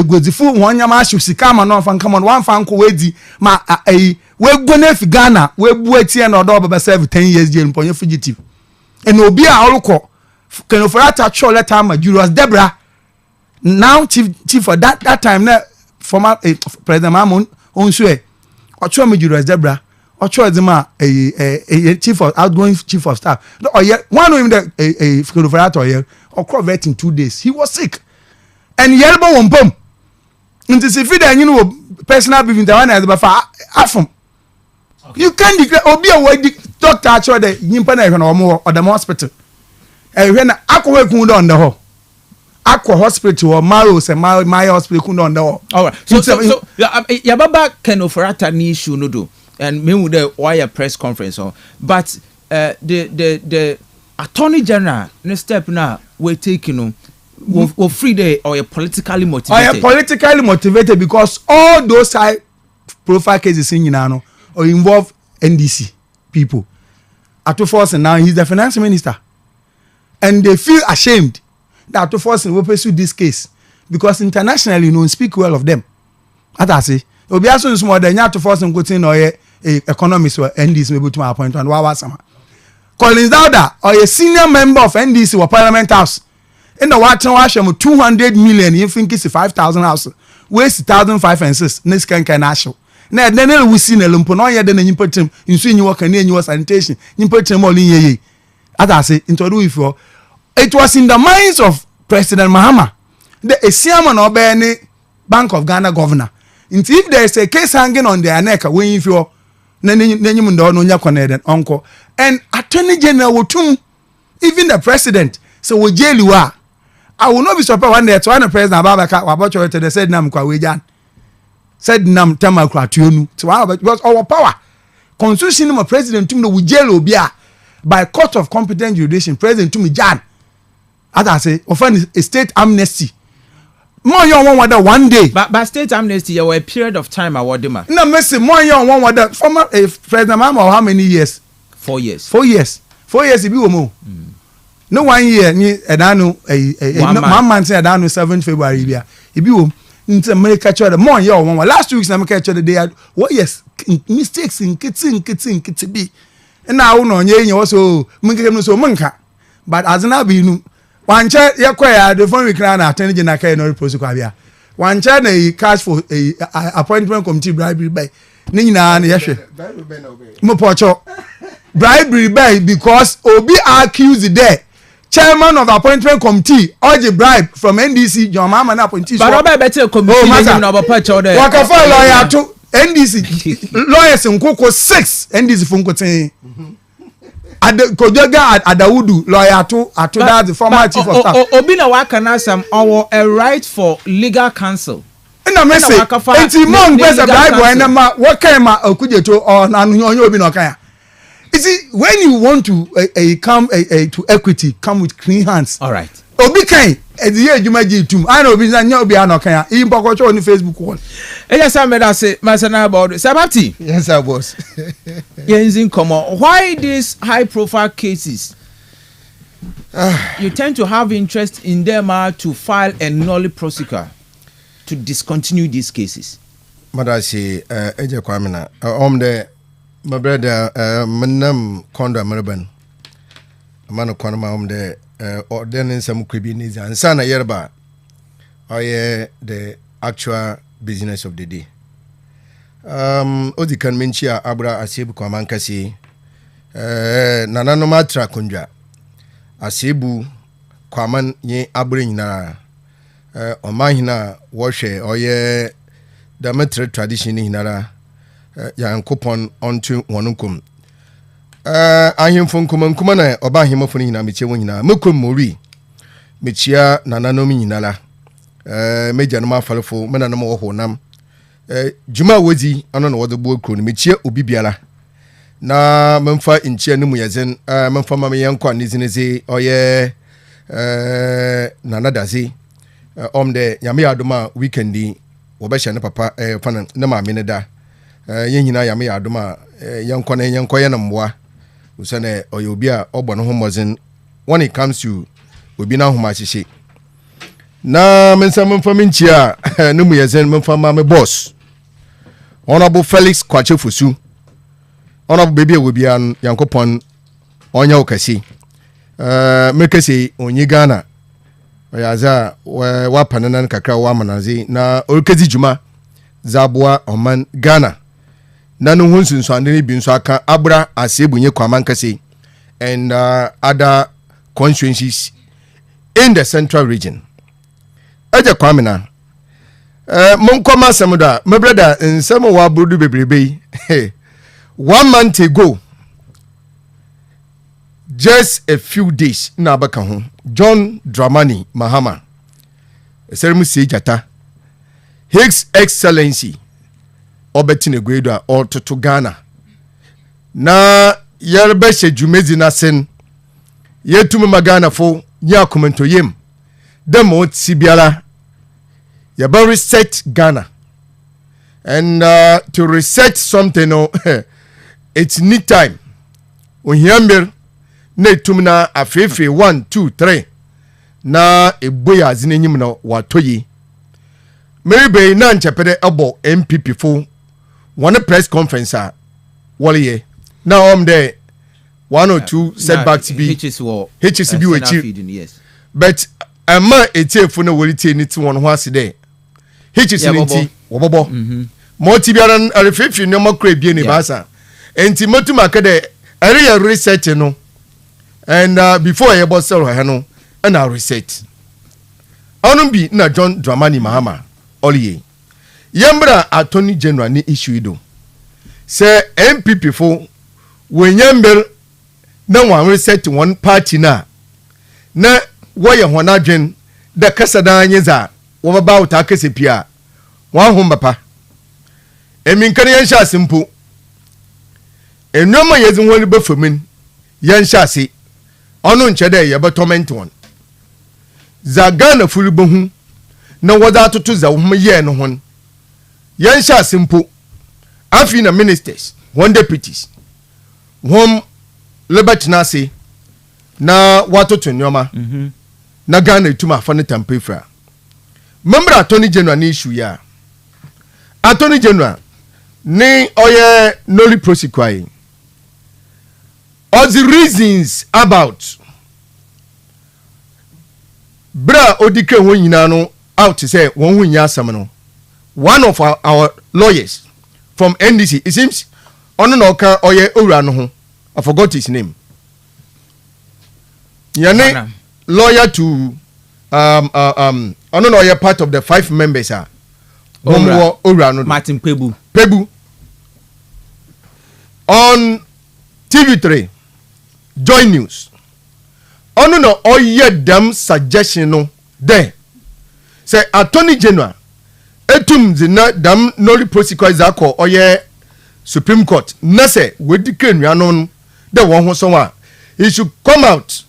gozifu one yama shusikama no fan come on one fan ko wedi ma we gone fi Ghana we bueti and odo baba serve 10 years jail upon a fugitive. And obi a olukọ Kenoforata cho letter ma Julius Debra now chief for that time na former President Mahmoud Onsue ocho me Julius Debra ocho ezima chief of outgoing chief of staff no one of him the Kenoforata okro vet in 2 days he was sick and yelbo wompom nti se fi da nyi no personal briefing the one as ba fa afom you can declare obi a we doctor actually the nyimpa na ehwe na omo or the hospital ehwe na akwa kun do on ho akwa hospital or Maro say my hospital kun do on ho all right so ya baba Kenoforata ni issue no do and me with the wire press conference but the attorney general next step now we taking no or free day or politically motivated or politically motivated because all those high profile cases in Yinano or involve NDC people. Atufos now he's the finance minister, and they feel ashamed that Atufos will pursue this case because internationally you know speak well of them. As I say, obi aso small than Atufos and Coutinho or economists or NDC able to appoint and Wawa Sama. Collins Dauda or a senior member of NDC or Parliament House. In the water wash 200 million you think it's 5,000 house waste 1,506 next can national na then we see na lumpo no ye den nyimpotem nsu nyi work na nyi sanitation nyimpotem all in ye as I say into do if it was in the minds of President Mahama the Esiama no be any Bank of Ghana governor if there is a case hanging on their neck when if you na nyim ndo no nya connected uncle and attorney general wotum even the president so we jail you are. I will not be surprised one day to one president Babaka Wabocho to the said nam kwa wejan. Said nam tama kwa tionu. So because our power. Constitution of president to me we jail obia by court of competent jurisdiction president to me jan. As I say, offend a state amnesty. More young one day. But state amnesty, you were a period of time award them. No, Messi, more young one former President Mama how many years? 4 years. 4 years. 4 years if you more. No 1 year ni edano one month say edano 7 February bia. If you into America catch the more young one. Last 2 weeks America catch the day. What yes mistakes in kitty be. And now no nye also munke no so munka. But as na be no one child yakwaya the phone we can attend na kai no repose kwa bia. One child na cash for a appointment committee bribery by. Ni nyina na yehwe. Mo pocho. Bribery by because Obi accused there. Chairman of the appointment committee urge bribe from NDC John Mama na appointee. But Obi better committee na pocho there. Wakafa lawyer to NDC lawyers nkoko 6 NDC funkoten. Kojoga Adawudu lawyer to that the former chief of staff. Obi na waka na some a right for legal counsel. Na message. Enti mon gbese bribe na ma waka ma okujeto on anu Obi no kan. You see, when you want to come to equity, come with clean hands. All right. Obi kan the year you might tum. I know Obi nya Obi anokan. He mpokocho on Facebook wall. Yes, I made say masana about Sabati. Yes, I was. Yenzin Komo. Why these high profile cases? You tend to have interest in them to file a nollie prosecutor to discontinue these cases. Madasi eje kwamina omde my brother manam kondo ameriban amano kono ma omde ordering some kwibiniz and sana yerba the actual business of the day. Odi kan menchia abra asebu kwa mankasi nanano matra kunja asebu kwa man ye abre nyina omahina woshe oye the metre tradition hinara yankopon onto wonunkum ahemfo nkuma na oba ahemfo nyina meche wonyina mekom mori mechia nananom nyinala meja no mafalefo menanom wo honam juma wozi ono na wodo kro no mechia obi biala na memfa inchia no muyezen memfa mame yanko anizineze oye nanadaze omde yame adoma weekendi wobehye ne papa fana na ma me ne da yenyina yame adoma yanko na yanko ye na mboa usane oyobi a ogbo no homozen when it comes to obi na homa hihye na mensa memfa menchia ne muyezen memfa mame boss Honorable Felix Kwachefusu Honorable baby obi yankopon onya okasi mekese onyi Ghana oyaza wa panana kakra wa manazi na orkezi juma zabua oman Ghana na no hunsunso ande bi nso aka abra asebunye kwaman kase and other constituencies in the central region aja kwamina monkoma samuda my brother nsem wa brodu bebrebe 1 month ago just a few days na abaka ho John Dramani Mahama Seremu Sejata His Excellency Obetine Gwedo or to Ghana na yerbeshe jumezi na sen yetume magana fo nya komento yem demo tibiala yaba reset Ghana and to reset something it's need time ohiamber na etumna afefe 1 2 3 na eboya azinenyim na watoyi maybe na nchepede abo MPP fo one press conference a woliye na there 1 or 2 setbacks be HSB we chief but ama etiefu na wolite ni ti won ho ase there HSB nti wobobo mo ti biara arefefe ne makra bie ne basa enti matuma ka de area research no and before I bought sell her and I reset. Onum bi na John Dramani Mahama Oliye. Yambra Attorney General ni issue do. Say MPP fo when yamber na one reset one party na na wɔyɛ hɔn adwen dɛ kasa dan nye za wɔbɛba wota kasa pia wɔn ho mbapa eminkane yɛn hyɛ ase mpo enwoma yɛdze hɔn bɛ famin yɛn hyɛ ase ɔno nkyɛ dɛ yɛbɛtɔmɛnt wɔn za Ghana furu bohu na wɔdze atoto za wɔn yɛ no hɔn yɛn hyɛ ase mpo afi na ministers wɔn deputies wɔn lebɛtena ase na watoto nneɔma na Ghana etum afa ne tampefra member attorney general ni issue ya attorney general ni oye noli prosecutor all the reasons about bra odike ho nyina no out say won ho nya asam no one of our lawyers from NDC it seems ono no ka oye owura no ho I forgot his name yani lawyer to ono no oye part of the 5 members are owura no Martin Pebu on TV3 Joy News ono no oye dem suggestion no there say attorney general etum zina dam noli prosecutor akọ oye Supreme Court na say wedike nnuano no de won ho so a he should come out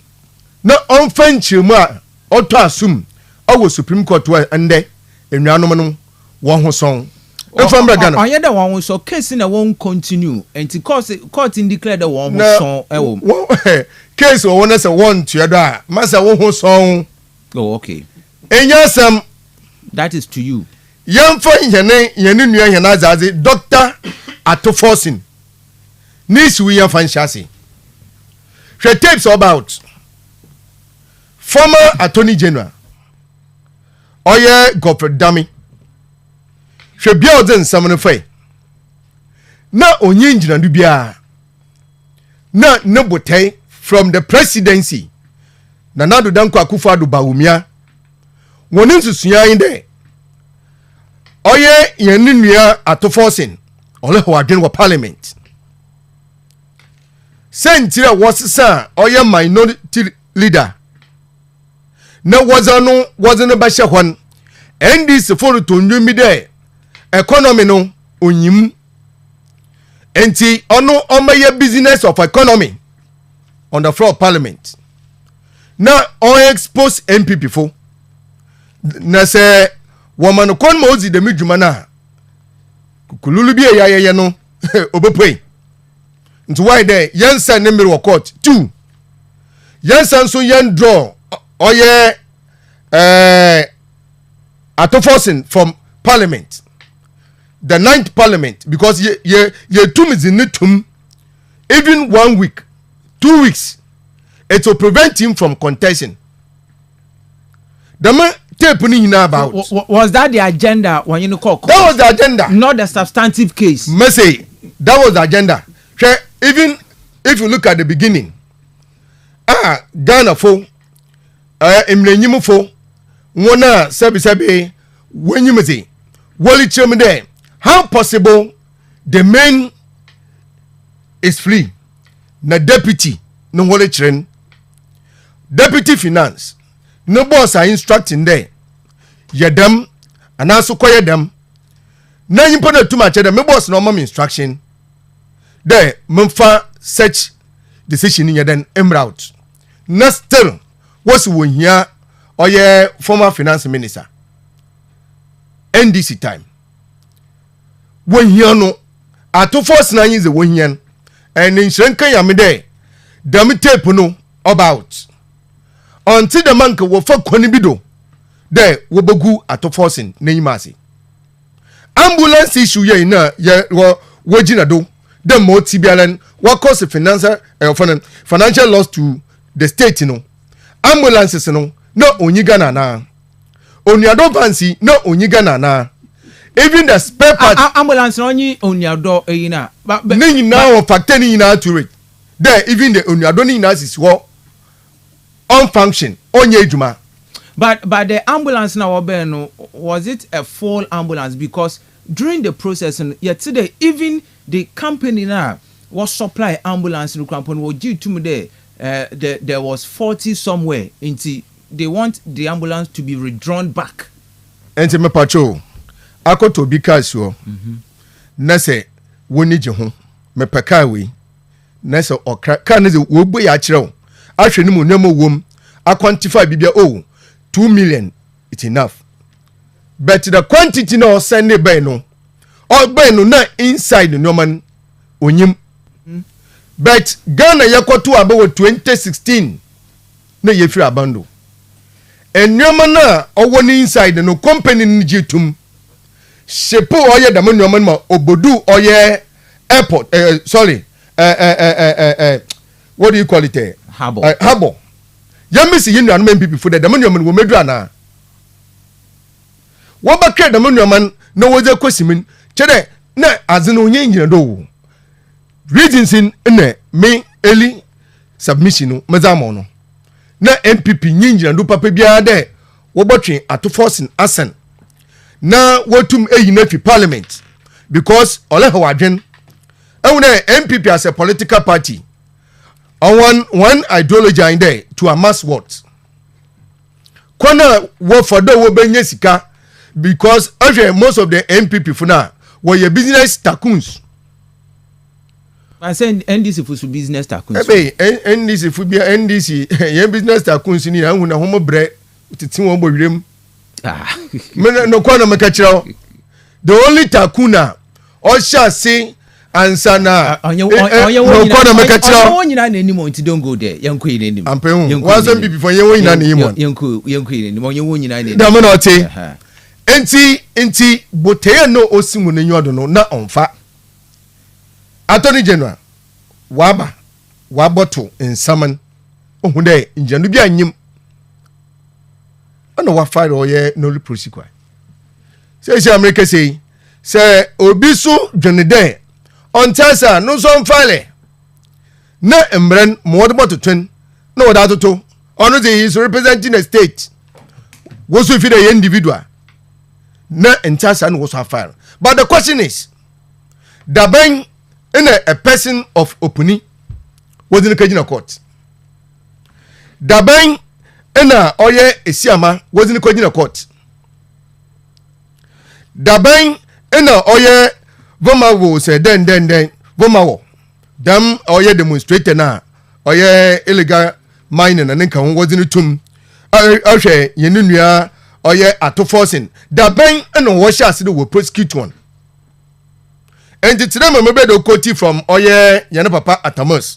na onfanchimu a oto asum owo Supreme Court wa ende nnuano no won ho so efam Ghana oye de won ho so case na won continue and court declare de won ho so ewo case o won say won tuado a masa won ho so oh okay enyasam that is to you yamfa yene nua hena azaze Dr. Atoforsin nis we yamfa nhyase she tapes about former attorney general oye Godfrey Dami she bia odzen samne fai na onye njina du bia na nebotai from the presidency na nado danko Akufo-Addo bawumia wonin susua yin de oye yeni nua Atoforsin ole ho adwen wo parliament sentire wosisa oye minority leader na wazano ba hye hon NDC for to ndwumi de economy no onyim enti ono omaye business of economy on the floor of parliament na on expose MPP fo na se woman kon mozi de midwuma na kululu bi eyayeye no obepoi nti why there yensa ne mere court 2 yensa so yen draw oye Atoforsin from parliament the 9th parliament because ye tum is in tum even 1 week 2 weeks it will prevent him from contesting the man tape ni about was that the agenda when you call that was the agenda not the substantive case say that was the agenda even if you look at the beginning Ghana fo emrenyim fo wona sabi wenyim say woli chem there how possible the main is free na deputy no woli chren deputy finance no boss are instructing there yedam anaso koyedam na yimpo na tuma che dem me boss no mom instruction there memfa search decision yeden emroute na still was won here oye former finance minister NDC time won here no Atoforsin na yin ze won here and insurance kan ya me there dem tape no about until the man wo fa kwani bido there wo bogu Atoforsin na yimase ambulance issue ye na ye wo gina do dem mo tibialan what cause financial loss to the state no ambulances no onyi Ghana na oniado fancy no onyi Ghana na even the spare part ambulance no onyi oniado eyina ni na o factor ni na to it there even the oniado ni na is wo on function onye ejuma but the ambulance na wo no was it a full ambulance because during the process yesterday even the company now was supply ambulance no crampon wo gi tum there there was 40 somewhere. They want the ambulance to be redrawn back. Enti me pacho akoto bi kasuo na se woni je ho me peka we na se okra ka na ze wo bo ya kirew ahwe ni mu nemo wom quantify bibia 2 million it's enough, but the quantity no send by no or by no na inside no man onyim. But Ghana yakoto about 2016 na yefiri abando enyoma na owo ni inside no company ni jitum shepo oye da monoma ma obodu oye airport what do you call it harbor yamisi yinu anuma MPP for da monoma wo medu ana wo ba kre da monoma na woje kwesimin chede na azina onye nyina do reasons in me eli submission no mezamo no na MPP nyinjira ndo papa bia de wo botwe atofosing asen na wotum eyi na fi parliament because ole hawadwen ewuna MPP as a political party one ideology in there to amass what kwana wo fodo wo benye sika because most of the MPP funa were business tycoons. I said NDC for business tycoons. NDC for NDC ye business tycoons ni na huna homo bre titi won bowirem. Me no kwa na meka kirawo. The only tycoon or shall say answer na no kwa na meka kirawo. Won nyina na enimo nti don't go there. Yanko yin enim. Ampehu. Wa some people for ye won nyina na enimo. Yanko yin enim. Won nyina na enim. Da me na ote. Enti boteye no osimu na nyodo no na onfa. Attorney General waboto in summon ohun dey njanu bi anyim ana wa file oye no prosecute say America say obi so dwene dey on tasa no so file na emren modboto twin na wada toto ono dey is representing a state wo so fi dey individual na entasa no wo so file, but the question is daban in a person of opuni was in the Kajina court. Daban in a oye esiama was in the Kajina court. Daban in a oye vomawo said then vomawo dam oye demonstrator na oye illegal mining and then was in the tomb. Oshe yenunya oye atoforcing. Daban and a washer said will prosecute one. And today my maybe quote from Oye Yana Papa Atamos.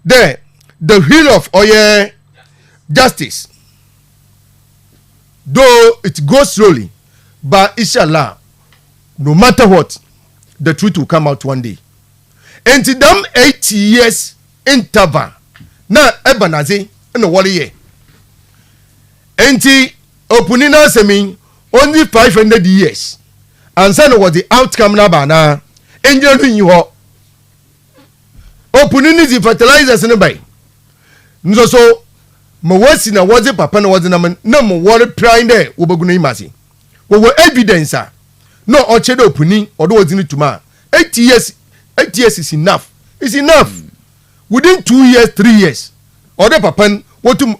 There, the wheel of Oye justice. Though it goes slowly, but inshallah, no matter what, the truth will come out one day. And to them 8 years interval. Now Ebanazi in the warrior. And to Opunina Semi only 500 years. And so was the outcome now. Angel doing you all. Opportunity fertilizers in the bay. Nzo so Mawasi na wazi papa na wazi na man no mo water prime there ubaguna imasi. We were evidence no ochedo opuni odo wazini tuma. 8 years is enough. It's enough. Within 2 years, 3 years. Odo papa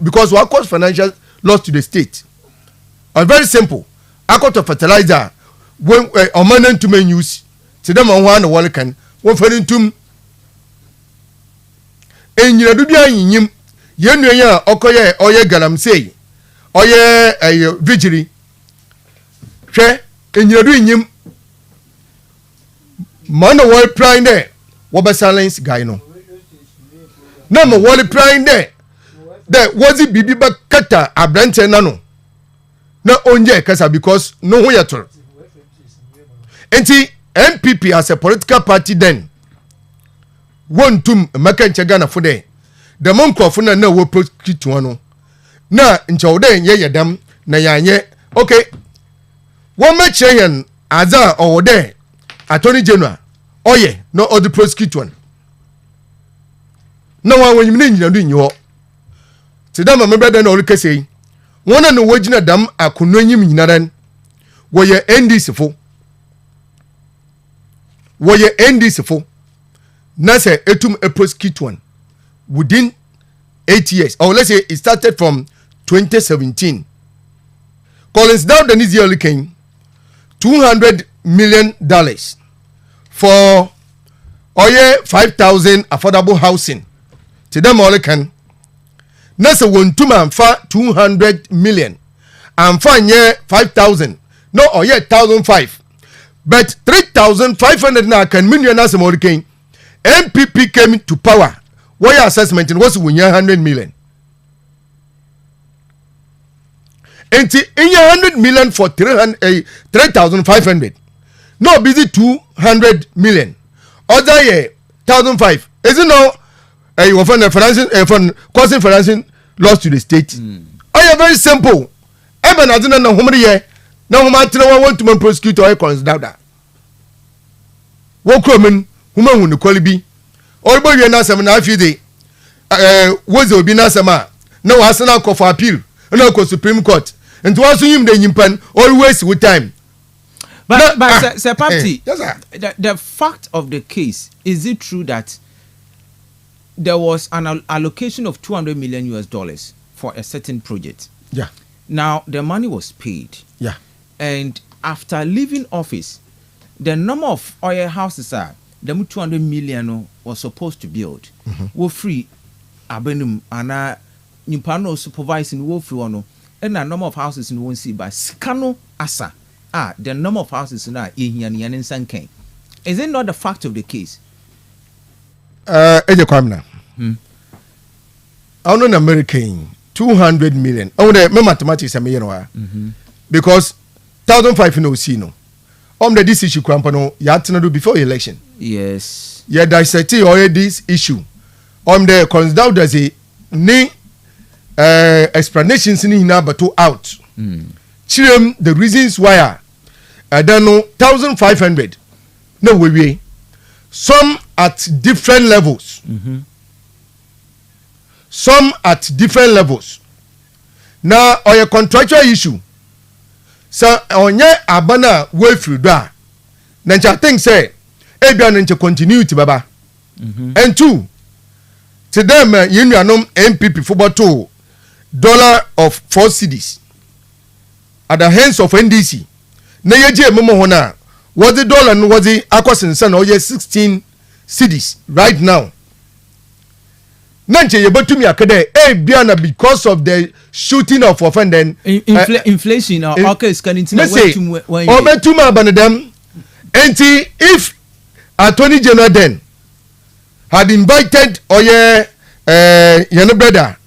because what cause financial loss to the state. Very simple. I got a fertilizer when omanen to men use. To them on one wall can one for tum and you do yim yenuya okoye oye galam say oye a vigili she and you do yim man wall prime there what silence guy no number wall prime there was it bibi ba kata abrante nano na onje kasa because no way at all. Enti MPP as a political party then one tum maka nchagana for there the monko funa na wo prosecute one na nchawde nye yedam na yanye okay one me cheyen aza or there attorney general oye no other prosecute one no one when you nyina do nyo tidama me brother na olukese one na wojina dam akono nyim nyina dan wo ye NDC fo woye NDC fo na say etum a prosecute one within 8 years, or let's say it started from 2017. Collins Dowden is yearly came $200 million for 5,000 affordable housing. To them all can. Nasa won two man for 200 million. And for 5,000. No, 1,005. But 3,500 now can million as a more king. MPP came to power. Why assessment was 100 million. And in 100 million for 3,500. No, busy 200 million. Other year, 1,005. Isn't no you often financing causing financing loss to the state. I am very simple. Even I don't know how many years. Now, I want to prosecute or consider. What woman, woman, who call be. All boy, you're not some half day. Was there be not some? No, I send out for appeal. No, Supreme Court. And to ask him the impan always with time. But Sir Papti, the fact of the case, is it true that there was an allocation of $200 million for a certain project? Yeah. Now, the money was paid. Yeah. And after leaving office, the number of oil houses are the 200 million was supposed to build. Were free abenum and Nipano supervising wo free one. And the number of houses in one see by Scano Asa. The number of houses now in Sanken. Is it not the fact of the case? Eje kwamna. I know American 200 million. Oh, the mathematics am here because 1,005 no see no. The this issue kwampano you had to do before election. Yes. Yeah, dissect already this issue. The consider there's a explanations in here but to out. Chirem the reasons why I don't know 1,500. No way. Some at different levels. Some at different levels. Now, on a contractual issue, so on your abana way through that. Nancha think say, Ebian into continuity, baba. And two, to them, you know, MPP for about $2 of 4 cedis at the hands of NDC. Na yeje momo hona, was the dollar and was the Aquasin Sun or 16 cedis right now. Nanche yebotumi akade biana because of the shooting of offending inflation or okay scanning to obetuma banadam. And if Attorney General then had invited your brother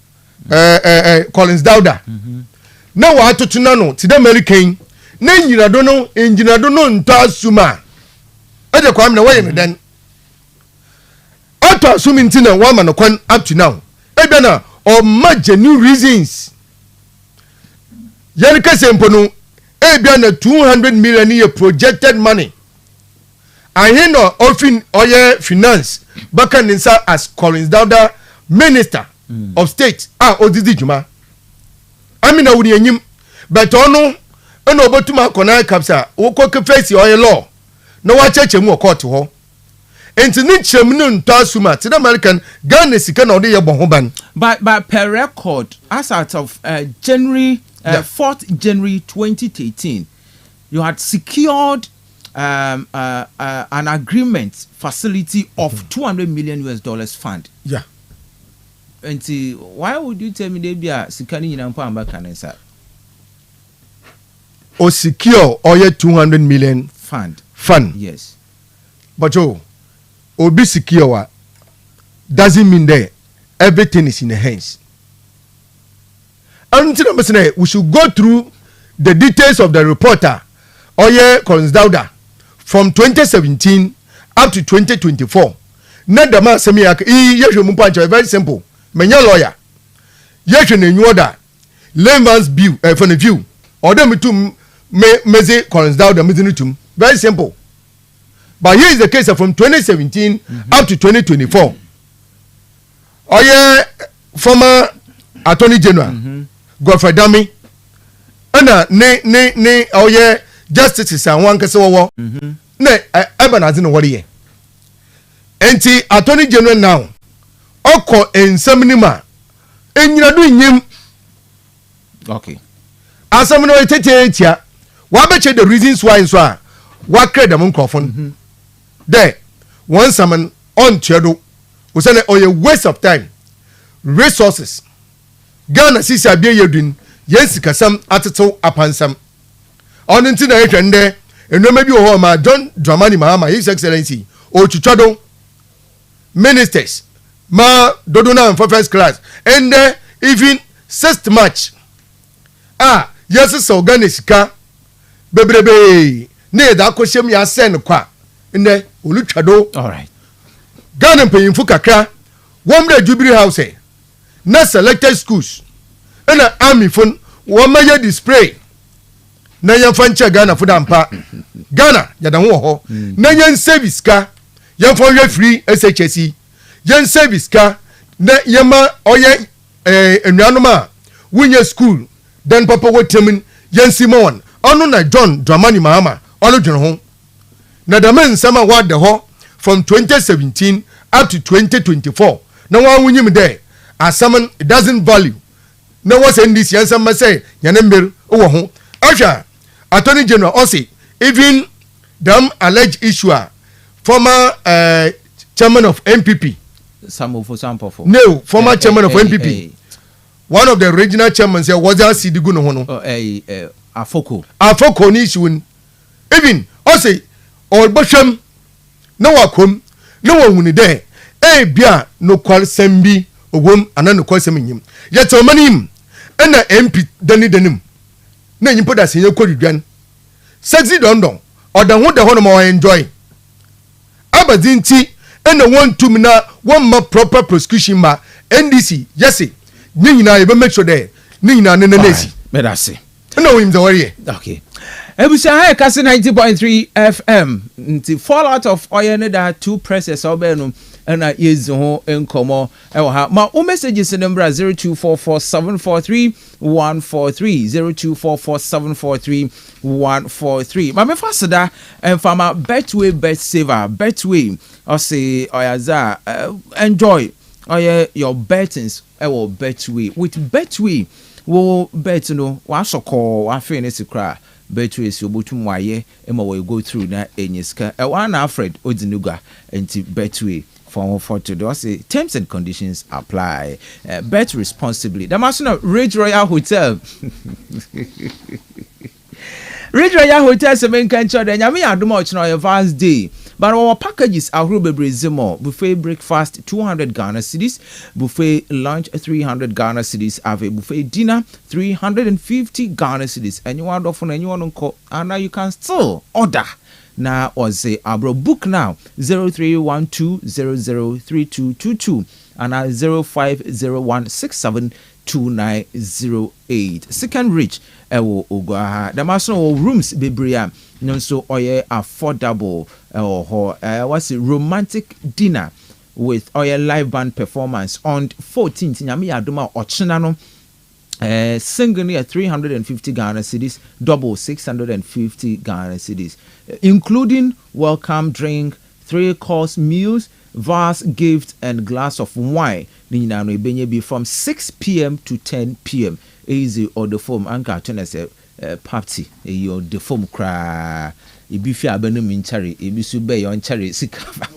Collins Dowda, now what to know to the American then you don't know engineer don't know ntasuma ade kwam na way then auto assuming tin and one man up to now ebena or genuine reasons yanka sempono ebena 200 million year projected money and he no offering oil finance bakan inside as Collins Dowda minister of state odidi juma amina wuri enyim but ono eno obotuma kona capsa wo ko face oil law no wa cheche mu court ho enti ni chem no ntasuma ti the American Ghana sika na ode ye bon ho ban but per record as out of January 4th January 2013 you had secured an agreement facility of $200 million fund. Yeah. And why would you tell me they be a sikani in Ampamba Canesa? Or secure or yet 200 million fund. Yes. But or be secure doesn't mean that everything is in the hands. And we should go through the details of the reporter Oye Collins Dowda from 2017 up to 2024. Nadama Semiak very simple. Menya lawyer. Yes, in new order. Layman's view from the view. Or them to meze Collins Dowda mizinitum. Very simple. But here is the case from 2017 up to 2024. Oye former Attorney General Godfrey Dami. Ne oye justice and one kese wo. Ne eba na zin wori ye. Enti Attorney General now oko ensamnima enyina do nyim okay asam no tete tia wa be che the reasons why so a wa credit dem nkrofon there one summon on chedo we say a waste of time resources Ghana sisi abia yedun yes kasam atetew apansam on nti na ehwende enoma bi ho ma John Dramani Mahama his excellency o twitwado ministers ma dodona for first class and even sixth match yes so Ghana sika bebrebe ne da akohyem ya sen kwa nne olutwado all right Ghana payinfu kakra womre Jubilee House na selected schools na army fun wo maye display na yan fanche Ghana fu dampa Ghana yada ho na yan service ka yan for free SHSC yan service ka na yema oye enuanom a wunye school then papa wotemin yan Simon onu na John Dramani Mahama onu dwene ho na da men sama wa de ho from 2017 up to 2024 na wa wunyim there asaman it doesn't value na was NDC ansama say yana mbel wo ho ahwa attorney general osi even them alleged issuer former chairman of MPP no former chairman of MPP one of the regional chairmen say was Sidigu no ho no afoko ni issue even osi or bosham na wakom na wahuni de bia no kwal sembi ogwom ana no kwal semnyim yete omanim na MP danim na nyimpo da senye kodudwan sexy dondon oda ho de ho no ma enjoy abadinti na wontum na won proper prosecution ma NDC yesi nyina ye be make sure there nyina ne nesi me da se na wim the worry okay Ebusia hai Kastle 90.3 FM nti fall out of oil ne da two presses obenu na yezu ho enkomo ewo ha ma o messages number 0244743143 0244743143 ma me fasida enfama betway bet saver betway o say oyaza enjoy your bettings ewo betway with betway wo bet no wa soko wa fe ne sikra betway si obotum waye ema we go through na enyiska one Alfred Odinuga enti betway for today say terms and conditions apply bet responsibly the master Ridge Royal Hotel Ridge Royal Hotel seven can show the nyame adoma ochno your vast day but our packages are bebrezimo buffet breakfast 200 Ghana cedis buffet lunch 300 Ghana cedis ave buffet dinner 350 Ghana cedis and you want offer and you want to and now you can still order now or say abro book now 0312003222 and 0501672908 second reach ewo ogwa the master rooms bebria so oye affordable what's a romantic dinner with oye live band performance on 14th nyame adoma ochina no single at 350 Ghana cedis, double 650 Ghana cedis, including welcome drink, 3-course meals, vase gift and glass of wine. Nina no be from 6 p.m. to 10 p.m. Easy or the form anka tenese party your the form cry ibifi abenu minchari ibisu be yon chari sikafa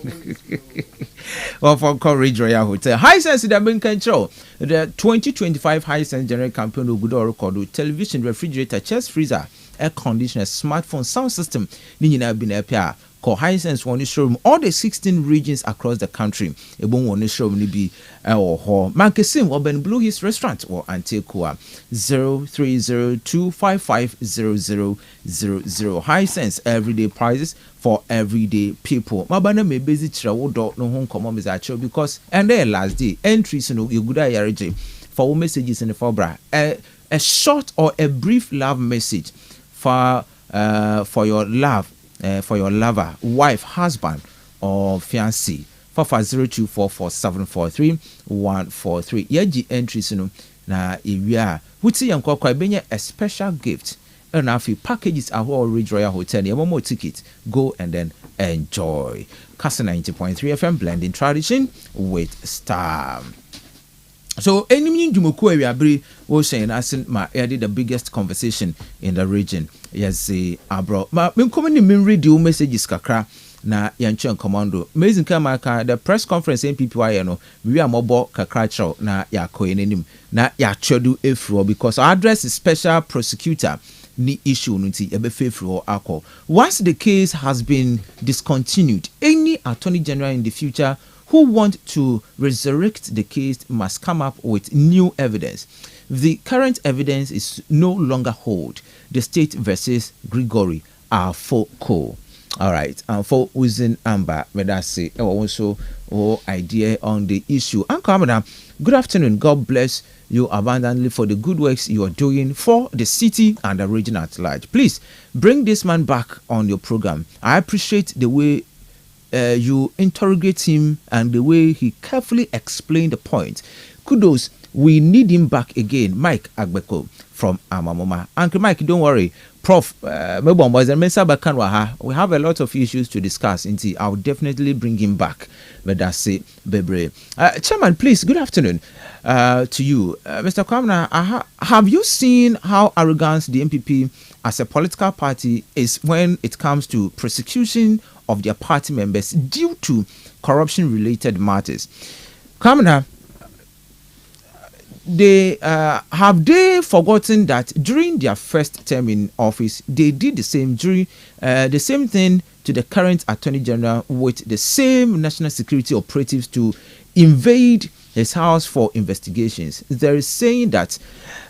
or for Courage Royal Hotel high sense that been control the 2025 high sense general campaign of good record television refrigerator chest freezer air conditioner smartphone sound system ni nyina bi na apia call high sense one showroom all the 16 regions across the country ebon one showroom ni bi or mankesim urban blue hills restaurant or antekua 0302550000 high sense everyday prices for everyday people mabana me busy travel do no hon come me za because and then last day entries no you good ayareje for messages in the fobra a short or a brief love message for your love for your lover, wife, husband, or fiancé. 450244743143. Yeji entries no na area. Wuti yanko kwa benye a special gift. And if you packages are all Ridge Royal Hotel, you have more tickets. Go and then enjoy. Kastle 90.3 FM blending tradition with star. So any Jumuku Abriabri was saying I sent my did the biggest conversation in the region. Yes, abro. Ma min read the messages kakra na yanchen commando. Amazing Kamaka the press conference MPPY no we are mobile kakra chow na ya koenenim na ya chodu efro because our address is special prosecutor ni issue nunti ebefe fro akọ. Once the case has been discontinued, any attorney general in the future who want to resurrect the case must come up with new evidence. The current evidence is no longer hold. The state versus Gregory are for co. All right, and for Uzin Amber, but I say also idea on the issue. Uncle Amanda, good afternoon. God bless you abundantly for the good works you are doing for the city and the region at large. Please bring this man back on your program. I appreciate the way you interrogate him and the way he carefully explained the point. Kudos. We need him back again. Mike Agbeko from Amamoma. Uncle Mike, don't worry. Prof, we have a lot of issues to discuss. I'll definitely bring him back. But that's it, Bebre. Chairman, please, good afternoon to you. Mr. Kwamna, have you seen how arrogant the MPP as a political party is when it comes to prosecution of their party members due to corruption-related matters? Kwamna, have they forgotten that during their first term in office, they did the same the same thing to the current Attorney General with the same national security operatives to invade his house for investigations? There is saying that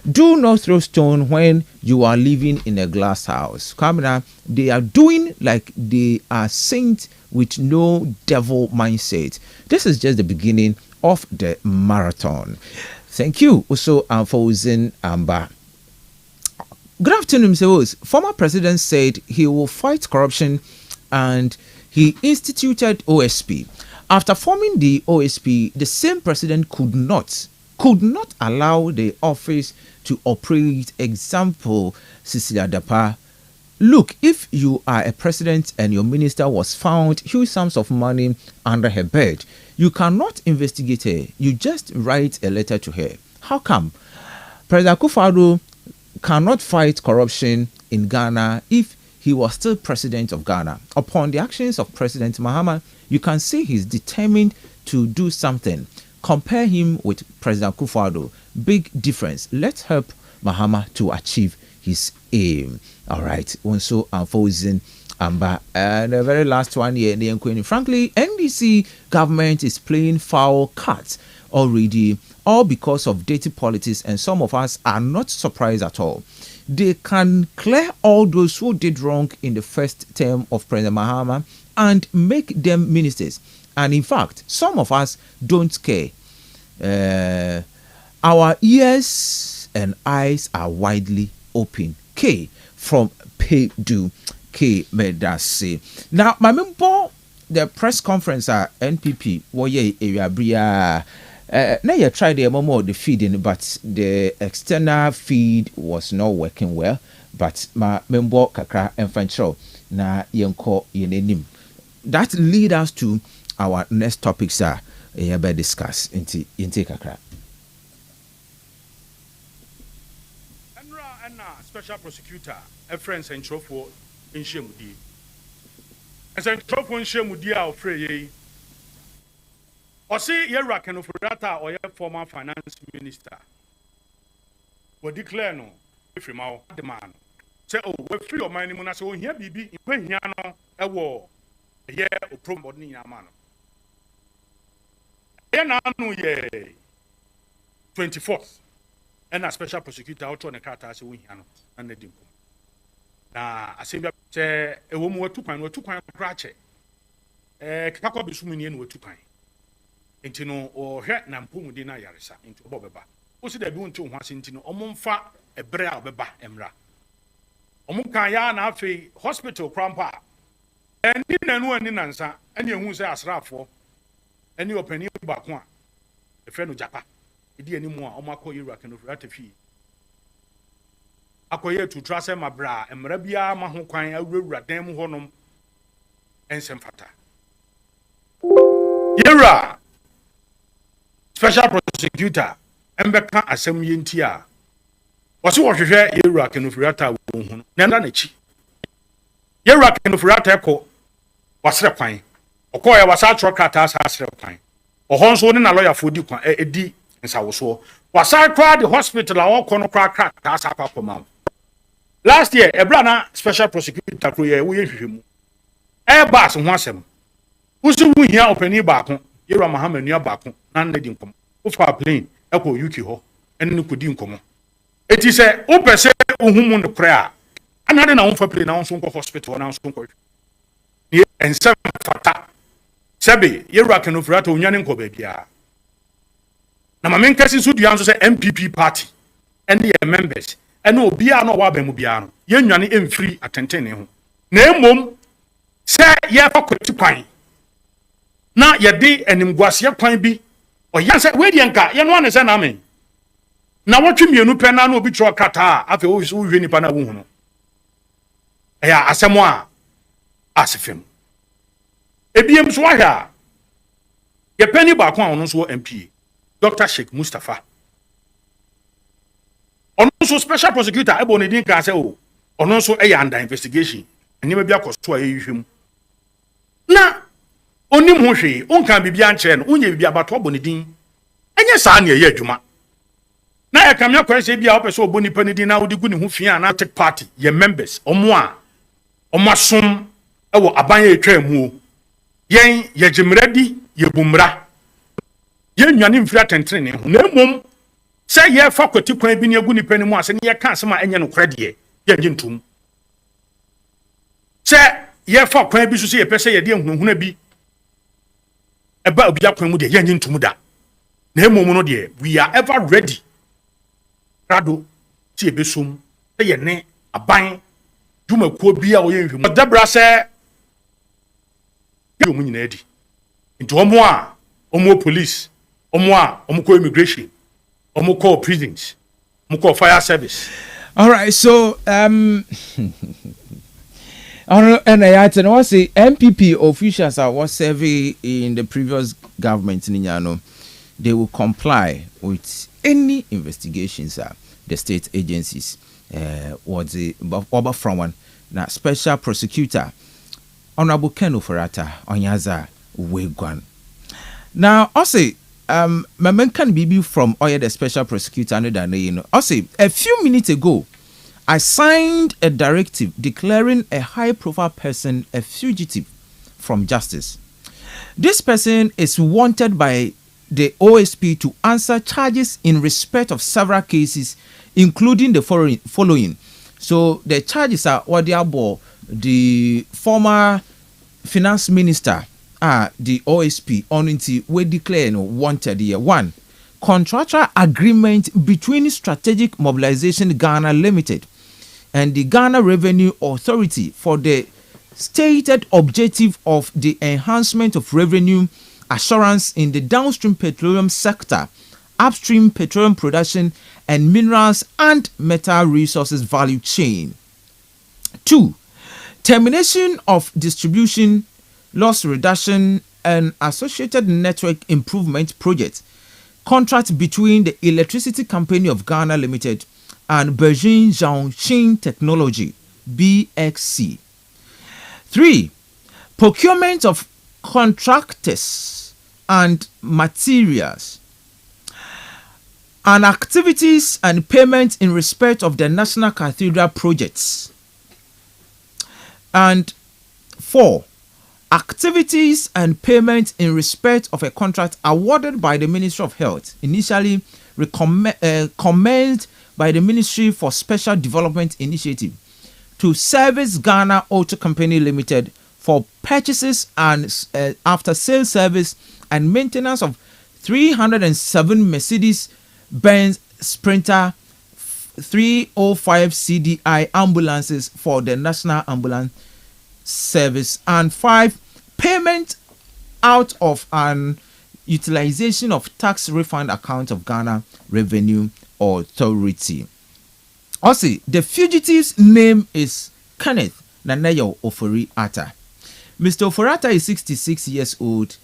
do not throw stone when you are living in a glass house. Kamina, they are doing like they are saints with no devil mindset. This is just the beginning of the marathon. Thank you also for Uzin Amba. Good afternoon, Mr. Rose. Former president said he will fight corruption and he instituted OSP. After forming the OSP, the same president could not allow the office to operate. Example, Cecilia Dapa. Look, if you are a president and your minister was found huge sums of money under her bed, you cannot investigate her. You just write a letter to her. How come? President Akufo-Addo cannot fight corruption in Ghana if he was still president of Ghana. Upon the actions of President Mahama, you can see he's determined to do something. Compare him with President Akufo-Addo. Big difference. Let's help Mahama to achieve his aim. All right. Also, unfolding. And the very last one here, frankly, NDC government is playing foul cards already, all because of dirty politics, and some of us are not surprised at all. They can clear all those who did wrong in the first term of President Mahama and make them ministers. And in fact, some of us don't care. Our ears and eyes are widely open. K from Paydu. Medasi. Now, my member, the press conference at NPP, area bria. Now you tried the feeding, but the external feed was not working well. But my member kakra enfantro na yenko yenenim. That lead us to our next topic, sir. Be discuss inti kakra. Enra special prosecutor, a friend central for in Shemudi. And central for Shemudi are free. Or say Yera can offer data or your former finance minister. Will declare no if you are the man. Say, oh, we're free of money. When I say, here, BB, in Queniano, a war, a year of promoting a man. And I know, 24th, and a special prosecutor out on a car as a win and the dim. Now, I say, a woman were 2 pounds or 2 pounds cratchet. Kako be swimming with 2 pounds. Intino or het Nampum dina yarisa into Bobeba. Who said they do to once intino, Omonfa, a brea beba emra. Omunkaya na fe hospital crampa. And in one in answer, and you say as for any opening back one. A friend of Japa. It did any more, Omako Iraq and of Ratifi. Akoye to trust my bra, and Marabia Mahokwan, a real radem honum, and Semfata. Yera! Special prosecutor, embeka asem yenti a wose wo hwehwe yewura kenofurata wo hu na nda na chi yewura kenofurata ekọ wasere kwan okoya wasa atro kata sa asere kwan ohon so ne na lawyer fo di kwan edi nsawoso wasa kwa the hospital a wokọ no kwa kata sa akwa last year ebra na special prosecutor kro ye wo ye hwehwemu bas ho asem usu wu hia opani baako yewura Muhammad nua baako na nda di nkom wo fa plane ekọ UK ho enne ko di nkom eti se wo pese ohumu no kra anade na wo fa plane na wo so nko hospital na wo so nko ni ensem fata sebe yewura kenofurata onwane nko ba bia na mamen kasi so duan so se MPP party and the members ene obia na wa ba mu bia no yenwane emfiri atentene ho na emom se ye fa kwati kwan na ye de animguase kwan bi oyan se we de nka ye no ane se na men na wotwe mienu pe na obi tro kata afi wo hwe nipa na wo hu no eya asemo a asefem ebiem so ahia ye pani ba ko awon so MPA Dr. Sheikh Mustafa ono so special prosecutor ebo ne din ka se o ono so under investigation enye bia kosto a yehwem na onim ho hwe onka bibia nkyere no onye bibia bato obo ne din enye saa ne ye adwuma na ya kamya kwese bia opese obo nipa ne din na odi gu ne ho fia na take party ye members omo a omasom ewo aban ye twa mu yen ye gimradi ye bumra yen nwane mfira tentrene ho na emom se ye fa kwati kwan bi ne agu nipa ne mu ase ne ye ka asema enye no krede ye ngintum se ye fa kwan bi so se ye pese ye de hunhuna bi eba obi akwan mu de ye ngintum da na emom no de we are ever ready rado ti ebesom se ye ne aban duma ko bia wo ye nhwemu dabra se yo mu nyina edi nti omo police omo ko immigration omo ko prisons omo ko fire service. All right, so and I say MPP officials are was serving in the previous government Ninyano, they will comply with any investigations the state agencies was the over from one na special prosecutor Honorable Ken Ofurata Onyaza Wegwan. Now I say my man can be from the special prosecutor I say a few minutes ago I signed a directive declaring a high profile person a fugitive from justice. This person is wanted by the OSP to answer charges in respect of several cases, including the following. So the charges are Wadiabo, the former finance minister, the OSP, only we declare wanted here. 1. Contractual agreement between Strategic Mobilization Ghana Limited and the Ghana Revenue Authority for the stated objective of the enhancement of revenue assurance in the downstream petroleum sector, upstream petroleum production, and minerals and metal resources value chain. 2. Termination of distribution, loss reduction, and associated network improvement projects. Contract between the Electricity Company of Ghana Limited and Beijing Zhongxin Technology, BXC. 3. Procurement of contractors and materials and activities and payments in respect of the National Cathedral projects. And 4. Activities and payments in respect of a contract awarded by the Ministry of Health, initially commenced by the Ministry for Special Development Initiative, to Service Ghana Auto Company Limited for purchases and after-sale service and maintenance of 307 Mercedes-Benz Sprinter 305 CDI ambulances for the National Ambulance Service. And 5. Payment out of an utilization of tax refund account of Ghana Revenue Authority. Also, the fugitive's name is Kenneth Nanayo Ofori Atta. Mr. Ofori Atta is 66 years old.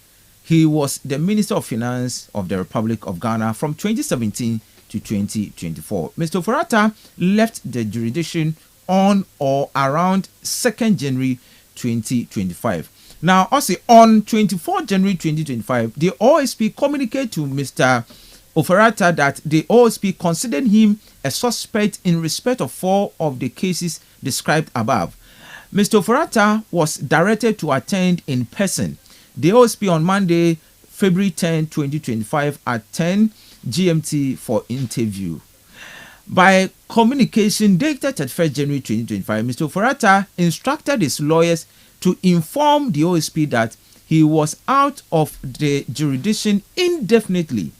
he was the Minister of Finance of the Republic of Ghana from 2017 to 2024. Mr. Ofori-Atta left the jurisdiction on or around 2nd January 2025. Now, also on 24 January 2025, the OSP communicated to Mr. Ofori-Atta that the OSP considered him a suspect in respect of 4 of the cases described above. Mr. Ofori-Atta was directed to attend in person the OSP on Monday, February 10, 2025 at 10 GMT for interview. By communication dated 31st January 2025, Mr. Ofori-Atta instructed his lawyers to inform the OSP that he was out of the jurisdiction indefinitely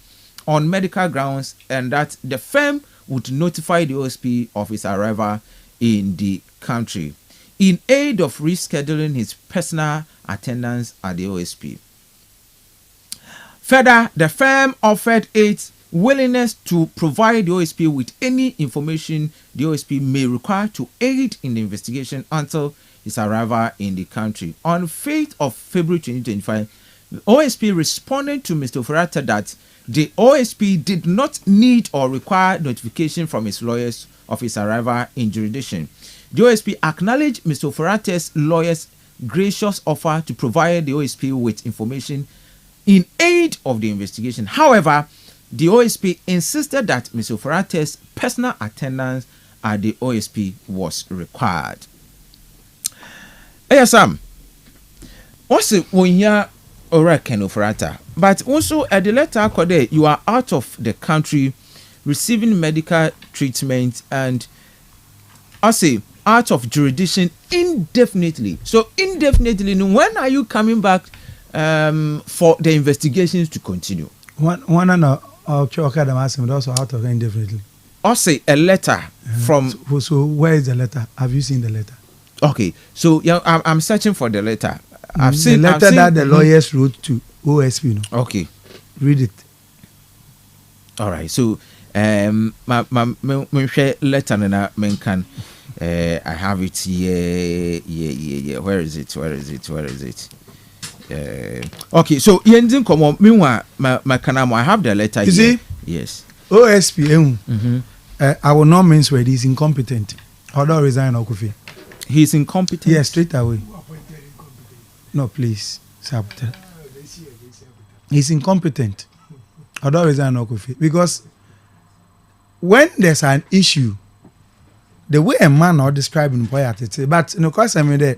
on medical grounds and that the firm would notify the OSP of his arrival in the country in aid of rescheduling his personal attendance at the OSP. Further, the firm offered its willingness to provide the OSP with any information the OSP may require to aid in the investigation until his arrival in the country. On 5th of February 2025, the OSP responded to Mr. Ofori-Atta that the OSP did not need or require notification from his lawyers of his arrival in jurisdiction. The OSP acknowledged Mr. Ofori-Atta's lawyers' gracious offer to provide the OSP with information in aid of the investigation. However, the OSP insisted that Mr. Ofori-Atta's personal attendance at the OSP was required. Yes, Sam. Also, when you're Ofori-Atta, but also at the letter code, you are out of the country receiving medical treatment and I say out of jurisdiction indefinitely. So indefinitely, when are you coming back for the investigations to continue? One and also out of indefinitely. Also a letter from. So where is the letter? Have you seen the letter? Okay, so yeah, I'm searching for the letter. I've seen the letter that the lawyers wrote to OSP. No? Okay, read it. All right. So my letter na menkan. I have it here. Yeah. Where is it? Okay, so meanwhile, my kanamo, I have the letter you here. See? Yes. OSP. I will not mention where he's incompetent. Although resign Okufi. He's incompetent. Yes, straight away. No, please, Saboteur. He's incompetent. Although resign Okufi, because when there's an issue, the way a man or describing poetry, but no course I mean that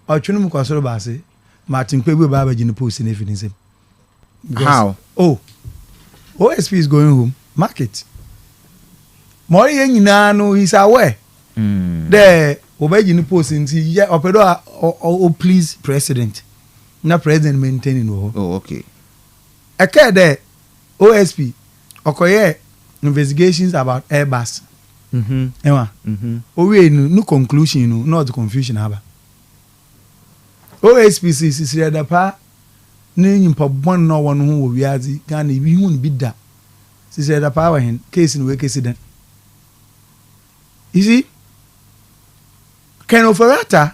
or chunum kosoro base Martin Pebu Baba Jin post in evidence. How? Oh, OSP is going home. Market. More no, he's aware. The Obey post in yeah, opedo or please president. Not president maintaining. Oh, okay. I care there OSP Okoye investigations about Airbus. No conclusion, no confusion. OSPC is the pa name for one no one who we are the Ghana, we won't be that. She said the power in case in wake accident. You see, Ken Ofori-Atta,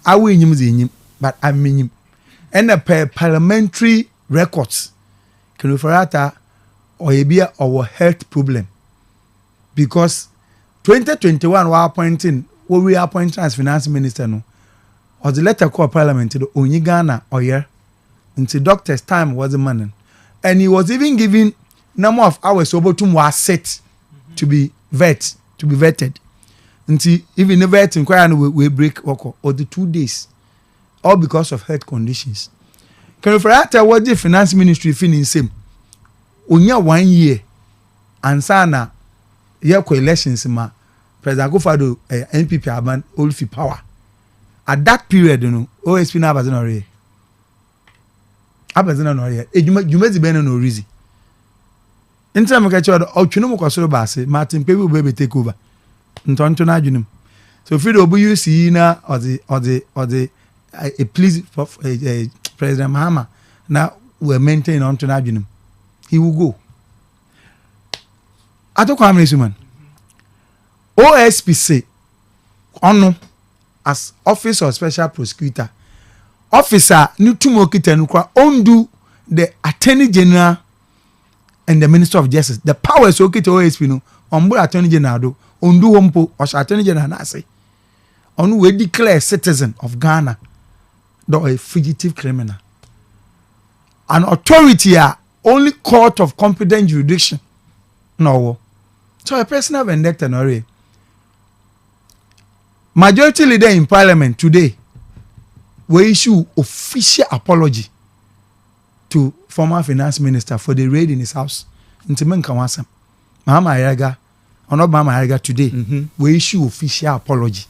I win him, but I mean him. And the parliamentary records, Ken Ofori-Atta or our health problem. Because 2021 we are appointing, what we appoint as finance minister no, or the letter called parliament to the only Ghana or year, until doctor's time was a man. And he was even given number of hours over to was set to be vetted. Until even the vet inquiry will break or the 2 days. All because of health conditions. Can Ofori-Atta was the finance ministry feeling same. Only 1 year. And sana year elections ma President Akufo-Addo NPP aban Olfi power. At that period, you know, OSP na abazin ore. Abazin na ore. Jumezi bene no reason. Intra me ka chodo otwenu mo kwasoro baase Martin Pebu be take over. Ntonto na adwunim. So fi do obu UC na or the a please President Mahama now we maintain on to na adwunim. He will go. Atoko amnesuman. OSPC ono as office of special prosecutor officer ni tumo kitanu kwa undo the attorney general and the minister of justice. The powers so kita OSP no on attorney general do undo hompo or attorney general na say on we declare citizen of Ghana do a fugitive criminal. An authority are only court of competent jurisdiction. No. So a personal vendetta no. Majority leader in parliament today will issue official apology to former finance minister for the raid in his house. Ntimen Kawasam. Mahama Ayaga, or not Mahama Ayaga today, will issue official apology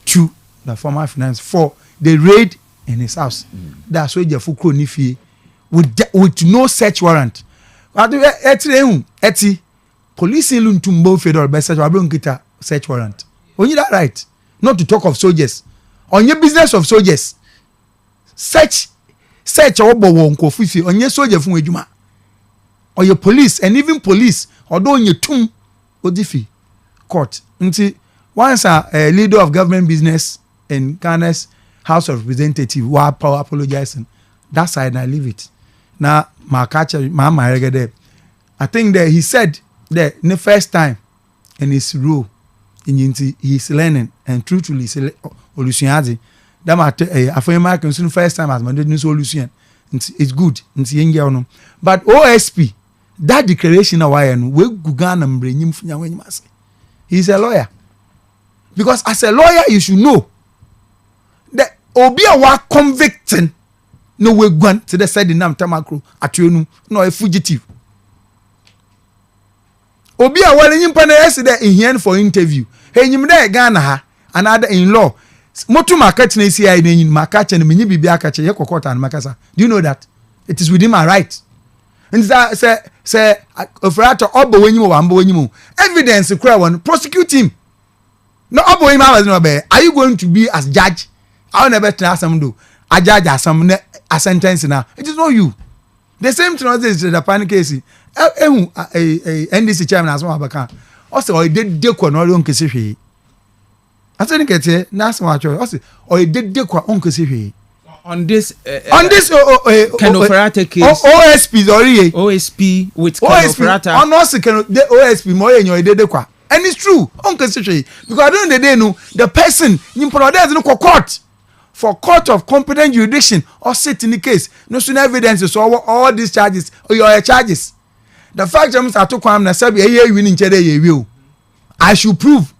to the former finance for the raid in his house. That's why the Fukro Nifi with no search warrant. Eti police in Luntumbo Federal by search warrant. When you that right? Not to talk of soldiers. On your business of soldiers. Search obo wonko fifi on your soldier from ejuma. Or your police and even police although in your tomb odifi court. Until once a leader of government business in Ghana's House of Representatives were power apologizing. That side I leave it. Now my catcher mama there. I think that he said that in the first time in his role he's learning and truthfully Olusiazi that matter after my concern first time as my new solution it's good but OSP that declaration of why and we Ghana bring him he's a lawyer because as a lawyer you should know that Obia wa convicting no we gone to the side in Nam Tamakro at you no a fugitive Obi a wale nyimpa na yesterday in here for interview. Hey nyim dey Ghana ha another in law. Motu market na CI na yin market na menyi bibia akache ye kokota na makasa. Do you know that? It is within my right. And say ofrato obo wenyim wa mbo wenyim. Evidence kura won prosecute him. No obo wenyim was no be. Are you going to be as judge? I will never tell some do. A judge as some a sentence now. It is not you. The same thing is the panic case. NDC chairman as one abaka. Also, I did dekwa no on kesifi. I think it's that's what I also or did dekwa on kesifi. On this Kenoferata case. OSP with Kenoferata. On also the OSP more in your dekwa. And it's true on kesifi because I don't know the person in there's no court. For court of competent jurisdiction or sit in the case, no sooner evidence is all these charges or your charges. The fact that Mr. Atokwam na sabi winning chede I should prove.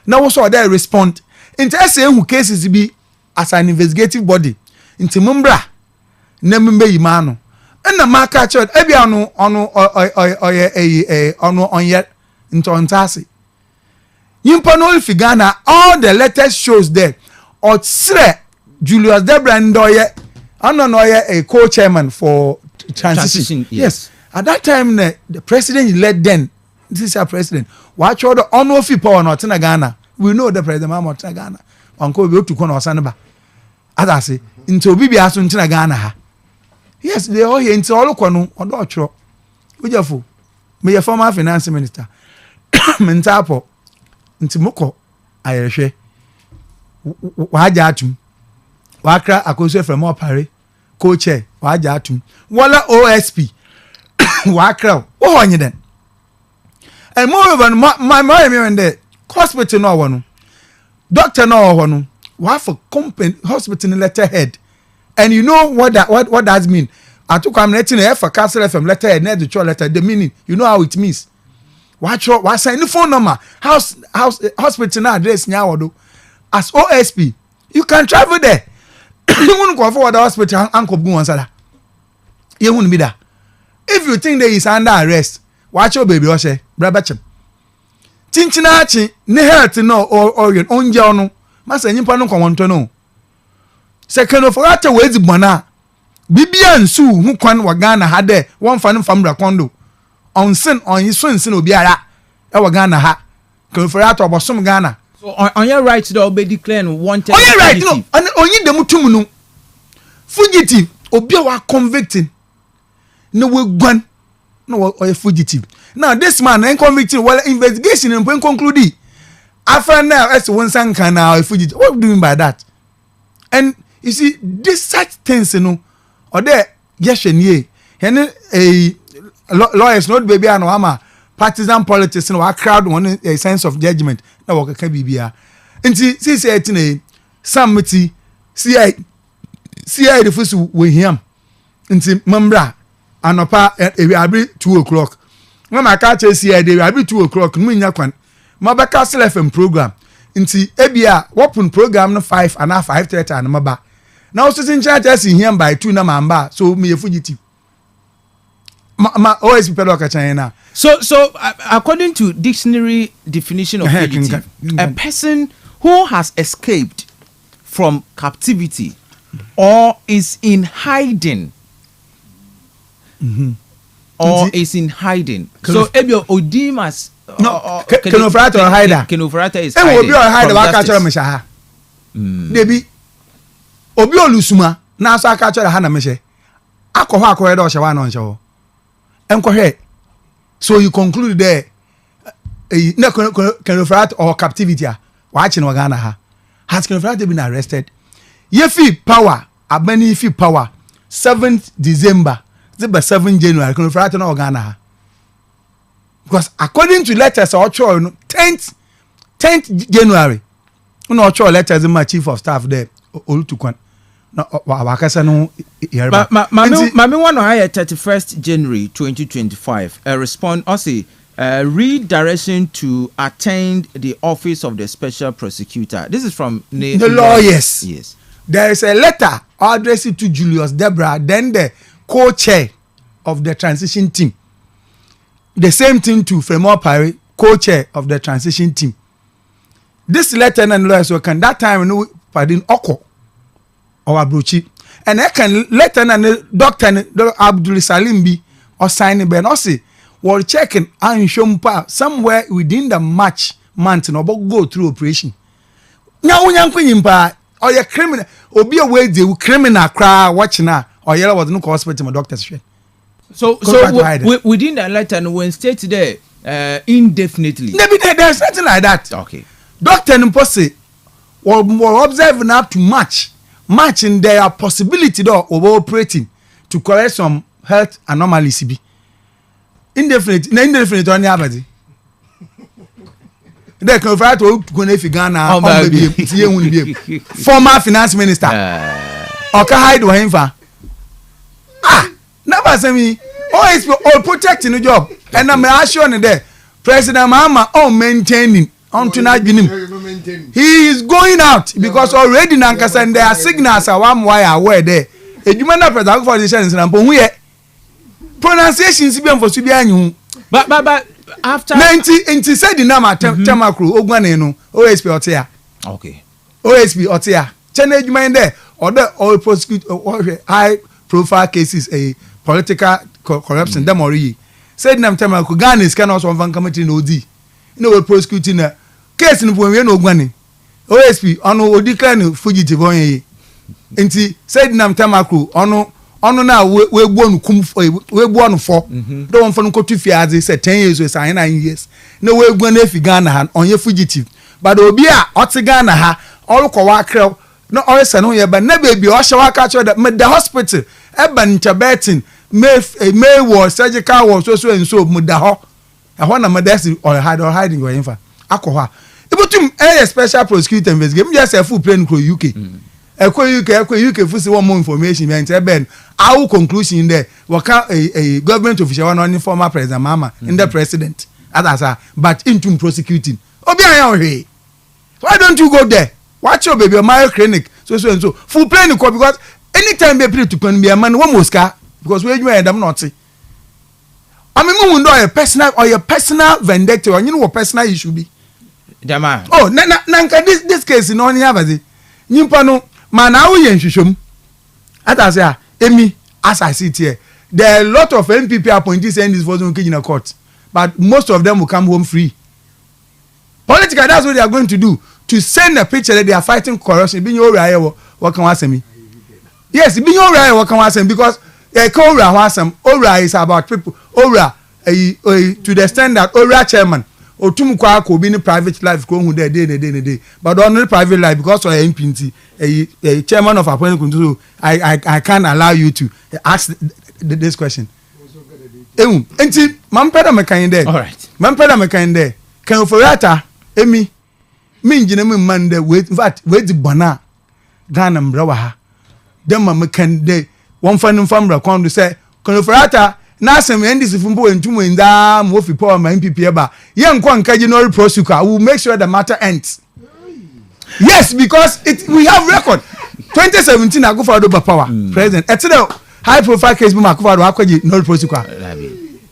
Now also they respond. Into who cases be as an investigative body. Into mumbra nembe imano. And the marker church ebi on yet into ontasi. Yimpano Figana all the letters shows there. Or Julius Debra Ndoye, I don't know a co-chairman for transition. Yes. At that time, the president led then. This is our president. Watch all the honor power not in Ghana. We know the president Mama Ghana. Uncle go to Kono Sanaba. As I say, into Bibi Asun Ghana. Yes, they all here into all Kono or Dotro. Ujafu. May your former finance minister. Mentapo. Into Moko. Irish. Wajatum. Wakra akoswe from Opare. Co-chair. Wajatum. Wala OSP. Wakra. Oh, on you then. And moreover, my and the hospital no one. Doctor no one. What for company hospital letterhead. And you know what that mean? I took I'm letting for Kastle FM letterhead, near the letter, the meaning. You know how it means. What sign the phone number? House hospital address now do. As OSP, you can travel there. You won't go forward the hospital and go answer. You won't be there. If you think that he's under arrest, watch your baby or say, Brabachem. Chinchinachi, ne health no or your own journal. Master Nimpano want to know. Second of all, ways bona. Bibia and Sue, who can Wagana had there, one fan from Racondo. On sin on his son, sin Obiara, Wagana ha. Conferrato about some Ghana. So on your right to be declared wanted. On your right, no, and only the mutumunu fugitive. Obiawa convicting. No we gone. No or a fugitive. Now this man ain't convicting. Well, investigation and when conclude. After now, as one son can now a fugitive. What do you mean by that? And You see, this such things, you know, or there, yes, and ye, and a lawyers, not baby, and Wama, partisan politics, and a crowd one a sense of judgment. No, what can be here. And see, said, some miti, see, the first with him, and see, Mambra, and opa, it will be 2 o'clock. When my catch is here, they will be 2 o'clock, Munyakwan, Maba Kastle FM program. Nti ebia wopun program no 5 and 5:30 and maba now sitting charge as in here by 2 na mamba so me fugitive ma always people ka China. So according to dictionary definition of fugitive, a person who has escaped from captivity or is in hiding. Or is in hiding. So ebia odimas no, Kenofrata or Hider. Kenofrata is hiding. And Obi or Hider, what catch her Mesha. Debi Obi or Lusuma, now so I catch her Hannah Meshe. Alcohol corridor Shawan on show. And correct. So you conclude there no Kenofrata or captivity. Watching Wagana has Kenofrata been arrested? Yefi power, a many fee power, 7th December, 7 January, Kenofrata no Ghana. Because according to letters or 10th January, no letters in my chief of staff there Olutukwan. No wakasa no yerba. Mami one hire 31st January 2025. Respond also read direction to attend the office of the special prosecutor. This is from the lawyers. Yes. There is a letter addressed to Julius Debra, then the co-chair of the transition team. The same thing to Fremont Parry, co-chair of the transition team. This lieutenant lawyers were can that time no pardon Oko or Abruchi. And I can lieutenant Dr. Abdul Salim be or signing Benosi were checking and Shumpa somewhere within the March month and go through operation. Now when you're queen or your criminal or be away the criminal cry watching her or yellow was no hospital my doctor's shit. So within that letter, when stated there indefinitely. Maybe there's something like that. Okay. Doctor Nposi were observing up to March in their possibility though of operating to correct some health anomalies. Indefinite on the average. They can fight to Ghana former finance minister. Okay, hide him for. Never say me. Always all protecting the job. And I'm assuring there. President Mahama maintaining until not him. He is going out because already Nankasa and there are signals are one wire aware there. A human president for the chance and we pronunciations be for Subianu. But after 90 said the name at Tamakru, Ogwaneno, OSP Otia. Okay. OSP Otia. Change mind there or the all prosecute or high profile cases a political corruption them already said them time Ghana is kind of one committee in OD no we prosecuting a case in when we no Gwani OSP ono decline fugitive on ye enti said them time ono na we gbonu kum we gbonu for don't want for to fiaze say 10 years we say 9 years no we gbonu efi Ghana ha onye fugitive but obi a oti Ghana ha olukwa akrel no oyese no ye ba na baby o hye catch that the hospital Eban Chabetin may war surgical war so and so mudaho. I want a modesty or hiding your infant. Akoha. Ibutum a special prosecutor investigate just a full plane crew UK. UK for one more information and Ben our conclusion there waka a government official one former president Mama in the president as but into prosecuting. Obi why don't you go there? Watch your baby my clinic so and so full plane because anytime they play to be a man one Moscow because we you them not see. I mean your personal vendetta or you know what personal issue be. Dama. Oh nanka this case in only have nimpa no man na we nhwehwem. Ata say emi as I sit here there are a lot of MPP appointees in this for in court but most of them will come home free. Politically that's what they are going to do to send a picture that they are fighting corruption being your what can I say me. Yes, being alright what can I say because Ora is about people Ora to the extent that Ora chairman otum kwa ko bi ni private life ko hu day but on private life because of MPNT a chairman of appointment control I can't allow you to ask this question enti mampeda mekan there all right mampeda mekan there kan oforata emi me ngine me man there wait in fact wait the bana Ghana mbra wa ha dem ma mekan there one fan mbra kon do say kan oforata na asem ndc fumbo entumo nda mo fi power ma MPP eba ye nko nkaji no prosecutor we will make sure the matter ends yes because we have record 2017 Akufo-Addo power president etede high profile case bi Akufo-Addo akwaji no prosecutor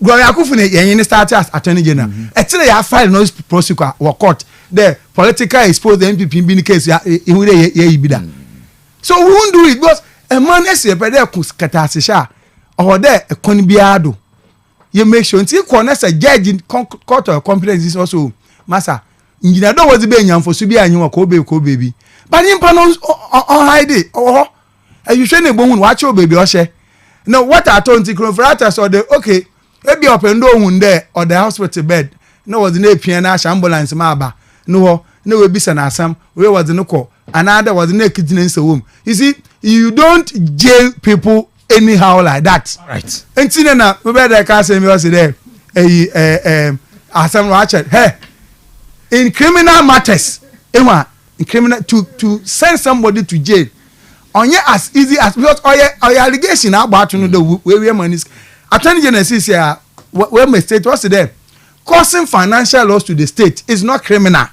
Gloria Akufo ne yen start as attorney general etede ya file no prosecutor wa court the political expose the MPP bi ni case ya ihure ye ibida so we won't do it because a man ese pede ku kata asesha or there a conbiado you make sure until corners a judge in court of competence is also massa engineer don't was be nyam for so be anyi ko baby but him panos on hide it oh you shey bon watch your baby ohye no what I told the or the okay maybe open do hun there or the hospital bed no was no pia na ambulance ma aba no we be san asam we was no call another was no kidney home you see you don't jail people anyhow like that right enti na we be there ka say me was there asam watched hey in criminal matters in criminal to send somebody to jail onye as easy as because oya allegation about to know the we money attorney general says here where my state was there causing financial loss to the state is not criminal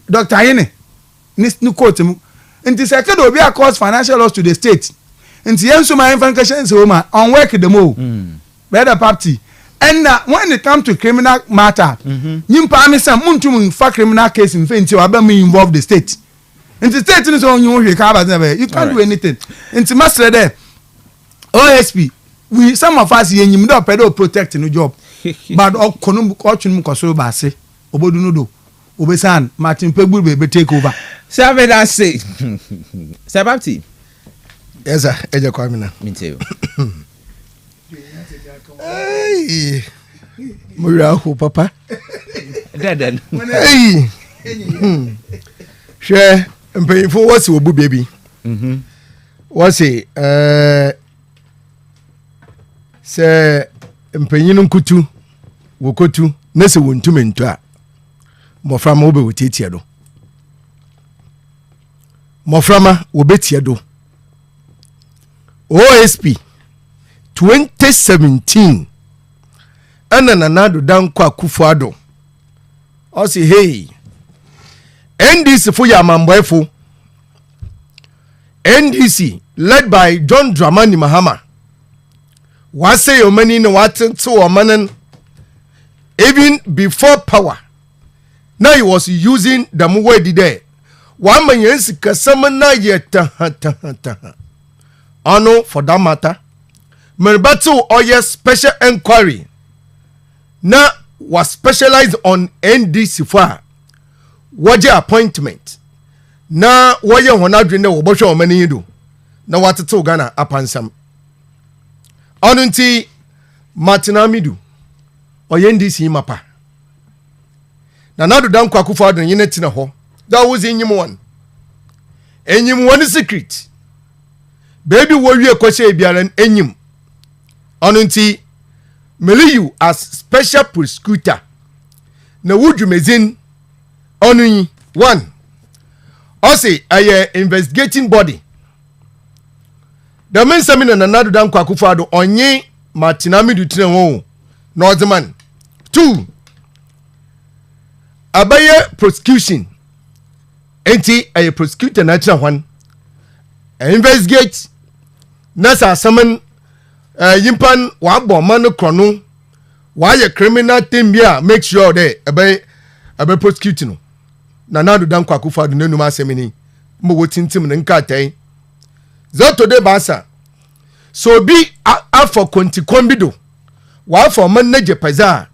Dr. Ayene ni quote mu nti second obi cause financial loss to the state nti yenso my information say woman on work the mo better party and when it come to criminal matter nyimpa me say muntum fa criminal case in fenti wa ba me involve the state nti state no so onyu hwe ka ba you can't do anything nti master there OSP we some of us yenyim do pedo protect no job but okonum ochunum kosoro ba ase obodu no do obesan Martin Pegbu be take over seven that say Sabati yes sir eje kwa mina me too hey mura ho papa dead hey she mpanyimfo wasi obu baby wasi se mpanyinu nkutu wokotu na se wontumentu a moframa obe wotetie do moframa obetie do OSP 2017 ana nanado danko Akufo-Addo o say hey NDC for ya mamboefo NDC led by John Dramani Mahama was say your money no what to manen even before power now he was using the word there one man yes kasamana yeta ano for that matter Merbato Oye special inquiry na was specialized on NDC for waje appointment na waye honadwe na wobosho omani do na watete Ghana apansam onunti Martinamidu Oye NDC mapa na nadu danko Akufo-Addo nyine tina ho that was enyim one secret baby wo wie kwose biara enyim onunti Meliyu as special prosecutor na wudwumezin onunyi one say a investigating body the main seminar na nadu danko Akufo-Addo onye Martinamidu tina ho Northman two abaye prosecution enti a prosecutor na tina one investigate nasa saman yimpan wa bomma no krono wa ye criminal thing bia make sure that abe prosecute no na nadu danko Akufo-Addo nenu ma semini mo wotintim ne nkatai zato de basa so bi afọ kontikombido wa afọ man na jepaza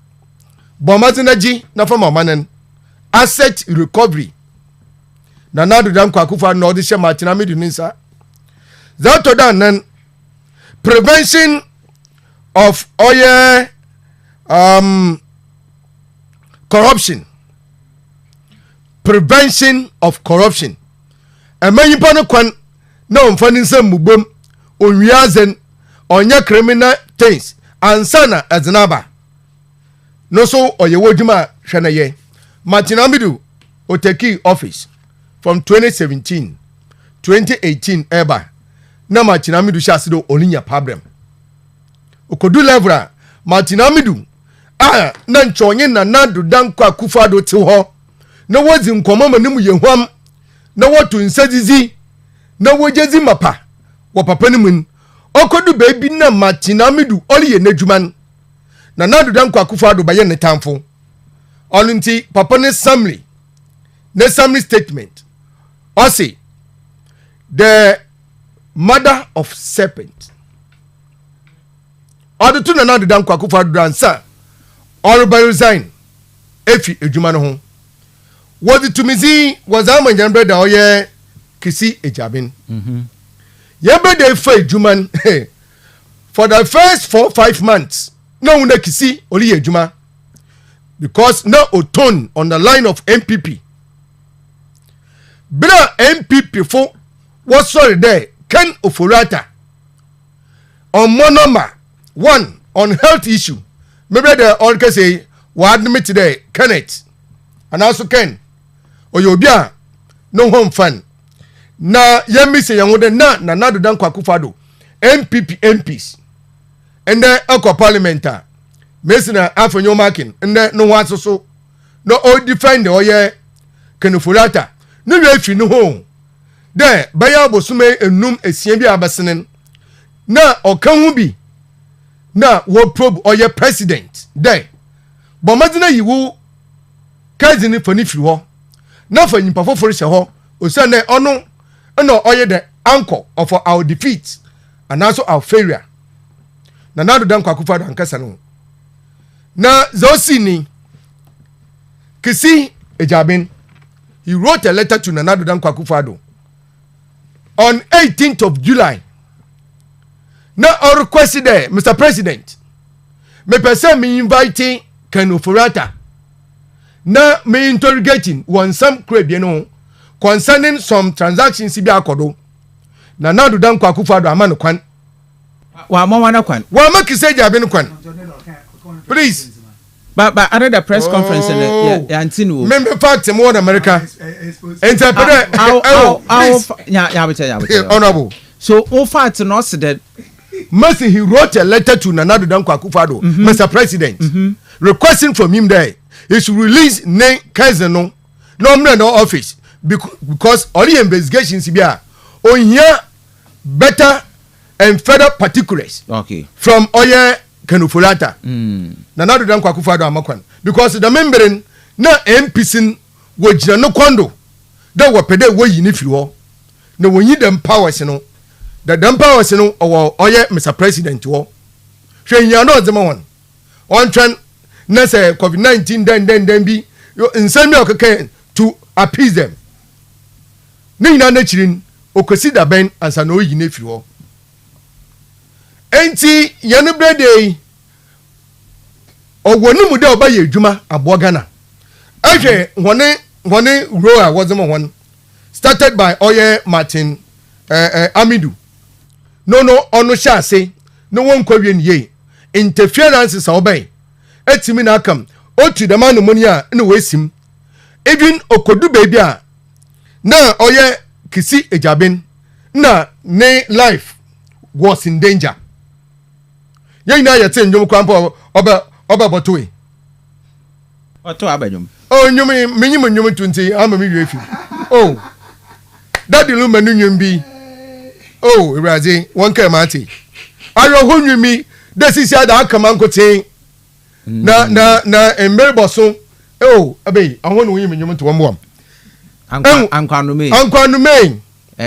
bomma zinaji na fama manen asset recovery na nadu danko Akufo-Addo no de she Martinamidu ninsa zato dan nan prevention of oil corruption, prevention of corruption. Ɛma nipa no kwan na ɔmfa ne nsɛm mubom onwiazen ɔnyɛ criminal things ansana ɛdzenaba no so ɔyɛ wodwuma hwɛ na yɛ Martin Amidu oteki office from 2017 2018 eba na Martin Amidu hyɛ ase do oninya problem okodu level a Martin Amidu na nchonye na nadu dankwa Akufo-Addo te hɔ na wozi nkɔmɔ manim yehwam na wotu nsadzizi na wojezi mapa wo papa ne mun okodu baby na Martin Amidu oli ye n'adwuma na nadu dankwa Akufo-Addo ba ye ne tamfo ɔno nti papa ne summary statement ɔse the mother of serpent ɔde to na nadu dankwa Akufo-Addo ansa ɔreba resign efi adwuma no ho wɔde tumizi wɔza manyan brother ɔyɛ Kisi Ejabin yɛbɛda efa adwuma for the first 4-5 months na wuna Kisi oli yɛ adwuma because na oton on the line of MPP bra MPP fo was sorry there Ken Ofori-Atta on number 1 on health issue maybe the all can say we admit today Kenneth and also Ken oyobia no home fan na yemi se yanwode na nadu dankwa Akufo-Addo MPs and then eko parliamentar mesina afanyo marking and then no one so no all defend the oye Ken Ofori-Atta no we afi no home there baya bosume enum esien bi abasenen na okan hu bi na wo probe oye president there but madina yiwu kazini fani firi ho na fa nyimpa foforo hye ho osane ono na oye the anchor of our defeat and also our failure na nadu dankwa Akufo-Addo ankasa no na zosini Kisi Ejabin he wrote a letter to Nadu dankwa Akufo-Addo on 18th of July na requested there Mr. President me person me invite Ken Ofori-Atta na me interrogating one some crebe no concerning some transactions bi akodo na Nadu dankwa Akufo-Addo amano kwan wa mawana kwan wa make say Ejabin kwan please but another press conference yeah antinu member fact more in America interpret honorable so all fact no said Mercy, he wrote a letter to Nadu dankwa Akufo-Addo, Mr. President, requesting from him there he should release name Kazeno, no office because all the investigations here on here better and further particulars from Oye Ken Ofori-Atta. Nadu dankwa Akufo-Addo amakwan because the membering na MPC wojina no kwando da wopede wo yini firi ho na wonyi dem powers no the powers no oye Mr. President wo hwenya no zema won on tran na say COVID-19 den bi nsemi okeke to appease them ni na na chirin okosi da ben ansa na oyine firi ho enti yanu brede owonu mu de oba ye adwuma abo Ghana ahwe hone roa wazema won started by Oye Martin Amidu no ono sha say no won kwawie niye interferences obey etimi na akam otu the man money a na wesim even okodu baby a na Oye Kisi Ejabin na ne life was in danger yen na yete ndwom kwampo oba botoe oto abanyum nyumi menyim nyum tunti ama mi wie fi daddy lu manu nyum bi Irazi one kai mati ayo honwimi desisi ada aka mankote na emmerboso abey ahonu wi menyum to wom ankwanu me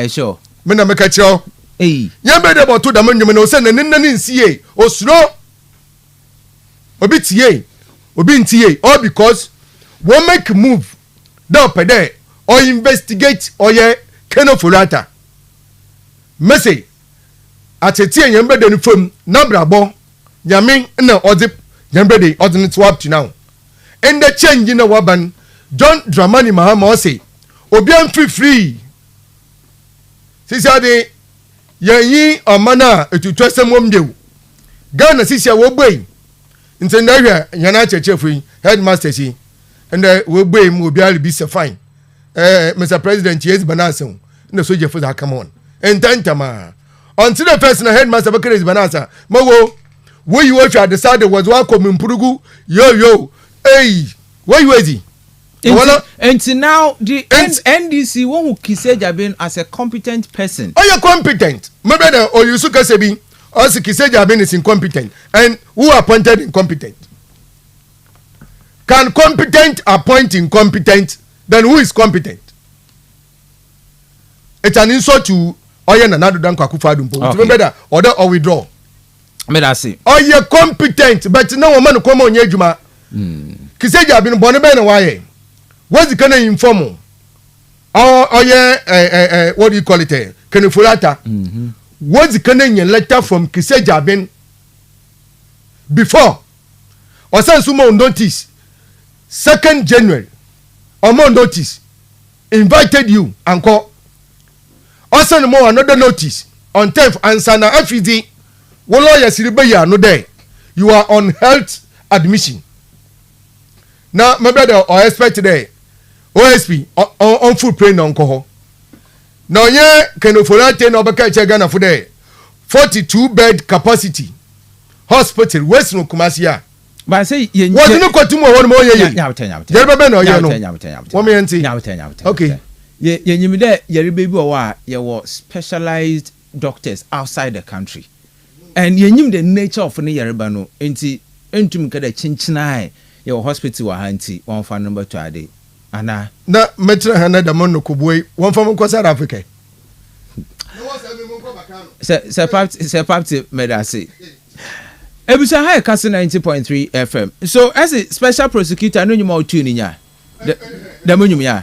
sure me na meka kiro yembe de boto da manyum na o se na nni nsie osuro obi ntie all because we make move da opede or investigate Oye Ken Ofori-Atta Messi atetie yembe de fam na brabo nyame na ode yembe de ode to up to now in the change in the waban John Dramani Mahama say obian free sisi yeyi omana etutwese momdew Ghana sisi a wobei ntenda hwa yana chechefu headmaster si and wobei mu obiara bi se fine Mr President yes banasa na soje for that come on entantama until the first na headmaster bakere is banasa mawo where you watch decided was one coming purugu yo hey where you is until now the NDC won Kiseja been as a competent person. Oh, you're competent. My brother, or you suka sebi, also Kiseja been is incompetent. And who appointed incompetent? Can competent appoint incompetent? Then who is competent? It's an insult to Oyen and Adu Danko Akufo-Addo. Remember order or withdraw. Me that say. Oh, you're competent, but no man come on yejuma. Kiseja been born na why? What's the kind of informal? Oh yeah, what do you call it? Kenefurata. What's the Canadian letter from Kiseja Ben before? Or send some notice 2nd January or more notice invited you and call. Or send more another notice on 10th and Sana Afidi. One lawyer Siribeya no day. You are on health admission. Now my brother or expect today. OSP on full plane on Koho. Now, yeah, can you follow 10 over Ghana for there? 42-bed capacity hospital, Western Kumasia. But I say, what do you know? One more year. Okay. You there, your baby or you were specialized doctors outside the country. And you knew the nature of the Yaribano. Entum kada chinchina your hospital wa hanti one for number 2 a day. Ana na metre hana da mono kubwe won fam ko South Africa se party medase ebusa high Kastle 90.3 FM so as a special prosecutor no nyuma otu ni nya da monyum ya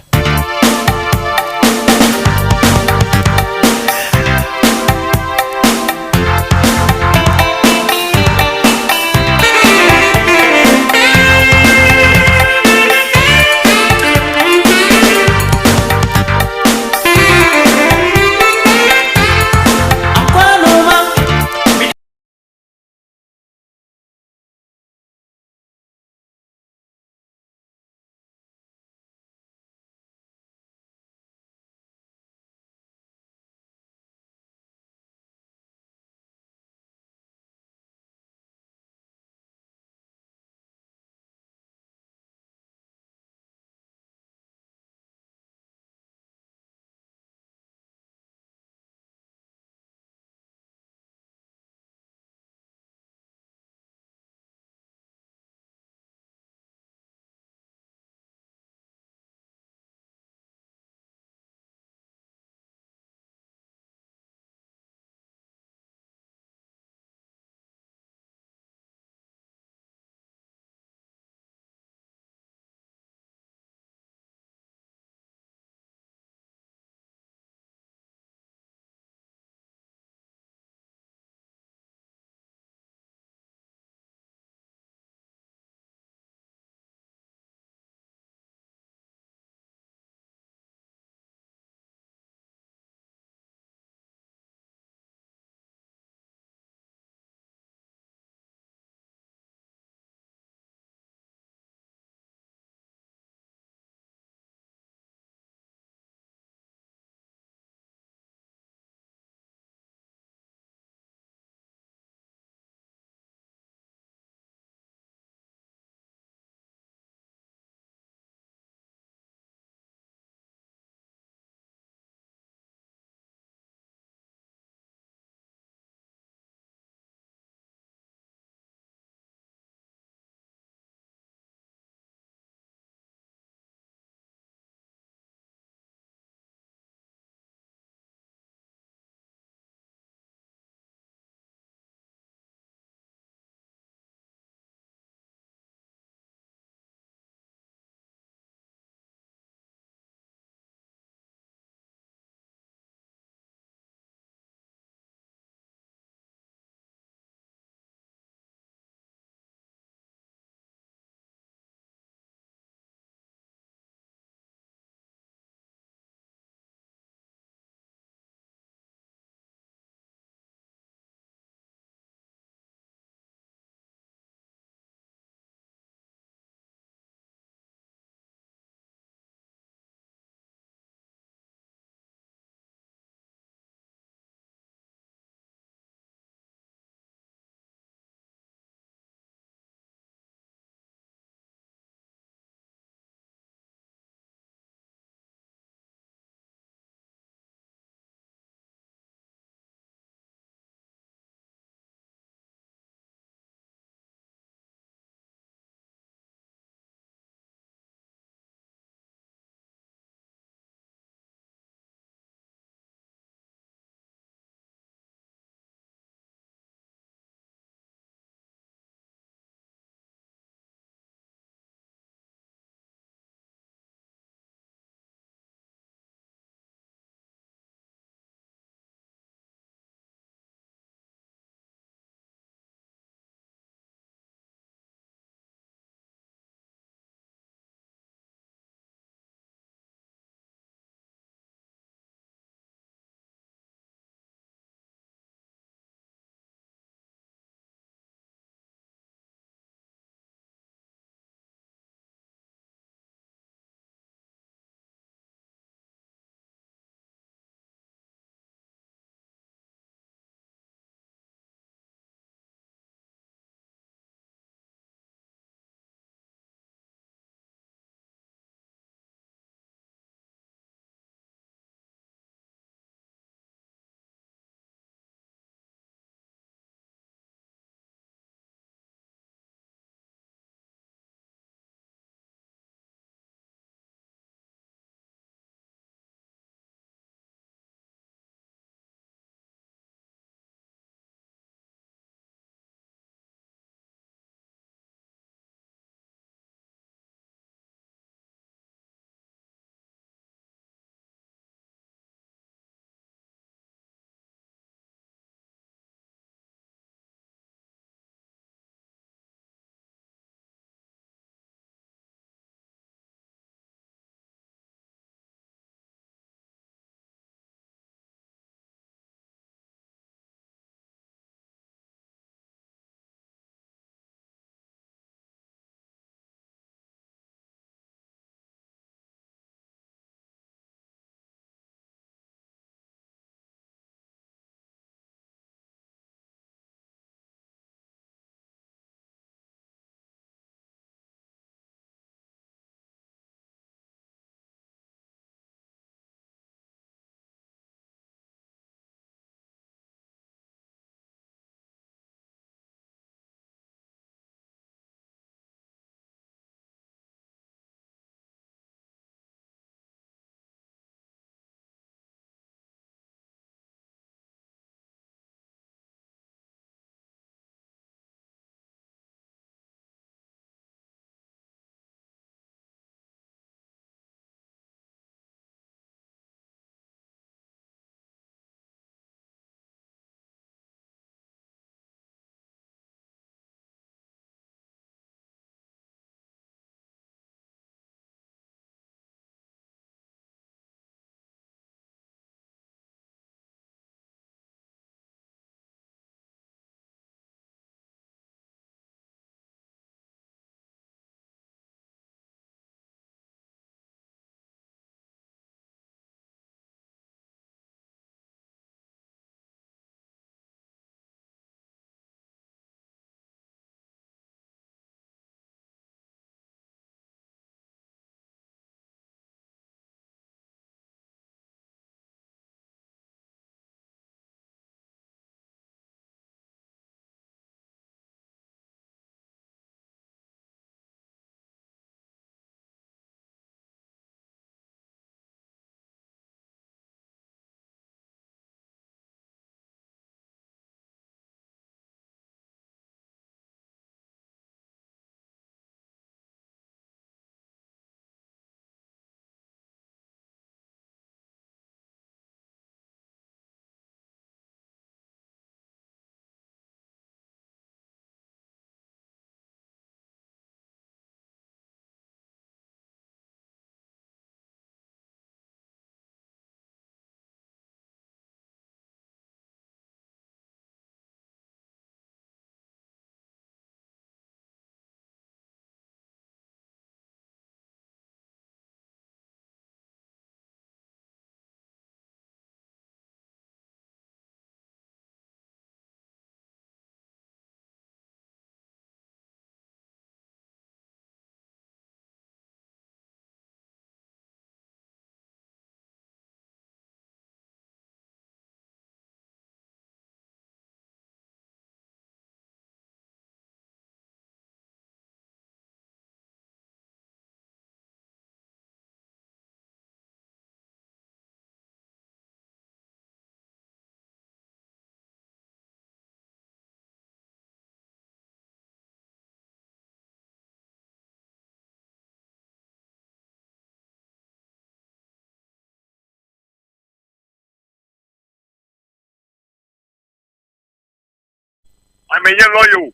I'm a lawyer.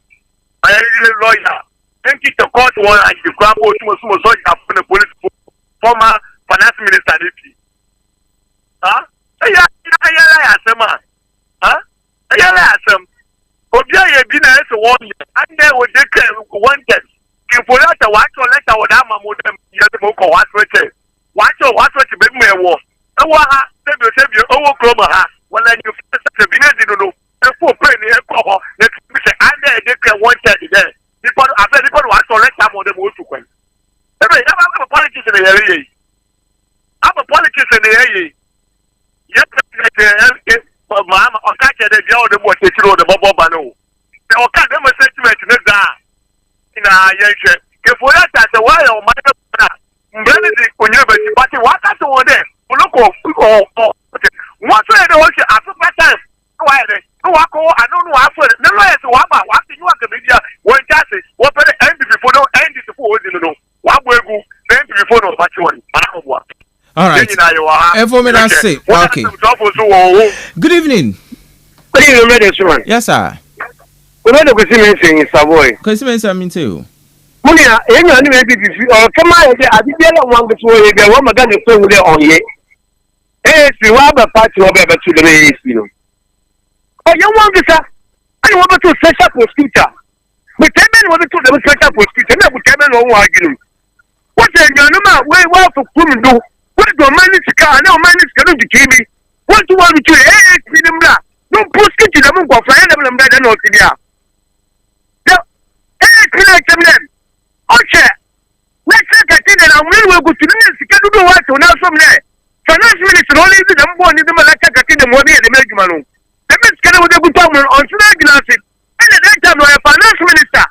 I am a lawyer. Thank you to court one and the crab or sumo so the police former finance minister. Huh? Huh? Obia ye bi na ese 1 year and there would declare wanted. If we let a watch or letter with Amma Modem, you go watch what be me war. Awa, save you Chroma. Well, then you first a no. The 4 penny alcohol, let me say, and there declare wanted there. People, after people watch or let some of them go to Queen. I'm a politics in the area. I'm a politics in the area. Yes, Mama, or catch the jail the more take the Bobo Bano. The Oka never sentiment in a yankee. If we are at the wire or my Benedict University, but what I do there, look what's where the ocean after that time. No, I don't know after the lawyer to Wama, what do you want the media? When Jassi, what better end before no end before you know. What will go end before no one? All right. Okay. Good evening. Yes, sir. We made a question in Savoy. Question I mean too. Munia, any maybe or come out, I didn't want to say the woman done the phone there on ye. Hey, you have a party over to the race, you know. Oh, you want this? I want to set up with Peter. But 10 men want to them set up with Peter. Never 10 men on arguing. What's the number? Where well for women do? What do manage car? No manage going to give me. What do you want to do? No push it to them for flying them better than Otinia. No, them. Okay. Let's take a thing and I'm really go to the can do what to now from there. Finance minister only the number one in the Malacca in the money and the Megmano. The best can with a good time on tonight glasses. And at that time, a finance minister.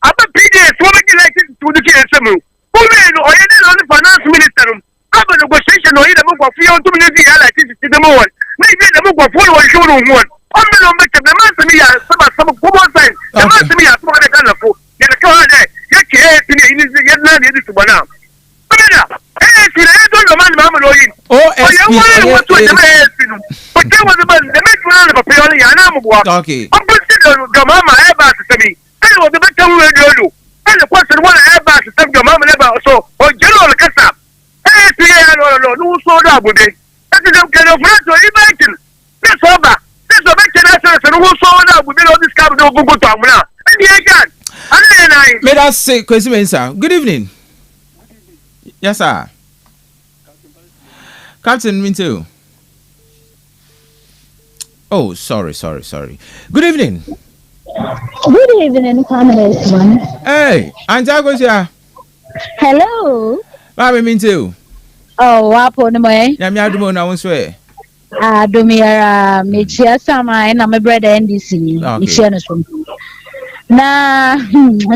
I'm a PDS, what would you like to the KSM? Who made or any other finance minister? I'm a negotiation or either move for 3 or 2 minutes like this to the moment. Maybe the move for 4 or 1. I'm going to make the man to me as some common sense. The man to me as one kind of food. Get a car there. Get your head in the get not needed to banana. Hey, I don't know, man, Mamma. Oh, you want to the man. But there was a man, the next one of a peony, and I'm a walk. Okay. I'm going to go, Mamma, I have to me. I was the better way to do. And the question one I have to send your mamma never so, or general Cassa. Hey, no, so that would be. That is a kind of friend to imagine. This over. This is a better and who saw that would be all this kind of go to Amna. And the again. May I say, question, sir. Good evening. Yes, sir. Captain, me too. Oh, sorry. Good evening. Good evening, communist one. Hey, Anjago's here. Hello. Bye, me too. Oh, wapo ni mwe. Yami adumo na wonswe. Dumia mechia sama na my brother NDC. Mechia no so. Na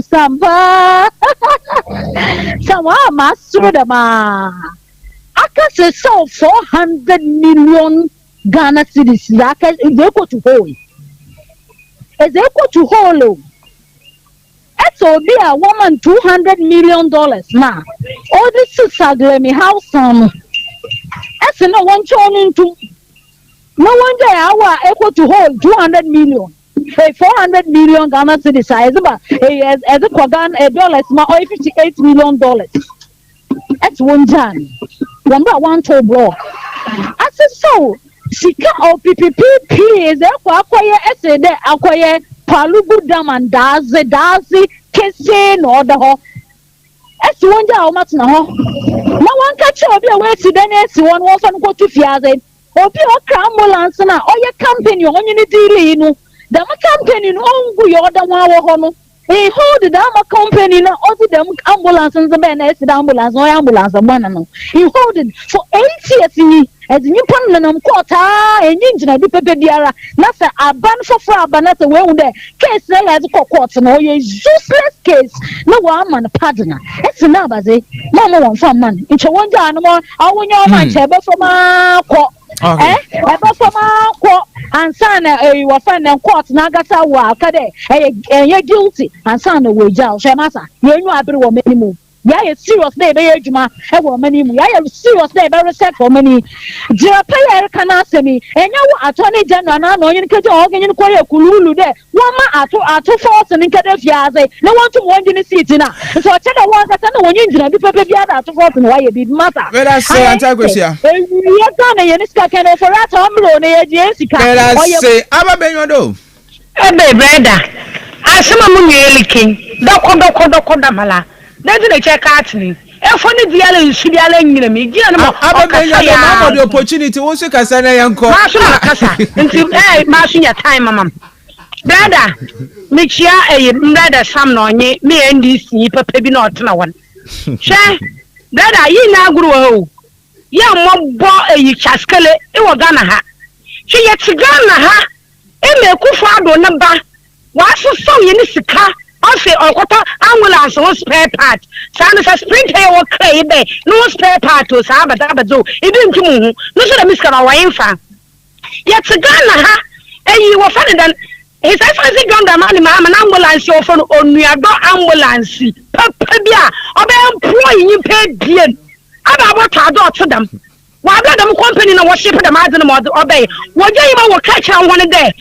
samba. Sama masuru da ma. Aka se so 400 million Ghana cedis. Aka is equal to whole. Is equal to whole. So be a woman $200 million now. All this is a house that's no one turning to no one day our equal to hold 200 million. 400 million Ghana cedis size about as a Kogan $1 small or $58 million. That's one time. One toe block. I said so. Sika or PPP is acquire essay there acquire Palugu Dam and Dazi Kese no the ho. As you wonder how much now. No one catch up your way to the next one was on go to Fiaze. Or be a ambulance now or your company on you the company no your other one. He hold the dama company now also them ambulance and the man as the ambulance or ambulance and one no. He hold it for 8 years in as you put them quarter and engine a paper diara. That's a ban for Banata way there. Case as a court no useless case. No one man partner. It's another say Mama won't find money. It's a one animal. I want your man table for my court. Eba fama ko ansana you will find them court na gata wa kade you guilty ansana we jail she masa you know abiri wo many ya you serious dey be adwuma e wo many ya you serious dey be reset for many jira player kana semi enya wo attorney general na no yin keje o genyin ko ye kululu de Wama atu force and Kadafiaze, no one to one in the city now. So I tell the one that I know when you didn't be prepared to force and why you did matter. Let us say, Antagosia. We are done a Yeniska can offer at home, Jessica. Let us say, I'm a Benyodo. Ebe brother, asema mu nyelikin. Doko mala. Then they check out me. Efoni diale nsudiale nyina me. Gina no. I'm the opportunity. What's your kasana yanko? Masu kasa. Nti masu nya time mama. Brother, me chia brother Sam no nye me NDC papa bi na otena won. Hwe, brother yi na aguru ho. Ya mobo chaskele e wo Ghana ha. Hwe ye ti Ghana ha. Eme kufa do na ba. Wa so ye ni sika. I say okota ambulance on spare part. Sana sa sprint here wo krai be. No spare part o sa abazo. E bi ntimu hu. No so da miska na wa yemfa. Ye ti Ghana ha. Eyi wo fa dan His Excellency John Dramani Mahama ambulance yo for onuado ambulance. Papa bia obe employ yin pay bien. Aba what ado to them. Wa bla them company na worship them adin mo obey. Wo je yima wo catch an one day.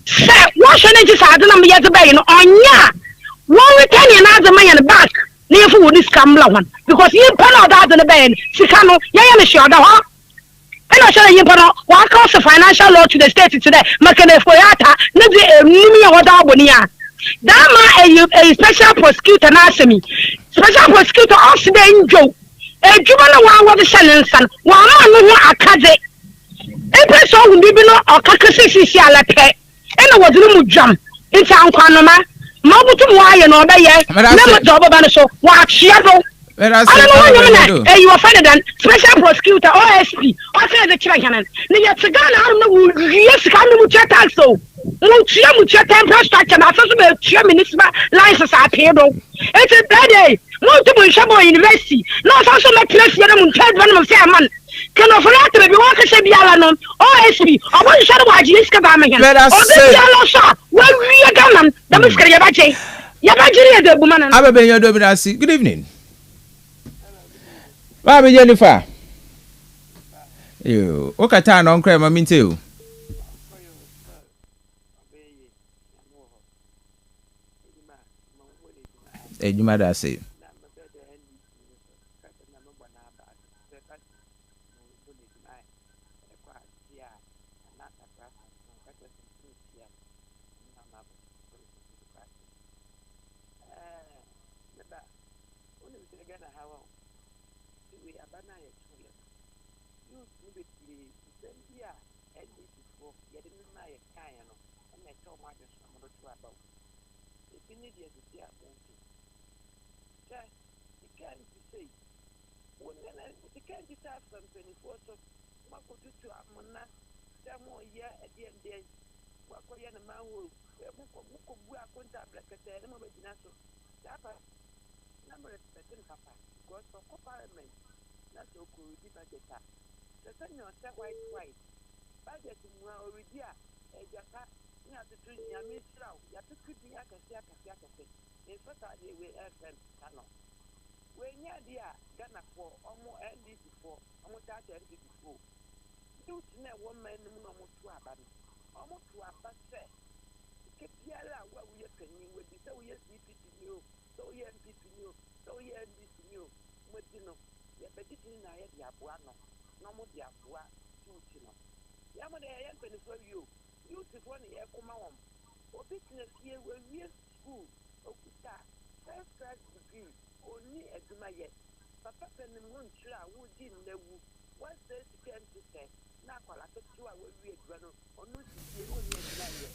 Say what should you say adin me yet be no onya. One return in as a man back. Near for this camera one because you put out that in the bed. Sikano ya me sure da and I shall you put what cost the financial law to the state today. Makane Foyata, Nimi or Dabonia. Dama a special prosecutor Nasemi. Special prosecutor also the Joe. A juvenile one was the Shannon son. One a kaze. A person who did not or Kakasi la pet. And I was little jump. It's Anquanoma. Mobutu wire no be ye. Never job about so. What shadow. I don't know you are finer than special prosecutor OSP. I say the Chinaman. Near Sagana, I don't know. Yes, can you chat also? No, Chiamucha infrastructure, not so Chia municipal license are paid. It's a bad day. Multiple Shabo University. Not also my place, Yadam, Ted Venom Salmon. Can offer that to be one can be Alanon, OSP, or one shadow of Jiska Bamagan. Let us say, Yellow shop. Well, we are Gaman, the Musca Yabache. Yabache, the woman. I'm a Benyo. Good evening. Baba Jennifer. You, Okatan on crema mintu. Ejumada say.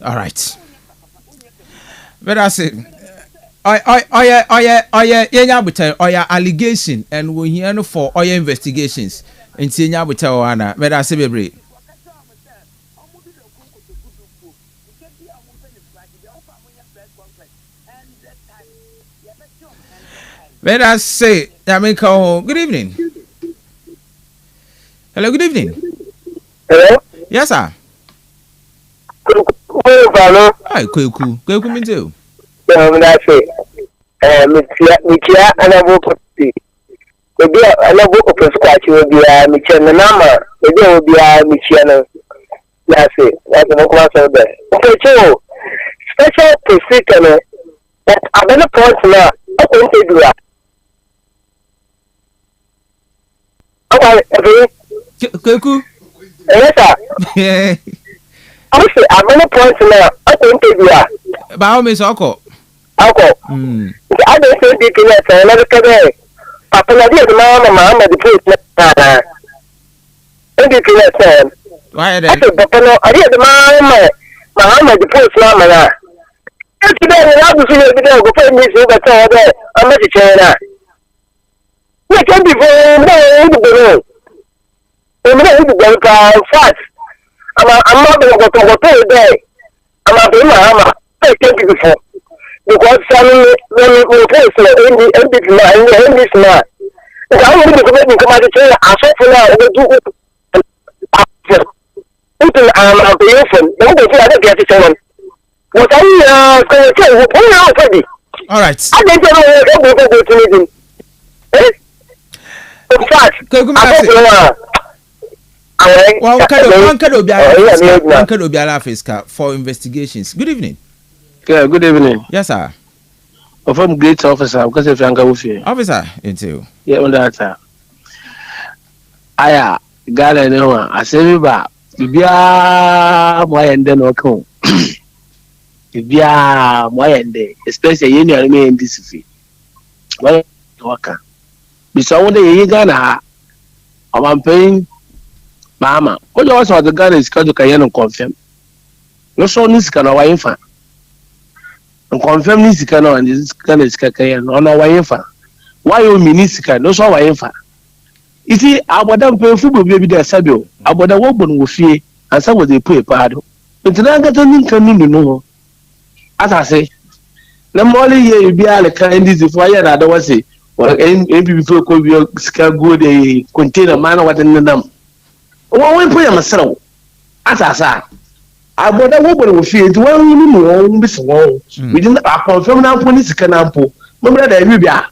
All right. But I say, yeah, allegation, and we hear for oil investigations in Senior Butawana. But I say, baby. Let us say, good evening. Hello, good evening. Hello? Yes, sir. Hello? Hi, Kweku. Kweku means you. That's it. Michia, and I will put the. Maybe I love open scratch will be a Michel Nama. Maybe will be a Michiano. That's it. That's no class of that. Okay, so special procedure that another point now I don't do that. Okay, Keku. Yes, sir. I say another point now I don't do that. By all means, Uncle. I don't say this another career. Papa, I did the mama the place. Why are I said, Papa, I did the mama the place. Mama. Today, I was going to go pay me over there. I'm not a China. We can't be very no. I'm not going to go fast. I'm not going to go pay a day. I'm not doing my I can't be before. Because suddenly, when we place in this man, I want to come out of China. I said, for now, we do it. I'm the infant. Don't go to other get what I going to tell you, all right. I didn't know what to meeting. In fact, one for investigations. Good evening. Yeah, good evening. Yes, sir. From great officer, because if you're with you. Officer, into. Yeah, on that. Aya, got anyone. I say, Ba, my and then or come. My and day, especially in your main discipline. Well, worker. Besides, you gonna I'm paying Mama. What you also the gun is called to Kayan confirm. No so this can away fan. And confirm this can and this can is Kayan on away fan. Why you minisika no so away fan? You see, I would have pay football baby there, Sabio. I would have opened with fear and some of the pay pado. But then I got an income, no. As I say, the more you be a kind of fire, I don't say, well, maybe before could be a good a container man what in the num. Well, we put myself. As I say, I would have opened with fear to one minimum miss wall. We didn't confirm now when it's can ample. Remember that we be I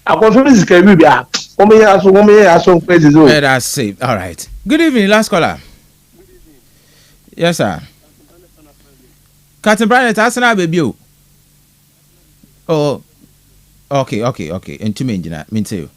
confirm this can be that's safe. All right. Good evening, last caller. Yes, sir. Captain Brian, that's an baby. Oh, okay. And to me, mean to you.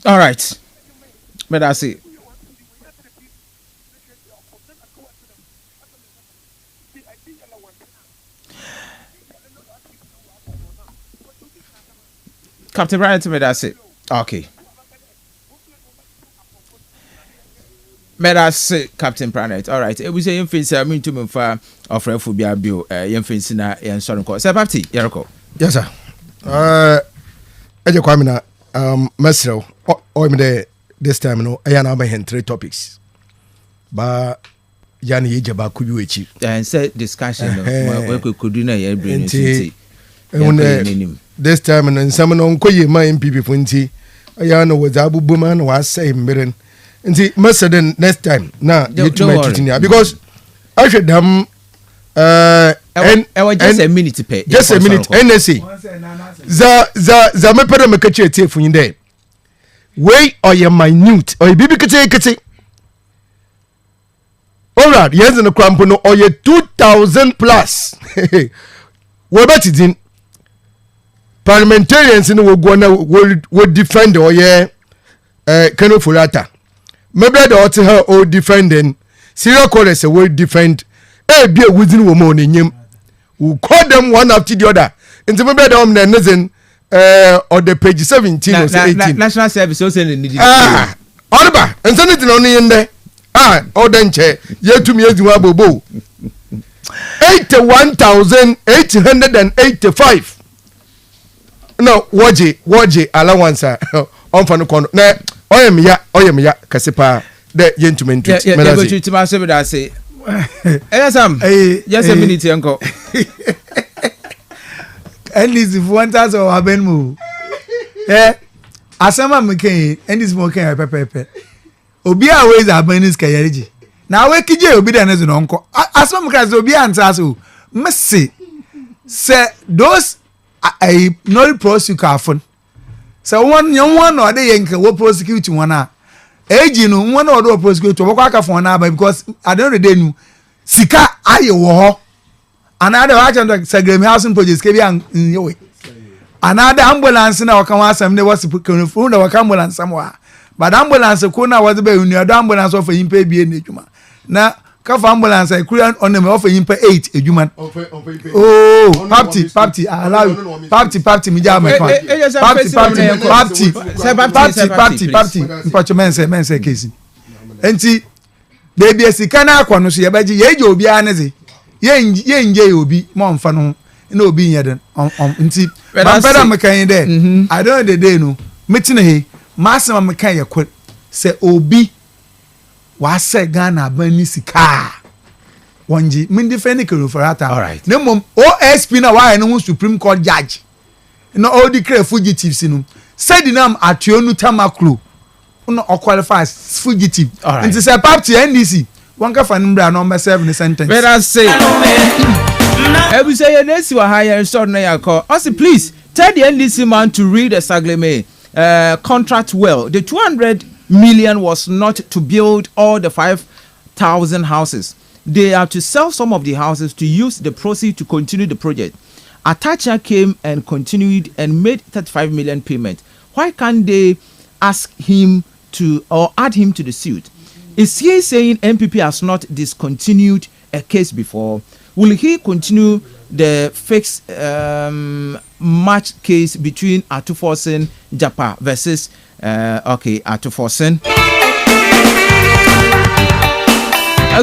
All right. But I see. Captain Brian to me, that's it. Okay. That's it, Captain Planet. All right. It was a young face. I mean to me for a friend for Biabio, young face in a son called Sabati, Yerko. Yes, sir. Ejo Kwamina, Mesro, or me this time, no, I am having 3 topics. But Yani Jaba Kubuchi. And said discussion, we could do no bring this time and some on Koye, my MPP Funti. I know what Abu Buman was saying, Miren. And see, Mercedes next time. Now, because I should just a minute to pay. Just a minute. NSC. Za me pere me kache tie fu inde. We or your minute or bibi kache. Alright, yes, in the crampono or ye 2,000 plus. What about it in parliamentarians in the Wogwana will defend or ye Kano Fulata. Maybe the author or defending serial callers will defend be a within woman in him who call them one after the other. And the maybe the omniscient or the page 17 or 18. National service also needed. Oliver, and send it only in there. Odenche, yet to me as you are bobo. 81,885. No, Waji, allowance on Fanucon. Ne, Oyemia, Kasipa, the gentleman. Yeah, go to my service. I say, yes, a minute, uncle. At least if 1,000 or Abenmu. Eh, Asama McCain, and this smoking a pepper. Obi always abanis kayaji. Na we kije obi da nezo no nko. Asma mkras obi anta so. Messi say those no prosecute afon. So one no dey yenke wo prosecute one a. Eji no one no do prosecute wo kwa akafon na ba because at the end of the day nu sika aye wo ho. Another agent Sagrem housing projects ke bi an yewe. Another ambulance na waka wasam ne was put na waka ambulance somewhere. But ambulance ko na was be unu ambulance of himpa bie na adwuma na ka fa ambulance kura on them of himpa 8 adwuma oh party allow party mi ja me party mpacho mense case enti baby esika na akwa no so ye baji ye je obi aneze ye nje obi mo mfa no na obi nyeden enti bampera mekan de I don't the day no metina he Masama meka ye kwet se obi wa se Ghana bani sika wonji min defend Kano Forata. All right. Ne mom OSP na why no Supreme Court judge no all declare fugitives no said nam atuonu tamaklo no qualifies fugitive. All right. Nti se party NDC one ka fa number number 7 sentence. But I say every say nesi wa higher sort na yakọ. Also please tell the NDC man to read the Sagleme contract well. The 200 million was not to build all the 5,000 houses. They are to sell some of the houses to use the proceeds to continue the project. Atacha came and continued and made 35 million payment. Why can't they ask him to or add him to the suit? Is he saying MPP has not discontinued a case before? Will he continue the fixed match case between Atuforsen Japa versus Atuforsen?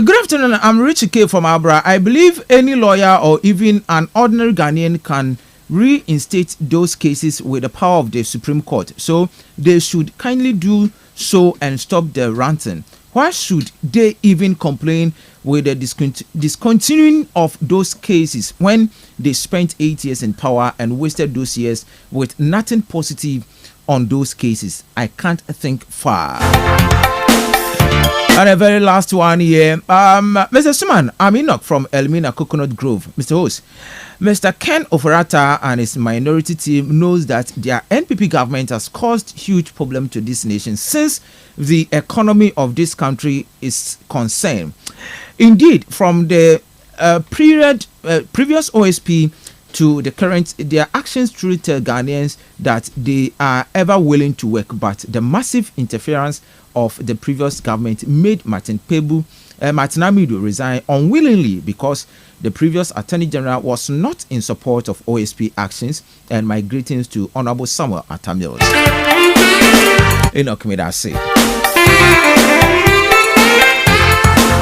Good afternoon, I'm Richie K from Abra. I believe any lawyer or even an ordinary Ghanaian can reinstate those cases with the power of the Supreme Court. So they should kindly do so and stop the ranting. Why should they even complain with the discontinuing of those cases when they spent 8 years in power and wasted those years with nothing positive on those cases? I can't think far. And the very last one here, Mr. Suman, I'm Enoch from Elmina Coconut Grove. Mr. Host, Mr. Ken Oferata and his minority team knows that their NPP government has caused huge problem to this nation since the economy of this country is concerned. Indeed, from the previous OSP to the current, their actions truly tell Ghanaians that they are ever willing to work, but the massive interference of the previous government made Martin Amido resign unwillingly because the previous Attorney General was not in support of OSP actions. And my greetings to Honorable Samuel Atamils. Enoch Medase.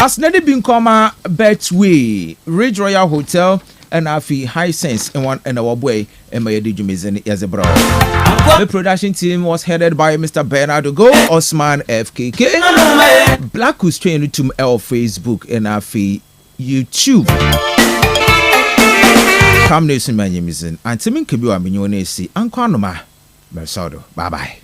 As Nedi Binkoma Betway, Ridge Royal Hotel, and Afi High Sense in one and our boy and my Jumizeni as a bro. The production team was headed by Mr. Bernardo Go, Osman FKK, Black Who's trained to L Facebook and Afi YouTube. Come nation my name is and Timin Kibu Aminonesi, Ankonoma Mersado. Bye bye.